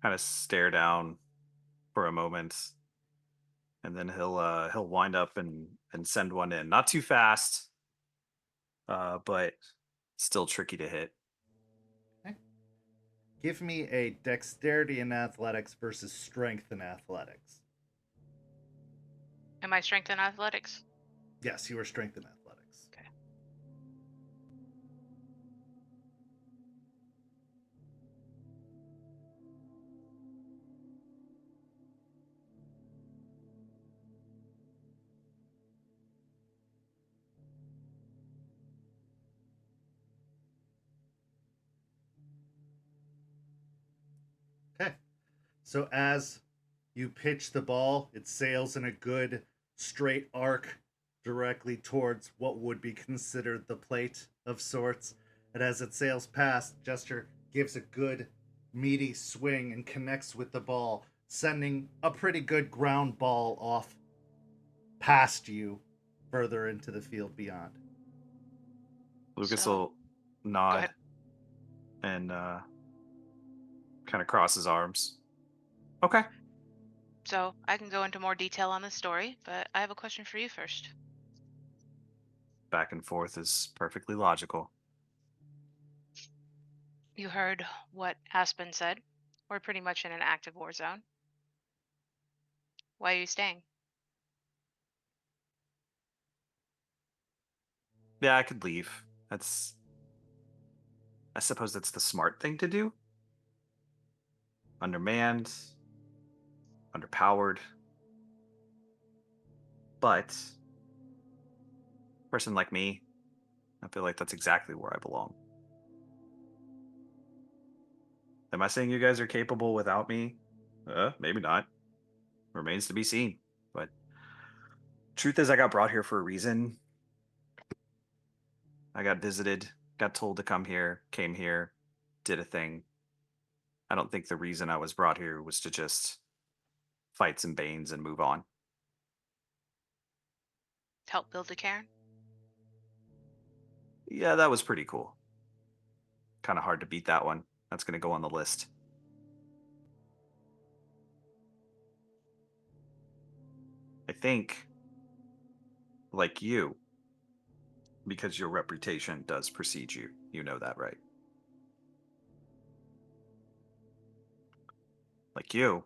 kind of stare down for a moment, and then he'll wind up and send one in. Not too fast, but still tricky to hit. Okay. Give me a dexterity in athletics versus strength in athletics. Am I strength in athletics? Yes, you are strength in athletics. Okay. Okay. So as you pitch the ball, it sails in a good straight arc directly towards what would be considered the plate of sorts. And as it sails past, Jester gives a good meaty swing and connects with the ball, sending a pretty good ground ball off past you further into the field beyond. Lucas So- will Go nod ahead. and kind of cross his arms. Okay. So I can go into more detail on the story, but I have a question for you first. Back and forth is perfectly logical. You heard what Aspen said. We're pretty much in an active war zone. Why are you staying? Yeah, I could leave. I suppose that's the smart thing to do. Undermanned, underpowered. But a person like me, I feel like that's exactly where I belong. Am I saying you guys are capable without me? Maybe not. Remains to be seen. But truth is, I got brought here for a reason. I got visited, got told to come here, came here, did a thing. I don't think the reason I was brought here was to just fight some Banes and move on. Help build a cairn? Yeah, that was pretty cool. Kind of hard to beat that one. That's going to go on the list. I think, like you, because your reputation does precede you. You know that, right? Like you,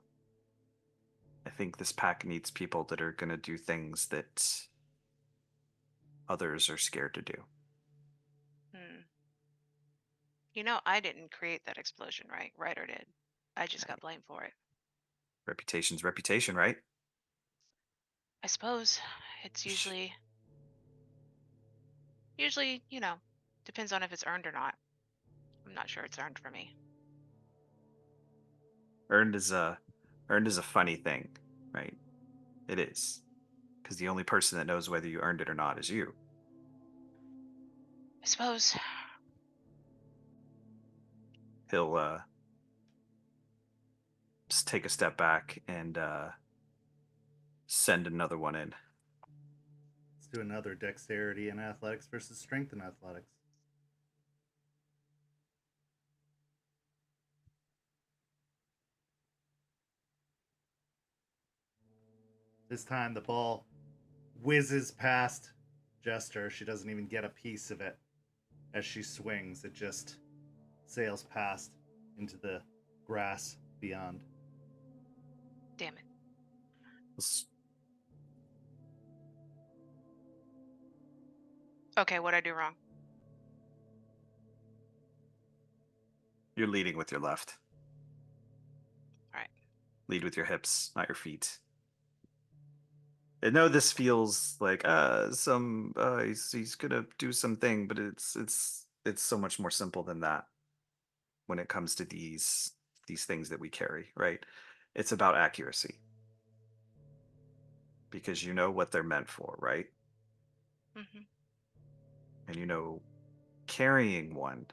I think this pack needs people that are going to do things that others are scared to do. You know, I didn't create that explosion, right? Ryder did. I just got blamed for it. Reputation's reputation, right? I suppose it's Sh- usually, you know, depends on if it's earned or not. I'm not sure it's earned for me. Earned is a funny thing, right? It is. Because the only person that knows whether you earned it or not is you. I suppose. He'll just take a step back and send another one in. Let's do another dexterity in athletics versus strength in athletics. This time the ball whizzes past Jester. She doesn't even get a piece of it as she swings. It just sails past into the grass beyond. Damn it. Okay, what'd I do wrong? You're leading with your left. All right. Lead with your hips, not your feet. I know this feels like he's gonna do something, but it's so much more simple than that when it comes to these things that we carry, right? It's about accuracy. Because you know what they're meant for, right? Mm-hmm. And you know, carrying one,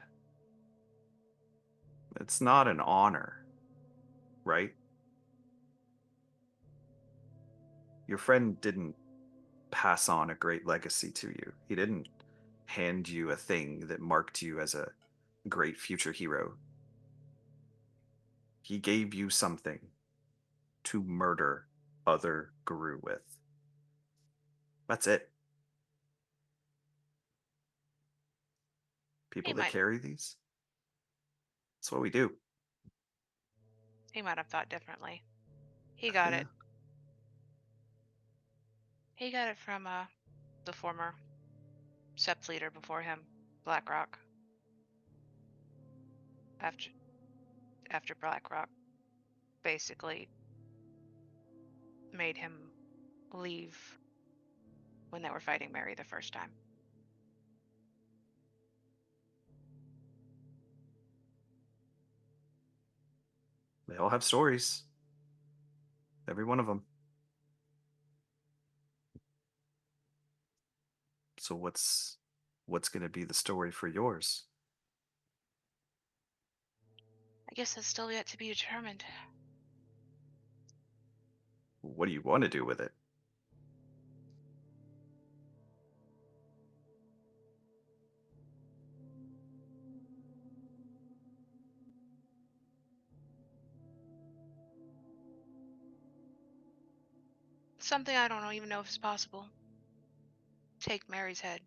it's not an honor, right? Your friend didn't pass on a great legacy to you. He didn't hand you a thing that marked you as a great future hero. He gave you something to murder other Guru with. That's it. People that carry these, that's what we do. He might have thought differently. He got Yeah. it. He got it from the former SEP leader before him, BlackRock. After BlackRock basically made him leave when they were fighting Mary the first time. They all have stories. Every one of them. So what's going to be the story for yours? I guess that's still yet to be determined. What do you want to do with it? Something I don't even know if it's possible. Take Mary's head.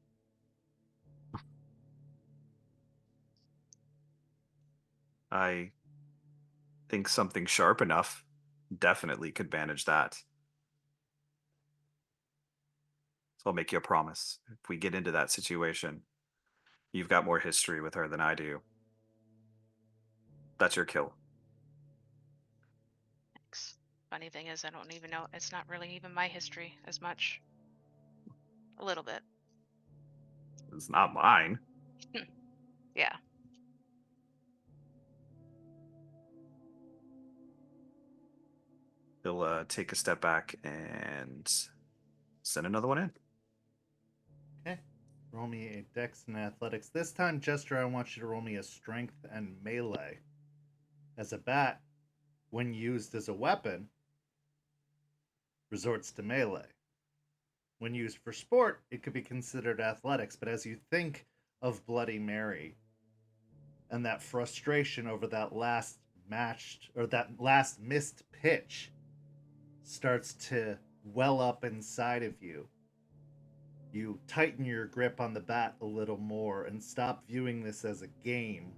I think something sharp enough definitely could manage that. So I'll make you a promise. If we get into that situation, you've got more history with her than I do. That's your kill. Thanks. Funny thing is, I don't even know. It's not really even my history as much. A little bit. It's not mine. Yeah. He'll take a step back and send another one in. Okay. Roll me a dex and athletics. This time, Jester, I want you to roll me a strength and melee. As a bat, when used as a weapon, resorts to melee. When used for sport, it could be considered athletics, but as you think of Bloody Mary and that frustration over that last matched or that last missed pitch starts to well up inside of you, you tighten your grip on the bat a little more and stop viewing this as a game,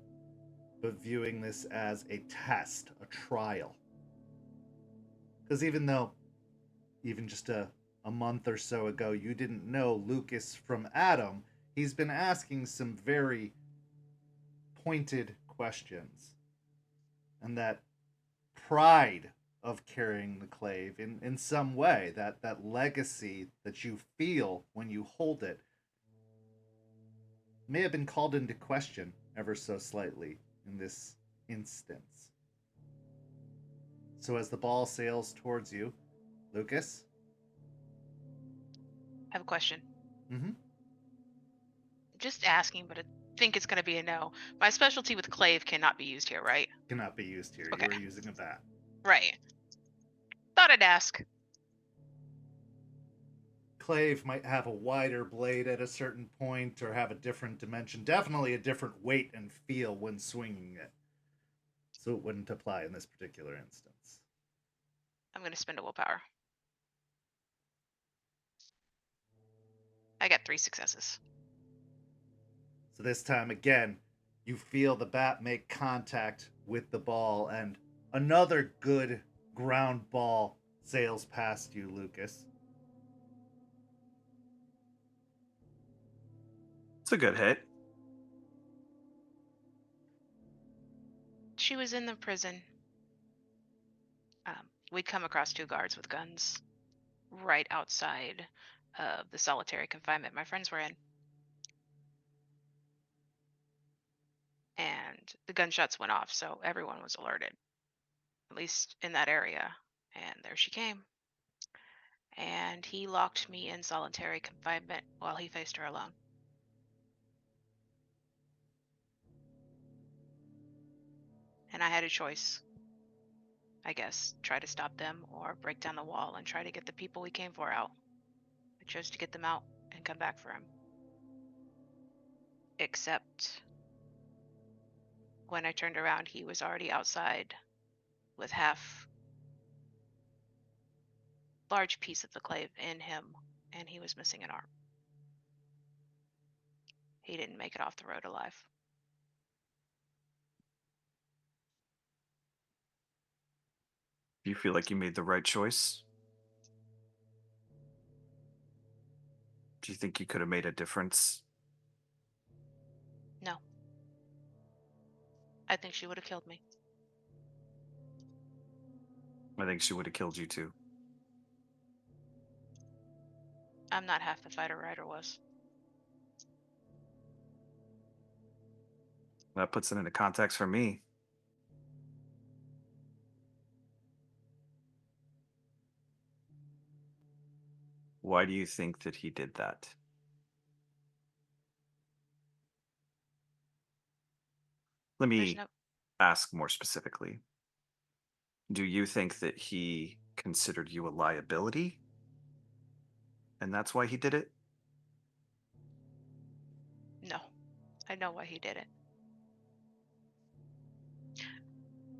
but viewing this as a test, a trial. Because even just a month or so ago, you didn't know Lucas from Adam, he's been asking some very pointed questions. And that pride of carrying the clave in some way, that legacy that you feel when you hold it, may have been called into question ever so slightly in this instance. So as the ball sails towards you, Lucas? I have a question. Mm-hmm. Just asking, but I think it's going to be a no. My specialty with clave cannot be used here, right? Cannot be used here. Okay. You are using a bat. Right. Thought I'd ask. Clave might have a wider blade at a certain point or have a different dimension. Definitely a different weight and feel when swinging it. So it wouldn't apply in this particular instance. I'm going to spend a willpower. I got 3 successes. So this time again, you feel the bat make contact with the ball, and another good ground ball sails past you, Lucas. It's a good hit. She was in the prison. We'd come across 2 guards with guns right outside of the solitary confinement my friends were in. And the gunshots went off, so everyone was alerted, at least in that area. And there she came. And he locked me in solitary confinement while he faced her alone. And I had a choice, I guess, try to stop them or break down the wall and try to get the people we came for out. I chose to get them out and come back for him. Except when I turned around, he was already outside with large piece of the clave in him, and he was missing an arm. He didn't make it off the road alive. Do you feel like you made the right choice? Do you think you could have made a difference? No. I think she would have killed me. I think she would have killed you too. I'm not half the fighter Ryder was. That puts it into context for me. Why do you think that he did that? Let There's me no. ask more specifically. Do you think that he considered you a liability? And that's why he did it? No. I know why he did it.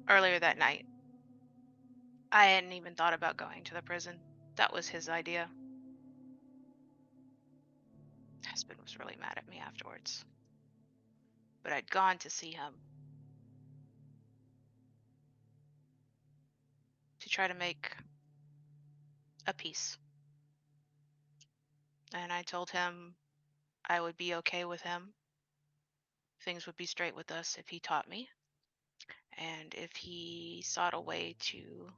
Earlier that night, I hadn't even thought about going to the prison. That was his idea. Aspen was really mad at me afterwards. But I'd gone to see him to try to make a peace. And I told him I would be okay with him. Things would be straight with us if he taught me. And if he sought a way to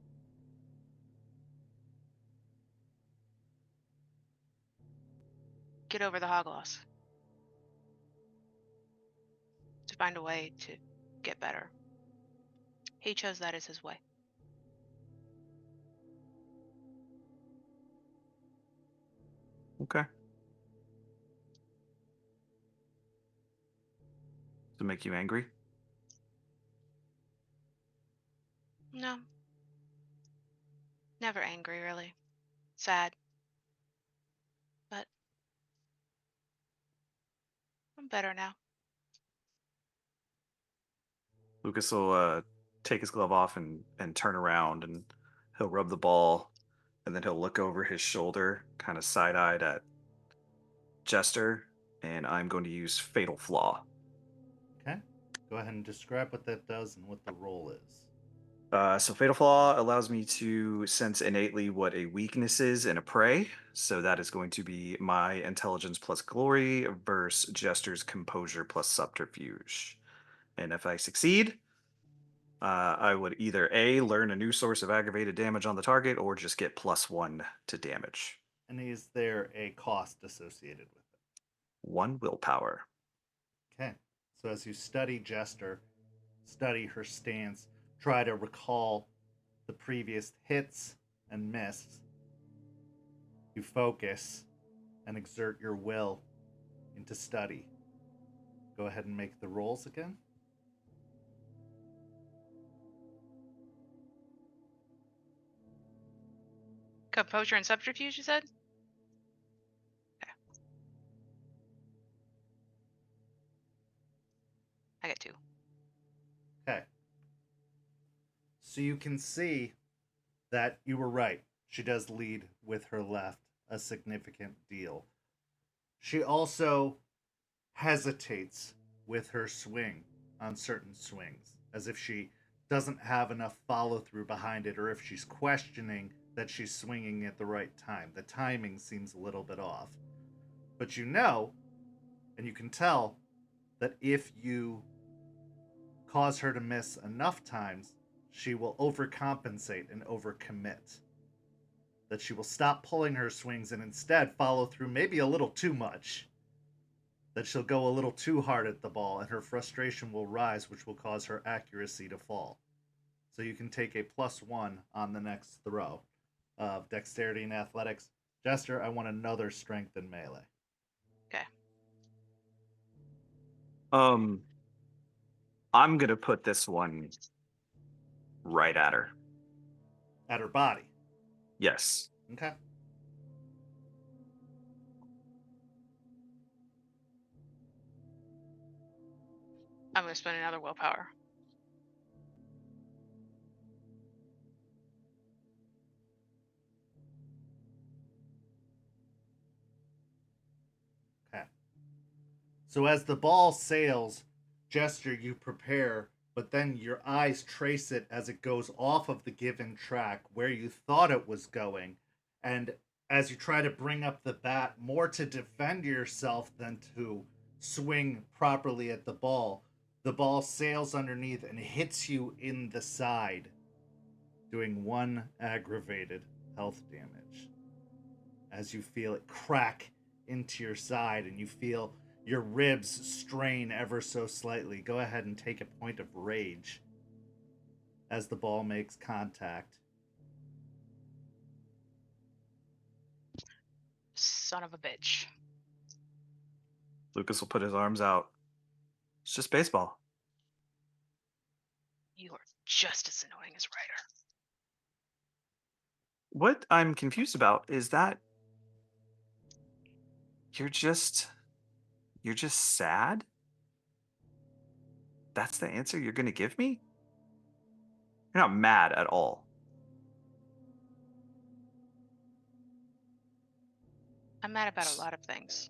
get over the hog loss, to find a way to get better. He chose that as his way. Okay. To make you angry? No. Never angry, really. Sad. But I'm better now. Lucas will take his glove off and turn around, and he'll rub the ball, and then he'll look over his shoulder, kind of side-eyed at Jester, and I'm going to use Fatal Flaw. Okay. Go ahead and describe what that does and what the role is. So Fatal Flaw allows me to sense innately what a weakness is in a prey. So that is going to be my intelligence plus glory versus Jester's composure plus subterfuge. And if I succeed, I would either A, learn a new source of aggravated damage on the target, or just get +1 to damage. And is there a cost associated with it? 1 willpower. Okay. So as you study Jester, study her stance, try to recall the previous hits and misses, you focus and exert your will into study. Go ahead and make the rolls again. Composure and subterfuge, you said? Okay. I got 2. Okay. So you can see that you were right. She does lead with her left a significant deal. She also hesitates with her swing on certain swings, as if she doesn't have enough follow through behind it, or if she's questioning that she's swinging at the right time. The timing seems a little bit off. But you know, and you can tell, that if you cause her to miss enough times, she will overcompensate and overcommit. That she will stop pulling her swings and instead follow through maybe a little too much. That she'll go a little too hard at the ball and her frustration will rise, which will cause her accuracy to fall. So you can take a +1 on the next throw of dexterity and athletics. Jester, I want another strength and melee. Okay. I'm going to put this one right at her. At her body. Yes. Okay. I'm going to spend another willpower. Okay. So as the ball sails, Jester, you prepare, but then your eyes trace it as it goes off of the given track where you thought it was going. And as you try to bring up the bat more to defend yourself than to swing properly at the ball sails underneath and hits you in the side, doing 1 aggravated health damage. As you feel it crack into your side and you feel your ribs strain ever so slightly, go ahead and take a point of rage as the ball makes contact. Son of a bitch. Lucas will put his arms out. It's just baseball. You are just as annoying as Ryder. What I'm confused about is that you're just sad? That's the answer you're going to give me? You're not mad at all. I'm mad about a lot of things.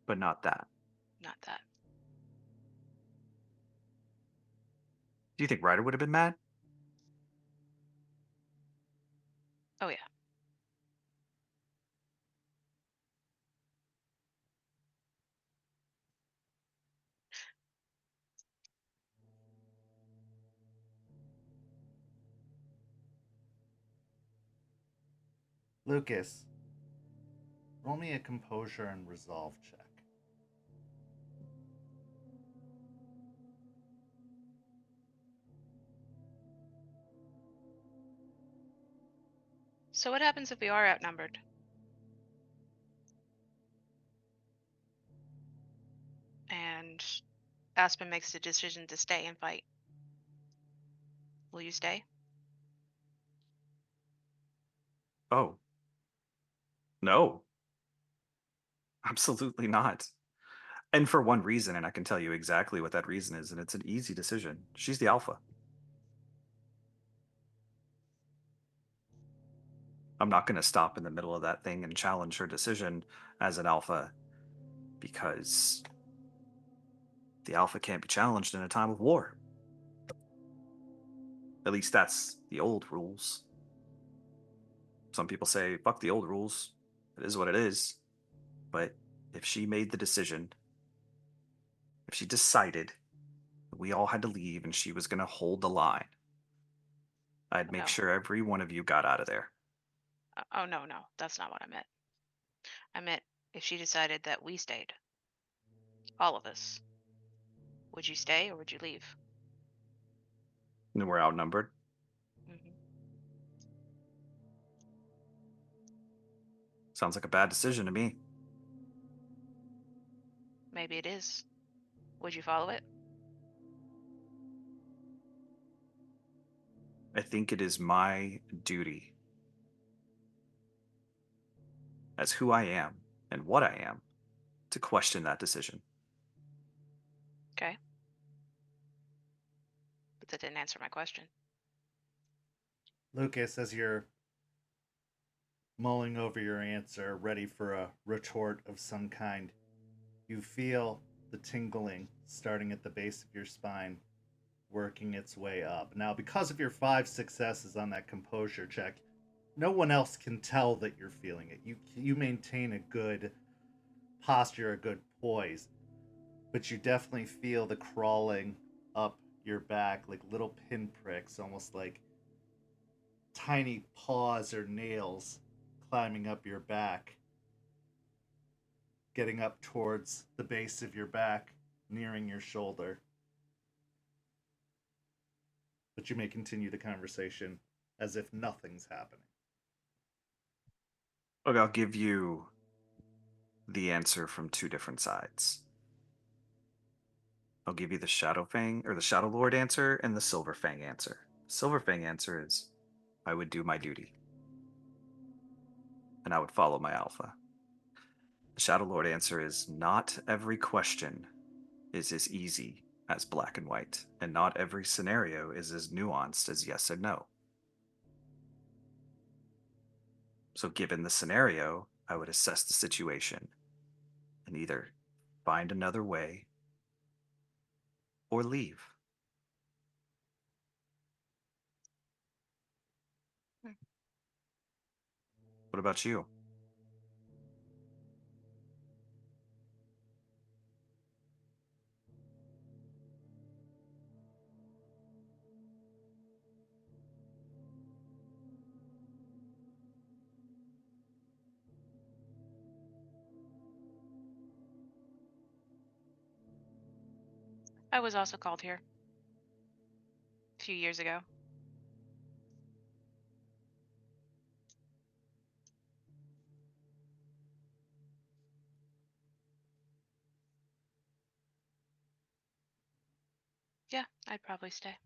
But not that. Not that. Do you think Ryder would have been mad? Oh, yeah. Lucas, roll me a composure and resolve check. So what happens if we are outnumbered? And Aspen makes the decision to stay and fight. Will you stay? Oh. No. Absolutely not. And for one reason, and I can tell you exactly what that reason is, and it's an easy decision. She's the alpha. I'm not going to stop in the middle of that thing and challenge her decision as an alpha because the alpha can't be challenged in a time of war. At least that's the old rules. Some people say, fuck the old rules. It is what it is. But if she made the decision, if she decided that we all had to leave and she was going to hold the line, I'd make No. sure every one of you got out of there. Oh, no. That's not what I meant. I meant if she decided that we stayed. All of us. Would you stay or would you leave? And we're outnumbered. Mm-hmm. Sounds like a bad decision to me. Maybe it is. Would you follow it? I think it is my duty as who I am and what I am to question that decision. Okay. But that didn't answer my question. Lucas, as you're mulling over your answer, ready for a retort of some kind, you feel the tingling starting at the base of your spine, working its way up. Now, because of your 5 successes on that composure check, no one else can tell that you're feeling it. You maintain a good posture, a good poise, but you definitely feel the crawling up your back, like little pinpricks, almost like tiny paws or nails climbing up your back, getting up towards the base of your back, nearing your shoulder. But you may continue the conversation as if nothing's happening. Look, I'll give you the answer from 2 different sides. I'll give you the Shadow Fang or the Shadow Lord answer and the Silver Fang answer. Silver Fang answer is I would do my duty. And I would follow my alpha. The Shadow Lord answer is not every question is as easy as black and white, and not every scenario is as nuanced as yes and no. So given the scenario, I would assess the situation and either find another way or leave. What about you? I was also called here a few years ago. Yeah, I'd probably stay.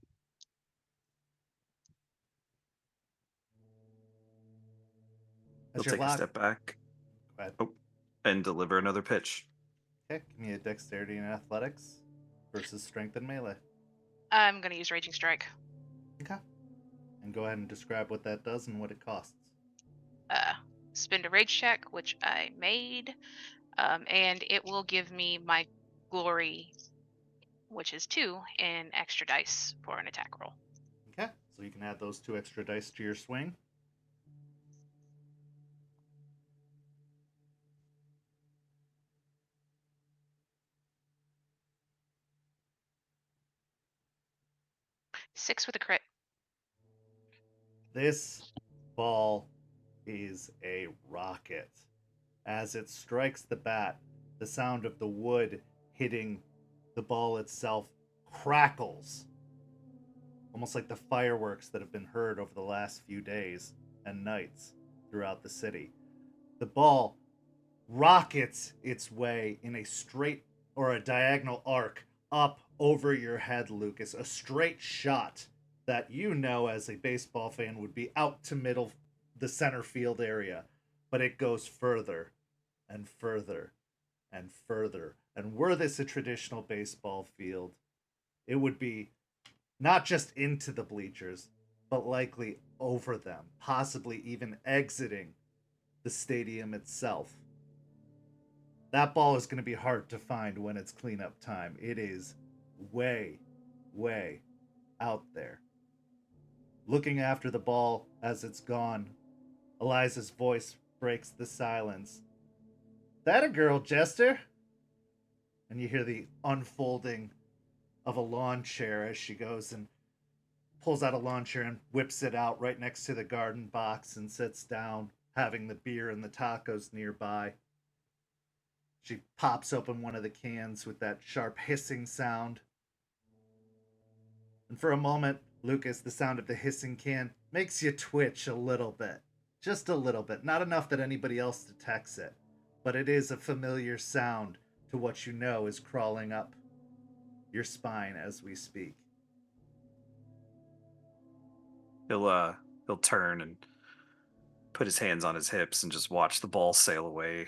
He'll As you're take a locked. step back. Go ahead. Oh, and deliver another pitch. Okay, give me a dexterity and athletics versus strength and melee. I'm gonna use Raging Strike. Okay. And go ahead and describe what that does and what it costs. Spend a rage check, which I made, and it will give me my glory, which is 2, and extra dice for an attack roll. Okay, so you can add those 2 extra dice to your swing. Six with a crit. This ball is a rocket. As it strikes the bat, the sound of the wood hitting the ball itself crackles, almost like the fireworks that have been heard over the last few days and nights throughout the city. The ball rockets its way in a straight or a diagonal arc up over your head, Lucas. A straight shot that you know as a baseball fan would be out to middle the center field area, but it goes further and further and further. And were this a traditional baseball field, it would be not just into the bleachers, but likely over them, possibly even exiting the stadium itself. That ball is going to be hard to find when it's cleanup time. It is way, way out there. Looking after the ball as it's gone, Eliza's voice breaks the silence. That a girl, Jester? And you hear the unfolding of a lawn chair as she goes and pulls out a lawn chair and whips it out right next to the garden box and sits down, having the beer and the tacos nearby. She pops open one of the cans with that sharp hissing sound. And for a moment, Lucas, the sound of the hissing can makes you twitch a little bit. Just a little bit. Not enough that anybody else detects it. But it is a familiar sound to what you know is crawling up your spine as we speak. He'll turn and put his hands on his hips and just watch the ball sail away,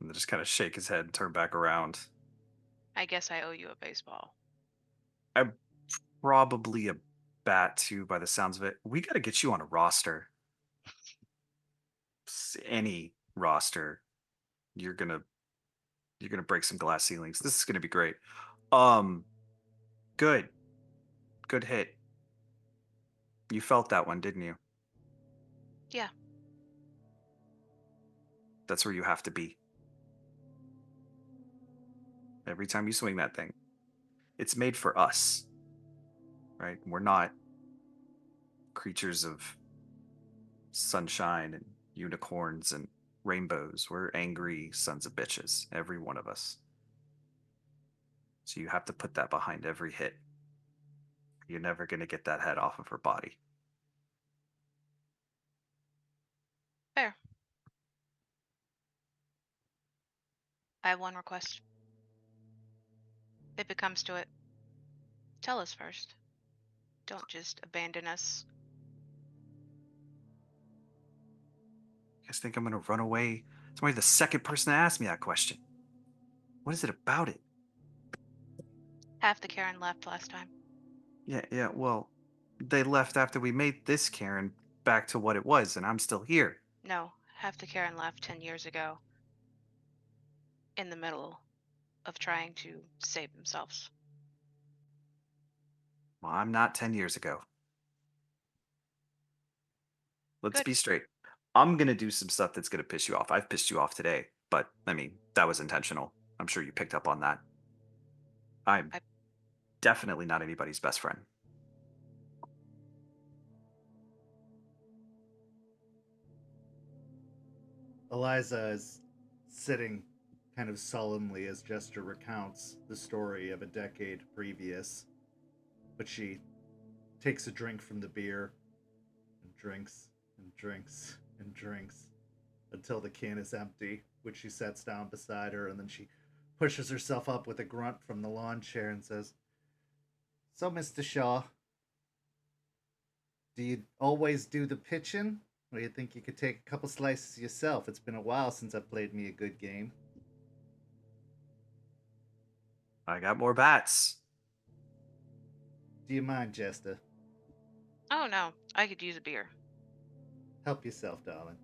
and then just kind of shake his head and turn back around. I guess I owe you a baseball. I'm probably a bat too, by the sounds of it. We got to get you on a roster. Any roster. You're gonna break some glass ceilings. This is gonna be great. Good. Good hit. You felt that one, didn't you? Yeah. That's where you have to be. Every time you swing that thing. It's made for us. Right? We're not creatures of sunshine and unicorns and rainbows. We're angry sons of bitches, every one of us. So you have to put that behind every hit. You're never going to get that head off of her body. Fair. I have one request. If it comes to it, tell us first. Don't just abandon us. You guys think I'm going to run away? It's only the second person to ask me that question. What is it about it? Half the Karen left last time. Yeah, well, they left after we made this Karen back to what it was, and I'm still here. No, half the Karen left 10 years ago. In the middle of trying to save themselves. Well, I'm not 10 years ago. Let's Good. be straight. I'm gonna do some stuff that's gonna piss you off. I've pissed you off today, but I mean, that was intentional. I'm sure you picked up on that. I'm I- definitely not anybody's best friend. Eliza is sitting kind of solemnly as Jester recounts the story of a decade previous, but she takes a drink from the beer and drinks and drinks and drinks until the can is empty, which she sets down beside her, and then she pushes herself up with a grunt from the lawn chair and says, "So, Mr. Shaw, do you always do the pitching? Or do you think you could take a couple slices yourself? It's been a while since I played me a good game." I got more bats. "Do you mind, Jester? Oh no, I could use a beer. Help yourself, darling."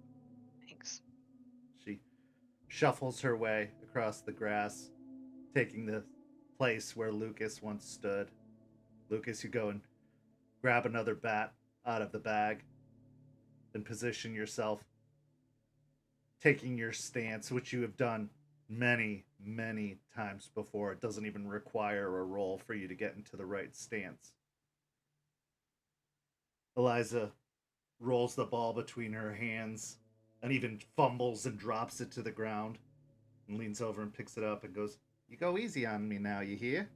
Thanks. She shuffles her way across the grass, taking the place where Lucas once stood. Lucas, you go and grab another bat out of the bag and position yourself, taking your stance, which you have done many, many times before. It doesn't even require a roll for you to get into the right stance. Eliza rolls the ball between her hands and even fumbles and drops it to the ground and leans over and picks it up and goes, "You go easy on me now, you hear?"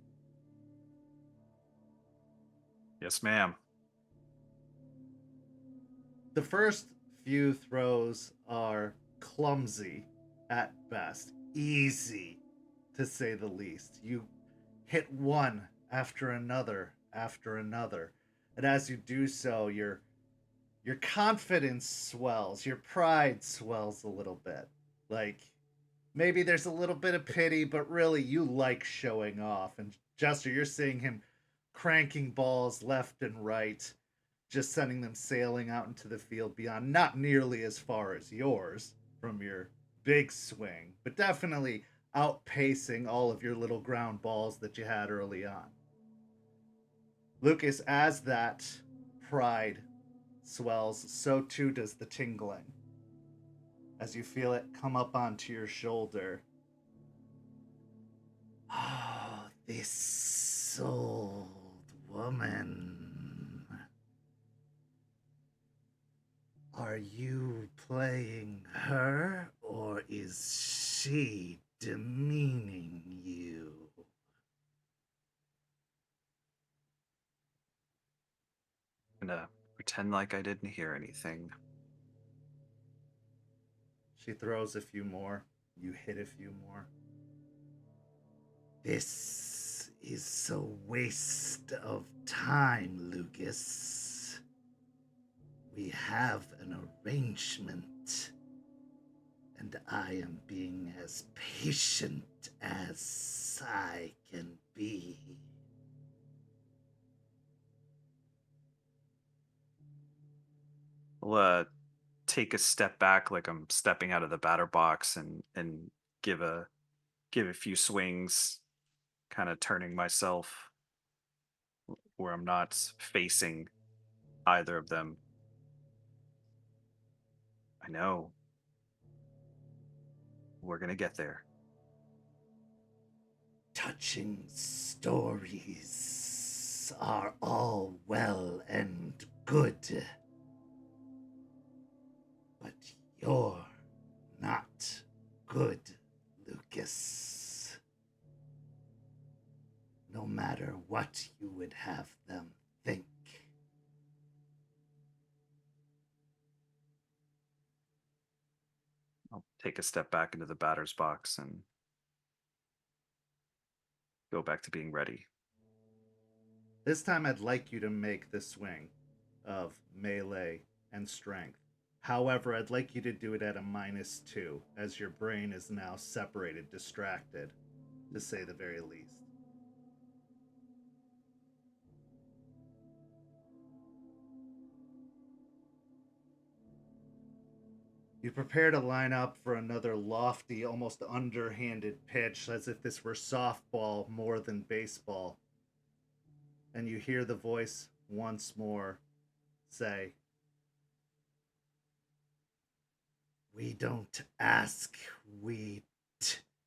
Yes, ma'am. The first few throws are clumsy at best, easy to say the least. You hit one after another after another. And as you do so, your confidence swells, your pride swells a little bit. Like maybe there's a little bit of pity, but really you like showing off. And Jester, you're seeing him cranking balls left and right, just sending them sailing out into the field beyond, not nearly as far as yours from your big swing, but definitely outpacing all of your little ground balls that you had early on. Lucas, as that pride swells, so too does the tingling. As you feel it come up onto your shoulder. Oh, this old woman. Are you playing her, or is she demeaning you? I'm gonna pretend like I didn't hear anything. She throws a few more. You hit a few more. This is a waste of time, Lucas. We have an arrangement, and I am being as patient as I can be. I'll take a step back like I'm stepping out of the batter box and give a few swings, kind of turning myself where I'm not facing either of them. I know. We're gonna get there. Touching stories are all well and good, but you're not good, Lucas. No matter what you would have them think. I'll take a step back into the batter's box and go back to being ready. This time I'd like you to make the swing of melee and strength. However, I'd like you to do it at a -2, as your brain is now separated, distracted, to say the very least. You prepare to line up for another lofty, almost underhanded pitch, as if this were softball more than baseball. And you hear the voice once more say, We don't ask, we...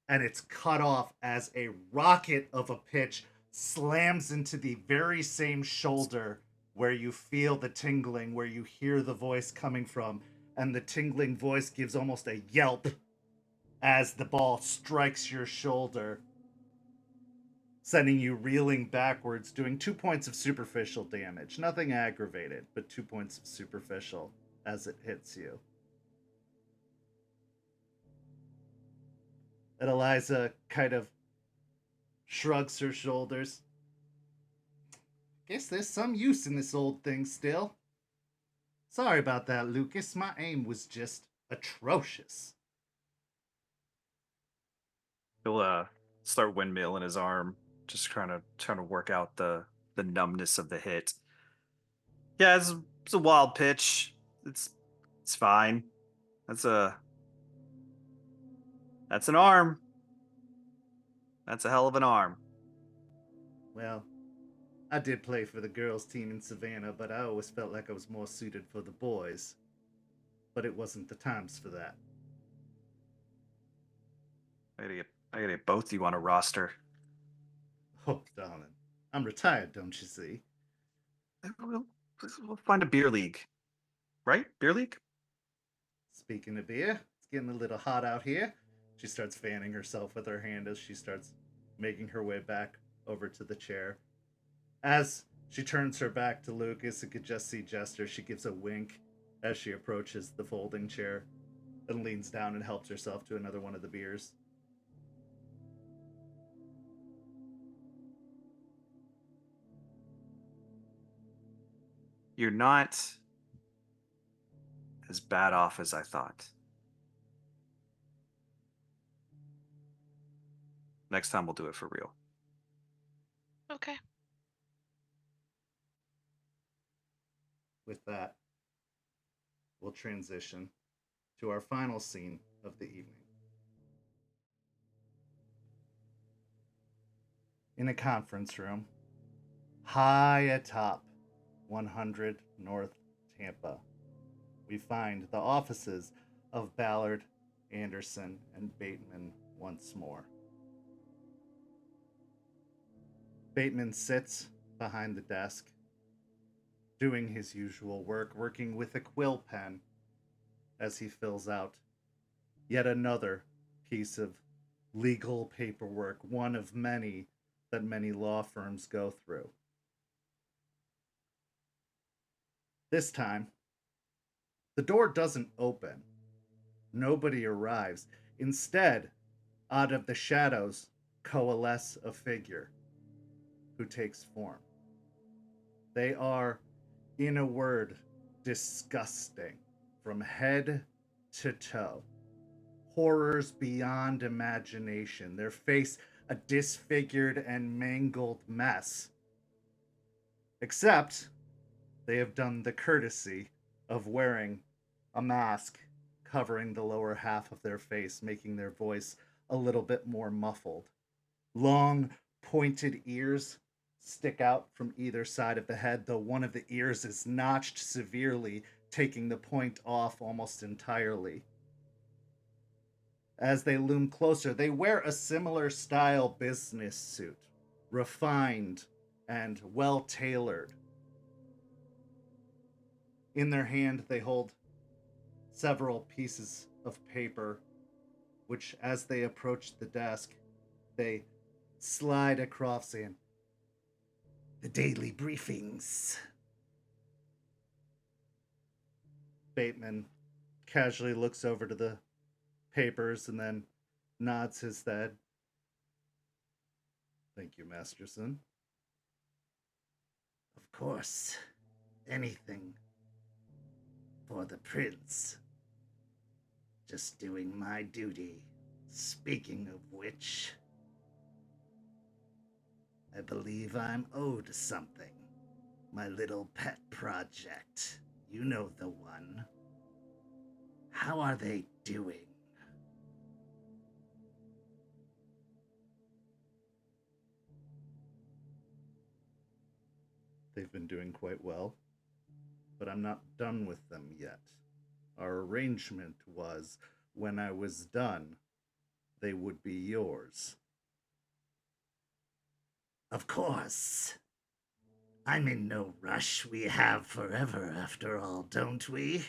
And it's cut off as a rocket of a pitch slams into the very same shoulder where you feel the tingling, where you hear the voice coming from, and the tingling voice gives almost a yelp as the ball strikes your shoulder, sending you reeling backwards, doing 2 points of superficial damage. Nothing aggravated, but 2 points of superficial as it hits you. And Eliza kind of shrugs her shoulders. Guess there's some use in this old thing still. Sorry about that, Lucas. My aim was just atrocious. He'll start windmilling his arm, just trying to work out the numbness of the hit. Yeah, it's a wild pitch. It's fine. That's an arm. That's a hell of an arm. Well, I did play for the girls' team in Savannah, but I always felt like I was more suited for the boys. But it wasn't the times for that. I gotta get both of you on a roster. Oh, darling. I'm retired, don't you see? We'll find a beer league. Right? Beer league? Speaking of beer, it's getting a little hot out here. She starts fanning herself with her hand as she starts making her way back over to the chair. As she turns her back to Lucas and could just see Jester, she gives a wink as she approaches the folding chair and leans down and helps herself to another one of the beers. You're not as bad off as I thought. Next time we'll do it for real. Okay. With that, we'll transition to our final scene of the evening. In a conference room, high atop 100 North Tampa, we find the offices of Ballard, Anderson, and Bateman once more. Bateman sits behind the desk, doing his usual work, working with a quill pen as he fills out yet another piece of legal paperwork, one of many that many law firms go through. This time, the door doesn't open. Nobody arrives. Instead, out of the shadows coalesce a figure who takes form. They are, in a word, disgusting from head to toe. Horrors beyond imagination. Their face a disfigured and mangled mess. Except they have done the courtesy of wearing a mask covering the lower half of their face, making their voice a little bit more muffled. Long, pointed ears stick out from either side of the head, though one of the ears is notched severely, taking the point off almost entirely. As they loom closer, they wear a similar style business suit, refined and well tailored. In their hand, they hold several pieces of paper, which, as they approach the desk, they slide across, saying, "The daily briefings." Bateman casually looks over to the papers and then nods his head. "Thank you, Masterson." "Of course. Anything for the prince. Just doing my duty. Speaking of which, I believe I'm owed something. My little pet project. You know the one. How are they doing?" "They've been doing quite well, but I'm not done with them yet. Our arrangement was when I was done, they would be yours. Of course. I'm in no rush. We have forever, after all, don't we?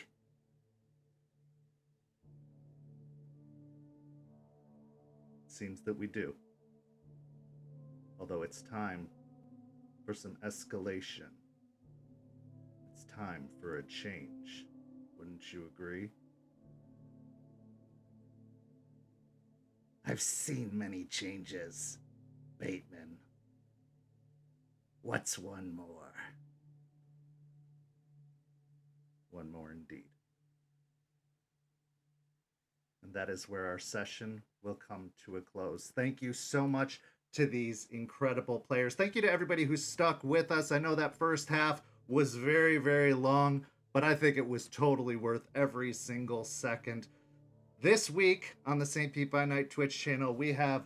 Seems that we do. Although it's time for some escalation. It's time for a change. Wouldn't you agree? I've seen many changes, Bateman. What's one more? One more indeed. And that is where our session will come to a close. Thank you so much to these incredible players. Thank you to everybody who stuck with us. I know that first half was very, very long, but I think it was totally worth every single second. This week on the St. Pete by Night Twitch channel, we have,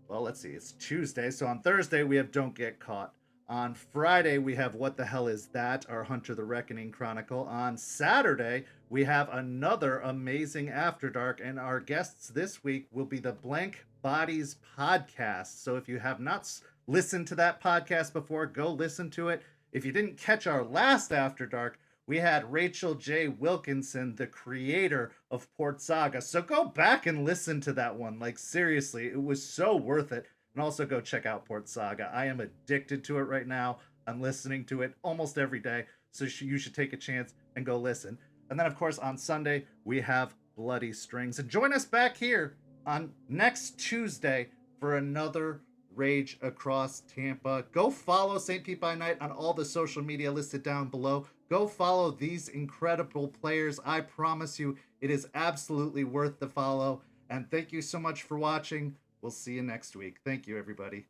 well, let's see, it's Tuesday. So on Thursday, we have Don't Get Caught. On Friday, we have What the Hell Is That? Our Hunter the Reckoning Chronicle. On Saturday, we have another amazing After Dark, and our guests this week will be the Blank Bodies podcast. So if you have not listened to that podcast before, go listen to it. If you didn't catch our last After Dark, we had Rachel J. Wilkinson, the creator of Port Saga. So go back and listen to that one. Like, seriously, it was so worth it. And also go check out Port Saga. I am addicted to it right now. I'm listening to it almost every day. So you should take a chance and go listen. And then, of course, on Sunday, we have Bloody Strings. And join us back here on next Tuesday for another Rage Across Tampa. Go follow St. Pete by Night on all the social media listed down below. Go follow these incredible players. I promise you, it is absolutely worth the follow. And thank you so much for watching. We'll see you next week. Thank you, everybody.